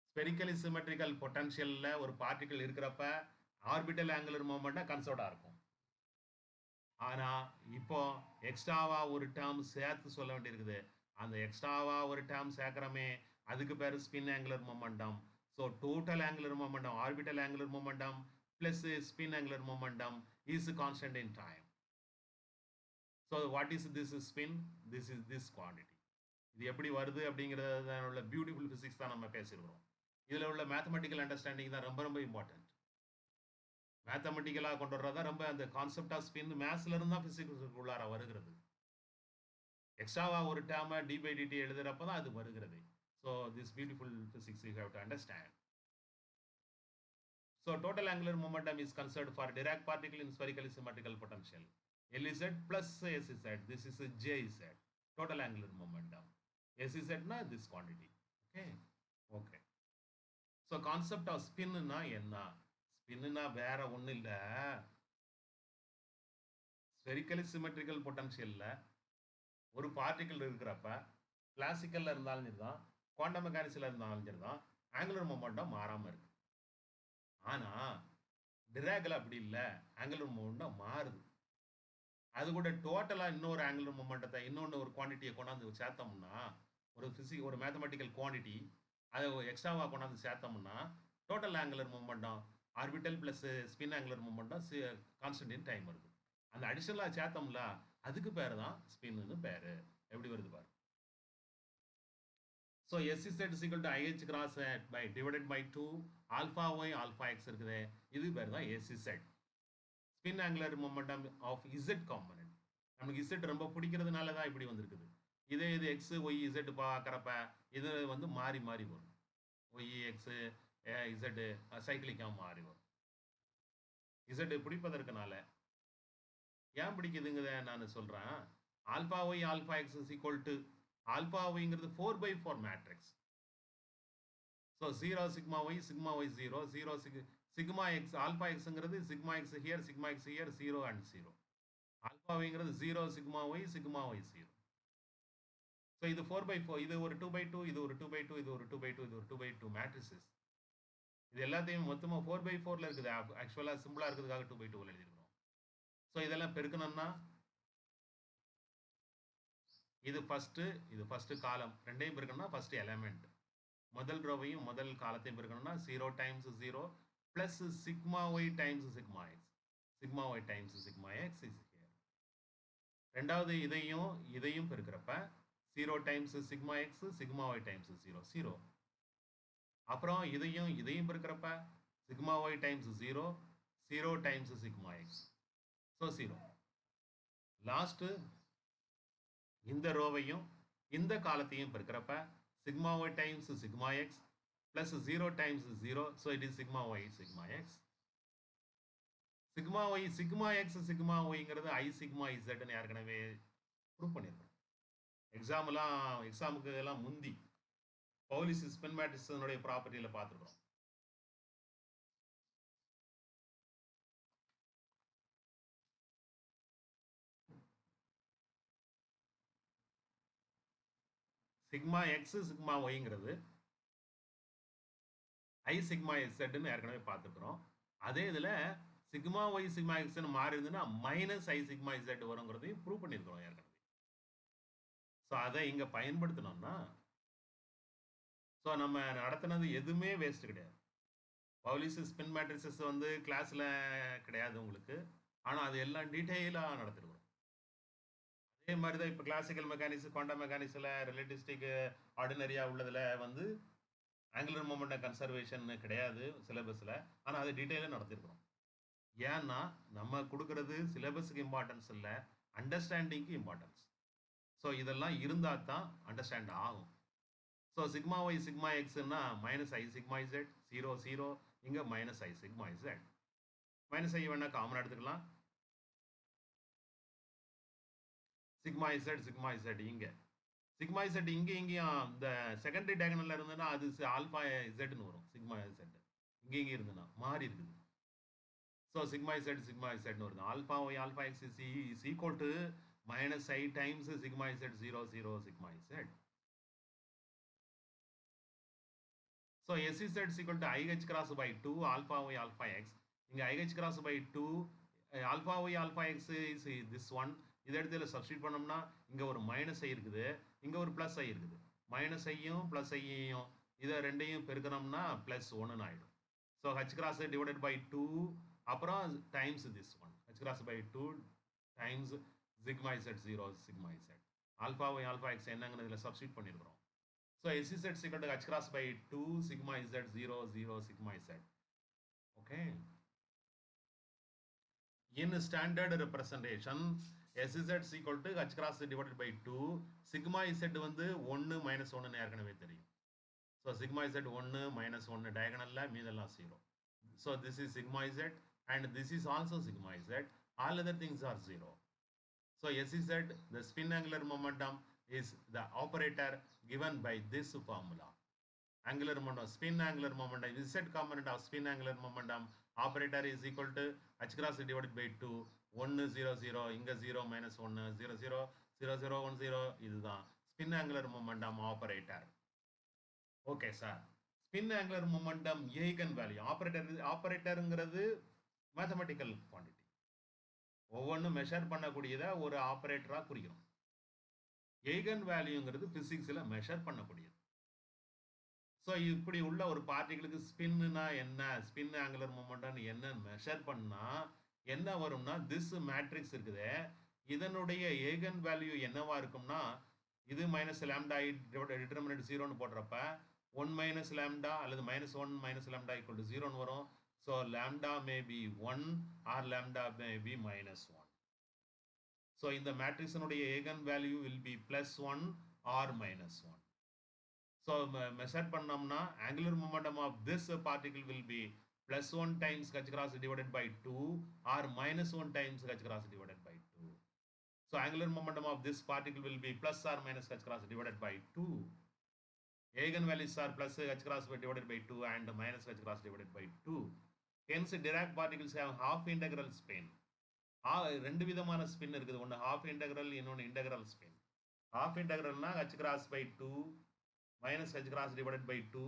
ஸ்பெரிக்கலி சிமெட்ரிக்கல் பொட்டன்ஷியலில் ஒரு பார்ட்டிகிள் இருக்கிறப்ப ஆர்பிட்டல் ஆங்குலர் மூமெண்ட்டாக கன்சர்வ்டாக இருக்கும். ஆனால் இப்போ எக்ஸ்ட்ராவாக ஒரு டேர்ம் சேர்த்து சொல்ல வேண்டியிருக்குது. அந்த எக்ஸ்ட்ராவாக ஒரு டேர்ம் சேர்க்குறமே அதுக்கு பேர் spin angular momentum. So total angular momentum, orbital angular momentum plus spin angular momentum is constant in time. So what is this spin? This is this quantity. இது எப்படி வருது அப்படிங்கிறத உள்ள பியூட்டிஃபுல் ஃபிசிக்ஸ் தான் நம்ம பேசியிருக்கிறோம். இதில் உள்ள மேத்தமெட்டிக்கல் அண்டர்ஸ்டாண்டிங் தான் ரொம்ப ரொம்ப இம்பார்ட்டன்ட். மேத்தமெட்டிக்கலாக கொண்டு வர்றதா ரொம்ப அந்த கான்செப்ட் ஆஃப் ஸ்பின் மேத்ஸ்ல இருந்து தான் பிசிக்ஸ் உள்ளார வருகிறது. எக்ஸ்ட்ராவாக ஒரு டேர்மை டி பை டிடி எழுதுறப்ப தான் அது வருகிறது. So this beautiful physics you have to understand. So total angular momentum is considered for Dirac particle in spherically symmetrical potential. LZ plus SZ, this is a JZ, total angular momentum. SZ na this quantity. Okay. So concept of spin na enna? Spin na vera ஒண்ணு இல்ல, ஸ்பெரிக்கலி சிமெட்ரிக்கல் பொட்டன்ஷியல்ல ஒரு பார்ட்டிகல் இருக்கிறப்ப கிளாசிக்கல்ல இருந்தாலும் சரிதான், குவாண்டம் மெக்கானிக்ஸ்ல இருந்தாலும் சரிதான், ஆங்குலர் மொமெண்டம் மாறாம இருக்கு. ஆனா டிராக்ல அப்படி இல்லை, ஆங்குலர் மொமெண்டம் மாறுது. அது கூட டோட்டலாக இன்னொரு ஆங்குலர் மொமெண்டத்தை இன்னொன்று ஒரு குவான்டிட்டியை கொண்டாந்து சேர்த்தோம்னா, ஒரு மேத்தமெட்டிக்கல் குவான்டிட்டி அதை எக்ஸ்ட்ராவாக கொண்டாந்து சேர்த்தோம்னா total angular momentum orbital plus spin angular momentum constant in time வருது. அந்த அடிஷனலாக சேர்த்தோம்ல அதுக்கு பேர் தான் ஸ்பின்னு பேர். எப்படி வருது பாரு. So SZ is equal to IH cross by divided by 2 alpha y alpha x இருக்குது, இது பேர் தான் SZ. Spin angular momentum of Z component. நமக்கு இசட் ரொம்ப பிடிக்கிறதுனால தான் இப்படி வந்திருக்குது. இதே இது எக்ஸ் ஒய் இசட் பார்க்குறப்ப இது வந்து மாறி மாறி வரும். ஒய் எக்ஸு இசட்டு சைக்கிளிக்காக மாறி வரும். இசட்டு பிடிப்பதற்குனால ஏன் பிடிக்குதுங்கிறத நான் சொல்கிறேன். Alpha Y alpha x is equal to alpha ஒய்ங்கிறது 4/4 matrix. So 0 sigma y 0 0 sigma x alpha எக்ஸுங்கிறது சிக்மா எக்ஸ் ஹியர் 0 அண்ட் 0. ஆல்ஃபாங்கிறது 0 சிக்மா ஒய் 0. ஸோ இது 4/4, இது ஒரு 2/2, இது ஒரு 2/2, இது ஒரு 2/2, இது ஒரு 2/2 மேட்ரிசஸ். இது எல்லாத்தையும் மொத்தமாக 4/4ல் இருக்குது. ஆக்சுவலாக சிம்பிளாக இருக்கிறதுக்காக 2/2ல் எழுதிருக்கிறோம். ஸோ இதெல்லாம் பெருக்கணும்னா இது ஃபஸ்ட்டு காலம், ரெண்டையும் பெருக்கணும்னா ஃபஸ்ட்டு எலமெண்ட். முதல் ரோவையும் முதல் காலத்தையும் பெருக்கணும்னா 0 times 0 plus sigma y times sigma x. Sigma y times sigma x is here. ரெண்டாவது இதையும் பெருக்கிறப்ப 0 times sigma x sigma Y times 0 0. அப்புறம் இதையும் பெருக்கிறப்ப sigma Y times 0 0 times sigma x. So 0. Last இந்த ரோவையும் இந்த காலத்தையும் பெருக்கிறப்ப sigma Y times sigma x plus 0 times 0, so it is sigma y sigma x. Sigma y sigma x sigma y ங்கிறது I sigma z ன்னு ஏற்கனவே ப்ரூவ் பண்ணிருக்கோம். எக்ஸாமுக்கு எல்லாம் முந்தி பவுலிஸ் ஸ்பின் மேட்ரிக்ஸனுடைய ப்ராப்பர்ட்டியில பார்த்துருக்கோம். சிக்மா எக்ஸ் சிக்மா ஒய்ங்கிறது I சிக்மா z ஏற்கனவே பார்த்துக்கிறோம். அதே இதில் சிக்மா ஒய் சிக்மா எக்ஸ்ன்னு மாறி இருந்ததுன்னா மைனஸ் I சிக்மா z வருங்கிறதையும் ப்ரூவ் பண்ணியிருக்கிறோம் ஏற்கனவே. ஸோ அதை இங்கே பயன்படுத்தினோம்னா ஸோ நம்ம நடத்தினது எதுவுமே வேஸ்ட் கிடையாது. பவுலிஸ் ஸ்பின் மேட்ரிக்ஸஸ் வந்து கிளாஸில் கிடையாது உங்களுக்கு, ஆனால் அது எல்லாம் டீட்டெயிலாக நடத்திருக்கிறோம். அதே மாதிரி தான் இப்போ கிளாசிக்கல் மெக்கானிக்ஸ் குவாண்டம் மெக்கானிக்ஸில் ரிலேட்டிவிஸ்டிக் ஆர்டினரியாக உள்ளதில் வந்து ஆங்குலர் மொமெண்டம் கன்சர்வேஷன் கிடையாது சிலபஸில், ஆனால் அது டீட்டெயிலாக நடத்திருக்கிறோம். ஏன்னா நம்ம கொடுக்கறது சிலபஸுக்கு இம்பார்ட்டன்ஸ் இல்லை, அண்டர்ஸ்டாண்டிங்க்கு இம்பார்ட்டன்ஸ். ஸோ இதெல்லாம் இருந்தால் தான் அண்டர்ஸ்டாண்ட் ஆகும். ஸோ சிக்மா ஒய் சிக்மா எக்ஸ்னா மைனஸ் ஐ சிக்மா இசட் 0 0, இங்கே minus i sigma z. Minus i வேணால் காமனாக எடுத்துக்கலாம். சிக்மா இசட் இங்கே சிக்மா இசட் இங்கேயும் இந்த செகண்டரி டயகனலில் இருந்ததுன்னா அது ஆல்ஃபா இசட்னு வரும். சிக்மா இசட் இங்கே இருந்ததுன்னா மாறி இருக்குது. ஸோ சிக்மா இசட்னு வருது. Alpha Y alpha x is equal to minus i times sigma z 0 0 sigma z. So s z equal to IH cross by 2 alpha Y alpha x. இங்கே IH cross by 2 alpha Y alpha x is this one. இதை இடத்துல சப்ஸ்டியூட் பண்ணோம்னா இங்கே ஒரு மைனஸ் ஐ இருக்குது, இங்கே ஒரு ப்ளஸ் ஐ இருக்குது. மைனஸ் ஐயும் ப்ளஸ் ஐயையும் இதை ரெண்டையும் பெருக்கணும்னா ப்ளஸ் 1ன்னு ஆகிடும். So h cross divided by 2 அப்புறம் times this one h cross by 2 times sigma z 0 sigma z. Alpha Y alpha x என்னங்கன்னு இதில் சப்ஸ்டியூட் பண்ணியிருக்கிறோம். So s z equal to h cross by 2 sigma z 0 0 sigma z. Okay, in standard representation SZ is equal to H cross divided by 2. Sigma Z வந்து 1 minus 1 ஏற்கனவே தெரியும். So sigma Z 1 minus 1 diagonal மீதெல்லாம் 0. So this is sigma Z and this is also sigma Z. All other things are 0. So SZ, the spin angular momentum, is the operator given by this formula. Angular momentum, spin angular momentum, Z component of spin angular momentum operator is equal to H cross divided by 2 1 0 0, இங்க 0 minus 1 0 0 0 0 1 0. இதுதான் spin angular momentum operator. Okay sir, spin angular momentum eigen value ஆப்பரேட்டருங்கிறது மேத்தமெட்டிக்கல் குவான்டிட்டி. ஒவ்வொன்றும் மெஷர் பண்ணக்கூடியதை ஒரு ஆப்பரேட்டராக குறிக்கிறோம். eigen வேல்யூங்கிறது பிசிக்ஸில் மெஷர் பண்ணக்கூடியது. ஸோ இப்படி உள்ள ஒரு பார்ட்டிகளுக்கு ஸ்பின்னா என்ன, ஸ்பின் ஆங்குலர் மொமெண்டம் என்ன மெஷர் பண்ணால் என்ன வரும்னா திஸ் மேட்ரிக்ஸ் இருக்குது, இதனுடைய ஏகன் வேல்யூ என்னவா இருக்கும்னா இது மைனஸ் லேம்டா டிட்டர்மினன்ட் 0ன்னு போடுறப்ப 1 மைனஸ் லேம்டா அல்லது minus 1 minus lambda equal to 0ன்னு வரும். So lambda may be 1 or lambda may be minus 1. So இந்த மேட்ரிக்ஸினுடைய eigen value will be plus 1 or minus 1. So measure பண்ணோம்னா angular momentum of this particle will be plus 1 times h cross divided by 2 or minus 1 times h cross divided by 2. So angular momentum of this particle will be plus or minus h cross divided by 2. Eigenvalues are plus h cross divided by 2 and minus h cross divided by 2. Hence Dirac particles have half integral spin. ரெண்டு விதமான ஸ்பின் இருக்குது, ஒன்று half integral, இன்னொன்று integral spin. Half integralனா h cross by 2 minus h cross divided by 2,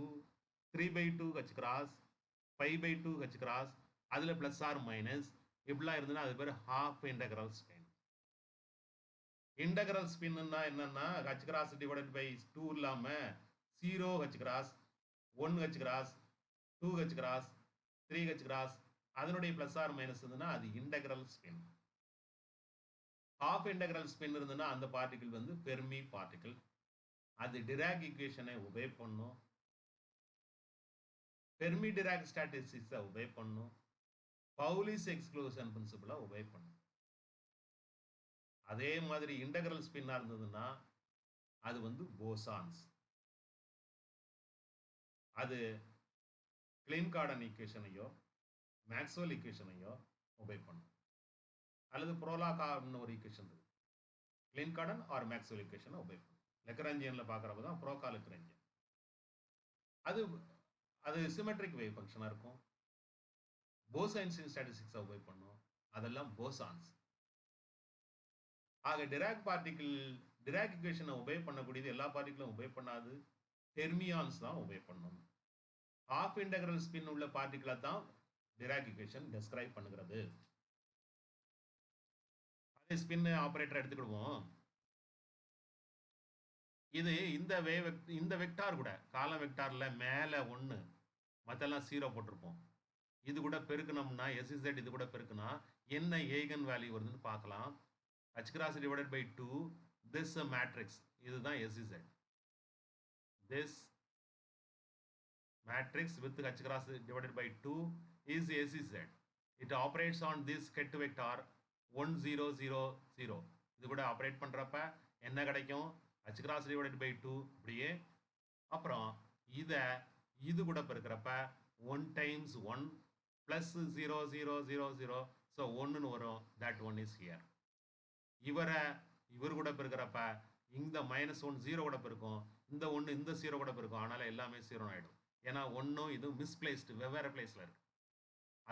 3 by 2 h cross, 5 by 2 h cross, அதில் plus or minus இப்படிலாம் இருந்ததுன்னா அது பேர் half integral spin. Integral spin என்னன்னா h cross divided by 2 இல்லாமல் 0 h cross, 1 h cross, 2 h cross, 3 h cross அதனுடைய plus or minus இருந்ததுன்னா அது integral spin. Half integral spin இருந்ததுன்னா அந்த பார்ட்டிகிள் வந்து ஃபெர்மி பார்ட்டிகிள். அது டிராக் ஈக்குவேஷனை ஒபே பண்ணும், ஃபெர்மி டிராக் ஸ்டாட்டிஸ்டிக்ஸை ஒபே பண்ணும், பவுலிஸ் எக்ஸ்க்ளூஷன் பிரின்சிபலை ஒபே பண்ணும். அதே மாதிரி இன்டெக்ரல் ஸ்பின்னா இருந்ததுன்னா அது வந்து போசான்ஸ். அது கிளீன்கார்டன் ஈக்குவேஷனையோ மேக்ஸ்வெல் ஈக்குவேஷனையோ ஒபே பண்ணும். அல்லது ப்ரோலாகான்னு ஒரு ஈக்குவேஷன் இருக்கு, கிளீன்கார்டன் ஆர் மேக்ஸ்வெல் ஈக்குவேஷனை ஒபே பண்ணும். லெக்ராஞ்சியனில் பார்க்குறப்ப தான் ப்ரோகா லெக்ராஞ்சியன். அது அது சிமெட்ரிக் வேவ் ஃபங்க்ஷனாக இருக்கும். போசைன்ஸின் ஸ்டாட்டிஸ்டிக்ஸை ஒபே பண்ணும். அதெல்லாம் போசான்ஸ். ஆக டிராக் பார்ட்டிகிள் டிராக் ஈக்குவேஷனை ஒபே பண்ணக்கூடியது எல்லா பார்ட்டிகளும் ஒபே பண்ணாது, ஃபெர்மியான்ஸ் தான் ஒபே பண்ணும். ஹாஃப் இன்டெக்ரல் ஸ்பின் உள்ள பார்ட்டிகளை தான் டிராக் ஈக்குவேஷன் டெஸ்கிரைப் பண்ணுகிறது. அதே ஸ்பின் ஆபரேட்டர் எடுத்துக்கிடுவோம். இது இந்த வெக்டார் கூட காலம் வெக்டார்ல மேலே 1 மற்றெல்லாம் 0 போட்டிருப்போம். இது கூட பெருக்கணும்னா எஸ்இசட் இது கூட பெருக்குனா என்ன ஏகன் வேல்யூ வருதுன்னு பார்க்கலாம். h cross divided by 2 this matrix இதுதான் SEZ. this matrix with h cross divided by 2 is SZ. It operates on this ket vector 1 0 0 0. இது கூட ஆப்ரேட் பண்றப்ப என்ன கிடைக்கும்? h cross divided by 2 அப்படியே. அப்புறம் இது கூட பெருக்கிறப்ப 1 times 1 plus 0 0 0 0. So 1 ன்னு வரும். That one is here. இவர் கூட பெருக்கிறப்ப இந்த -1 0 கூட பெருக்கும், இந்த 1 இந்த 0 கூட பெருக்கும். அதனால எல்லாமே 0 ஆயிடும். ஏன்னா 1 இது மிஸ்பிளேஸ்டு வெவ்வேறு பிளேஸ்ல இருக்கு.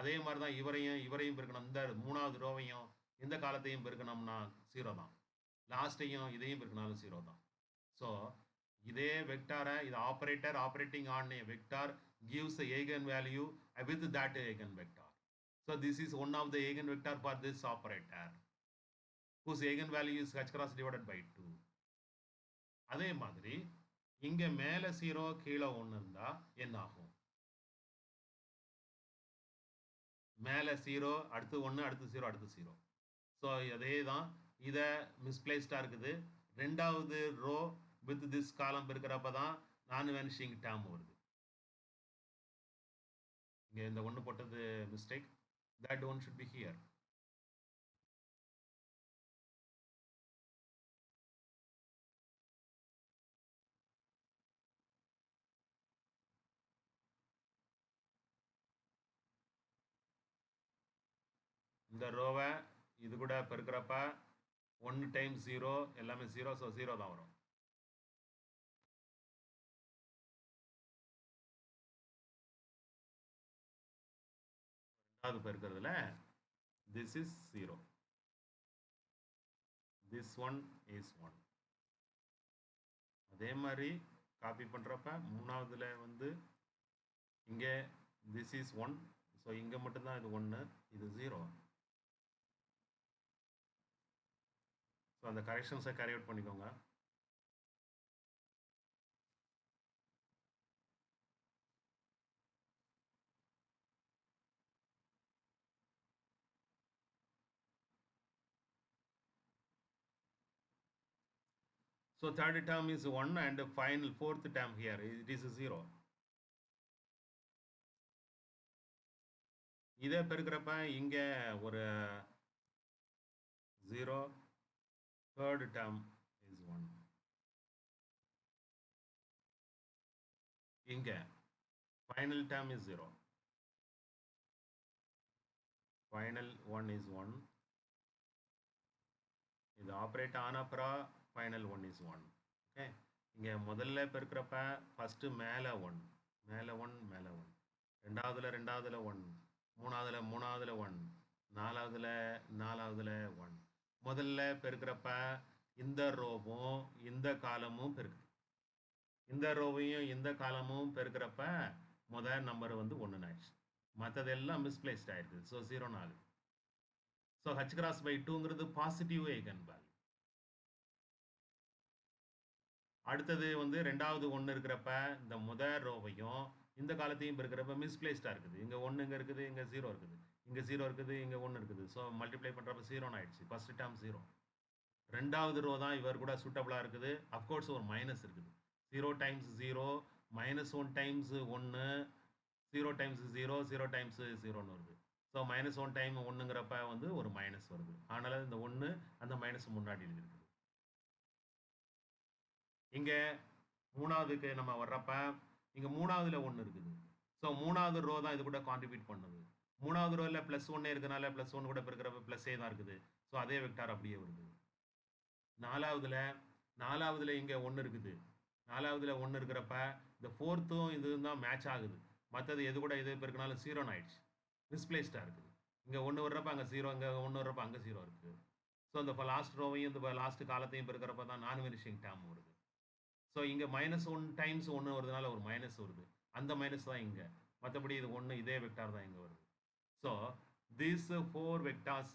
அதே மாதிரி தான் இவரையும் பெருக்கணும். இந்த 3வது ரோவையும் இந்த காலத்தையும் பெருக்கணும்னா 0 தான். லாஸ்ட்டையும் இதையும் பெருக்கினாலும் 0 தான். ஸோ இதே வெக்டாரை இது operator operating on a vector gives a eigen value with that eigen vector. So this is one of the eigen vector for this operator whose eigen value is h cross divided by 2. அதே மாதிரி இங்க மேல 0 கீழே 1 இருந்தா என்ன ஆகும்? மேல 0 அடுத்து 1 அடுத்து 0 அடுத்து 0. ஸோ அதே தான் இதை மிஸ்பிளேஸ்டா இருக்குது. 2வது ரோ வித் திஸ் காலம் இருக்கிறப்ப தான் நான் வேனிஷிங் டேர்ம் வருது. இங்க இந்த 1 போட்டது mistake. that one should be here. இந்த ரோவை இது கூட பெருக்கிறப்ப 1 times 0 எல்லாமே 0. ஸோ 0 தான் வரும். ரெண்டாவது பெருக்கிறதுல this is 0, this one is 1. அதே மாதிரி காப்பி பண்ணுறப்ப 3வதுல வந்து இங்கே this is 1. ஸோ இங்கே மட்டும்தான் இது 1, இது 0. ஸோ அந்த கரெக்ஷன்ஸை கேரி அவுட் பண்ணிக்கோங்க. So third term is 1 and final fourth term here it is 0. இதை பெருக்கிறப்ப இங்க ஒரு 0, third term is 1. இங்க final term is 0, final one is 1. இது ஆப்ரேட் ஆனப்புறம் final one is 1. ஓகே, இங்க முதல்ல பெருக்கிறப்ப ஃபர்ஸ்ட் மேல 1 மேல 1 மேல 1, ரெண்டாவதுல 1, மூணாவதுல 1, நாலாவதுல 1. முதல்ல பெருக்கிறப்ப இந்த ரோவும் இந்த காலமும் பெருக்குது. இந்த ரோவையும் இந்த காலமும் பெருக்கிறப்ப முதல் நம்பர் வந்து 1 ஆயிடுச்சு. மற்றதெல்லாம் மிஸ்பிளேஸ்ட் ஆயிருக்கு. ஸோ 0 ஆகுது. ஸோ h cross by 2ங்கிறது பாசிட்டிவ் ஏகன் வேல்யூ. அடுத்தது வந்து 2வது 1 இருக்கிறப்ப இந்த முதல் ரோவையும் இந்த காலத்தையும் பெருக்கிறப்ப மிஸ்பிளேஸ்டா இருக்குது. இங்க 1 இங்க இருக்குது, இங்க 0 இருக்குது, இங்க 0 இருக்குது, இங்க 1 இருக்குது. ஸோ மல்டிப்ளை பண்றப்ப 0 ஆயிடுச்சு. First term 0. ரெண்டாவது ரோ தான் இவர் கூட சூட்டபிளாக இருக்குது. அஃப்கோர்ஸ் ஒரு மைனஸ் இருக்குது. 0 டைம்ஸ் 0 -1 டைம்ஸ் 1 0 டைம்ஸ் 0 0 டைம்ஸ் 0ன்னு வருது. ஸோ -1 டைம் 1ங்கிறப்ப வந்து ஒரு மைனஸ் வருது. அதனால இந்த 1 அந்த மைனஸ் முன்னாடி இருக்குது. இங்கே மூணாவதுக்கு நம்ம வர்றப்ப இங்கே மூணாவதுல 1 இருக்குது. ஸோ மூணாவது ரோ தான் இது கூட கான்ட்ரிபியூட் பண்ணுது. மூணாவது ரோவில் +1 இருக்கனால +1 கூட பெருக்கிறப்ப +a தான் இருக்குது. ஸோ அதே வெக்டார் அப்படியே வருது. நாலாவதுல இங்கே 1 இருக்குது. நாலாவதுல 1 இருக்கிறப்ப இந்த ஃபோர்த்தும் இதுவும் தான் மேட்ச் ஆகுது. மற்றது எது கூட இது பெருக்கினாலும் 0 ஆயிடுச்சு. மிஸ்பிளேஸ்டாக இருக்குது. இங்கே 1 வர்றப்ப அங்கே 0, இங்கே 1 வர்றப்ப அங்கே 0 இருக்குது. ஸோ இந்த லாஸ்ட் ரோவையும் இந்த லாஸ்ட் காலத்தையும் பெருக்கிறப்ப தான் நான் வெனிஷிங் டேர்ம் வருது. ஸோ இங்கே -1 டைம்ஸ் 1 வருதுனால ஒரு மைனஸ் வருது. அந்த மைனஸ் தான் இங்கே. மற்றபடி இது 1 இதே வெக்டார் தான் இங்கே வருது. ஸோ தீஸ் 4 வெக்டார்ஸ்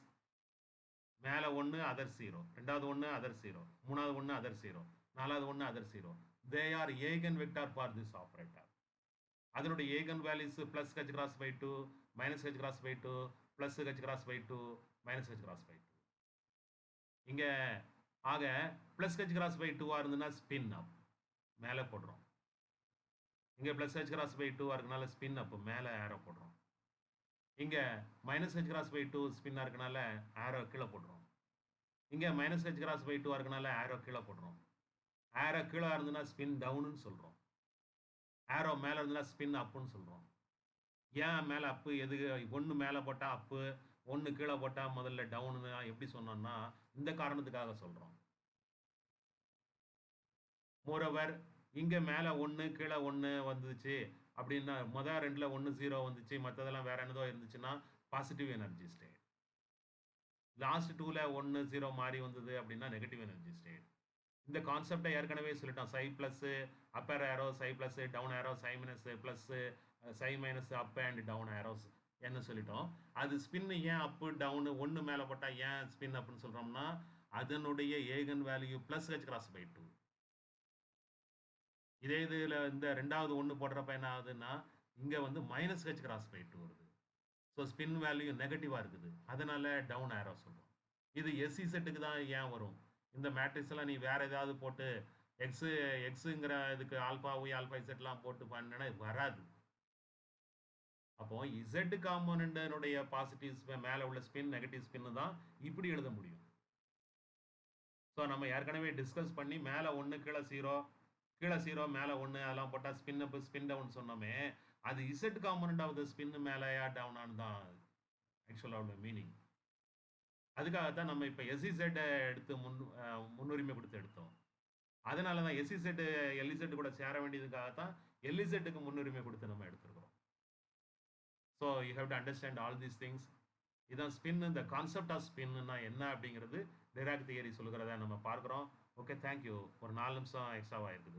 மேலே 1 அதர் 0, ரெண்டாவது 1 அதர் 0, மூணாவது 1 அதர் 0, நாலாவது 1 other 0. They are eigenvector for this operator. அதனுடைய ஏகன் values +h×2, -h×2, +h×2, -h×2. இங்கே ஆக +h×2 இருந்ததுன்னா ஸ்பின் அப் மேலே போடுறோம். இங்கே +h×2 இருக்கனால ஸ்பின் அப் மேலே ஆரோ போடுறோம். இங்கே -h×2 ஸ்பின்னாக இருக்கனால ஆரோ கீழே போடுறோம். இங்கே -h×2 இருக்கனால ஆரோ கீழே போடுறோம். ஆரோ கீழே இருந்ததுன்னா ஸ்பின் டவுனுன்னு சொல்கிறோம். ஆரோ மேலே இருந்ததுன்னா ஸ்பின் அப்புன்னு சொல்கிறோம். ஏன் மேலே அப்பு, எது 1 மேலே போட்டால் அப்பு, 1 கீழே போட்டால் முதல்ல டவுனு எப்படி சொன்னோம்னா இந்த காரணத்துக்காக சொல்கிறோம். மோரோவர் இங்கே மேலே 1 கீழே 1 வந்துச்சு அப்படின்னா முதல் 2ல் 1 0 வந்துச்சு, மற்றதெல்லாம் வேற என்னதோ இருந்துச்சுன்னா பாசிட்டிவ் எனர்ஜி ஸ்டேட். லாஸ்ட் 2ல் 1 0 மாறி வந்தது அப்படின்னா நெகட்டிவ் எனர்ஜி ஸ்டேட். இந்த கான்செப்டை ஏற்கனவே சொல்லிட்டோம். Psi plus upper arrow, psi plus down arrow, psi minus plus psi minus up and down arrows என்ன சொல்லிட்டோம். அது ஸ்பின் ஏன் அப்பு டவுனு 1 மேலே போட்டால் ஏன் ஸ்பின் அப்புன்னு சொல்கிறோம்னா அதனுடைய ஏகன் வேல்யூ +h×2. இதே இதில் இந்த ரெண்டாவது 1 போடுறப்ப என்ன ஆகுதுன்னா இங்கே வந்து -h×2 வருது. ஸோ ஸ்பின் வேல்யூ நெகட்டிவாக இருக்குது. அதனால டவுன் ஆரோ சொல்கிறோம். இது எஸ்சி செட்டுக்கு தான் ஏன் வரும். இந்த மேட்ரிக்ஸ் எல்லாம் நீ வேற ஏதாவது போட்டு எக்ஸுங்கிற இதுக்கு ஆல்பா ஒய் ஆல்பா இசட்லாம் போட்டு பண்ணனா வராது. அப்போ இசட் காம்போனன்ட்னுடைய பாசிட்டிவ் மேலே உள்ள ஸ்பின் நெகட்டிவ் ஸ்பின்னு தான் இப்படி எழுத முடியும். ஸோ நம்ம ஏற்கனவே டிஸ்கஸ் பண்ணி மேலே 1 கீழே 0, கீழே 0 மேலே 1 அதெல்லாம் போட்டால் ஸ்பின் அப் ஸ்பின் டவுன் சொன்னோமே, அது z component of the spin மேலேயா டவுனான்னு தான் ஆக்சுவலாக உள்ள மீனிங். அதுக்காகத்தான் நம்ம இப்போ எஸ்இசெட் எடுத்து முன்னுரிமை கொடுத்து எடுத்தோம். அதனால தான் எஸ்இசெட் எல்இசெட் கூட சேர வேண்டியதுக்காகத்தான் எல்இசெட்டுக்கு முன்னுரிமை கொடுத்து நம்ம எடுத்துருக்கிறோம். So you have to understand all these things. இதான் ஸ்பின், இந்த கான்செப்ட் ஆஃப் ஸ்பின்னா என்ன அப்படிங்கிறது டிராக் தியரி சொல்கிறத நம்ம பார்க்குறோம். Okay, thank you. ஒரு 4 நிமிஷம் எக்ஸ்ட்ராவாக இருக்குது.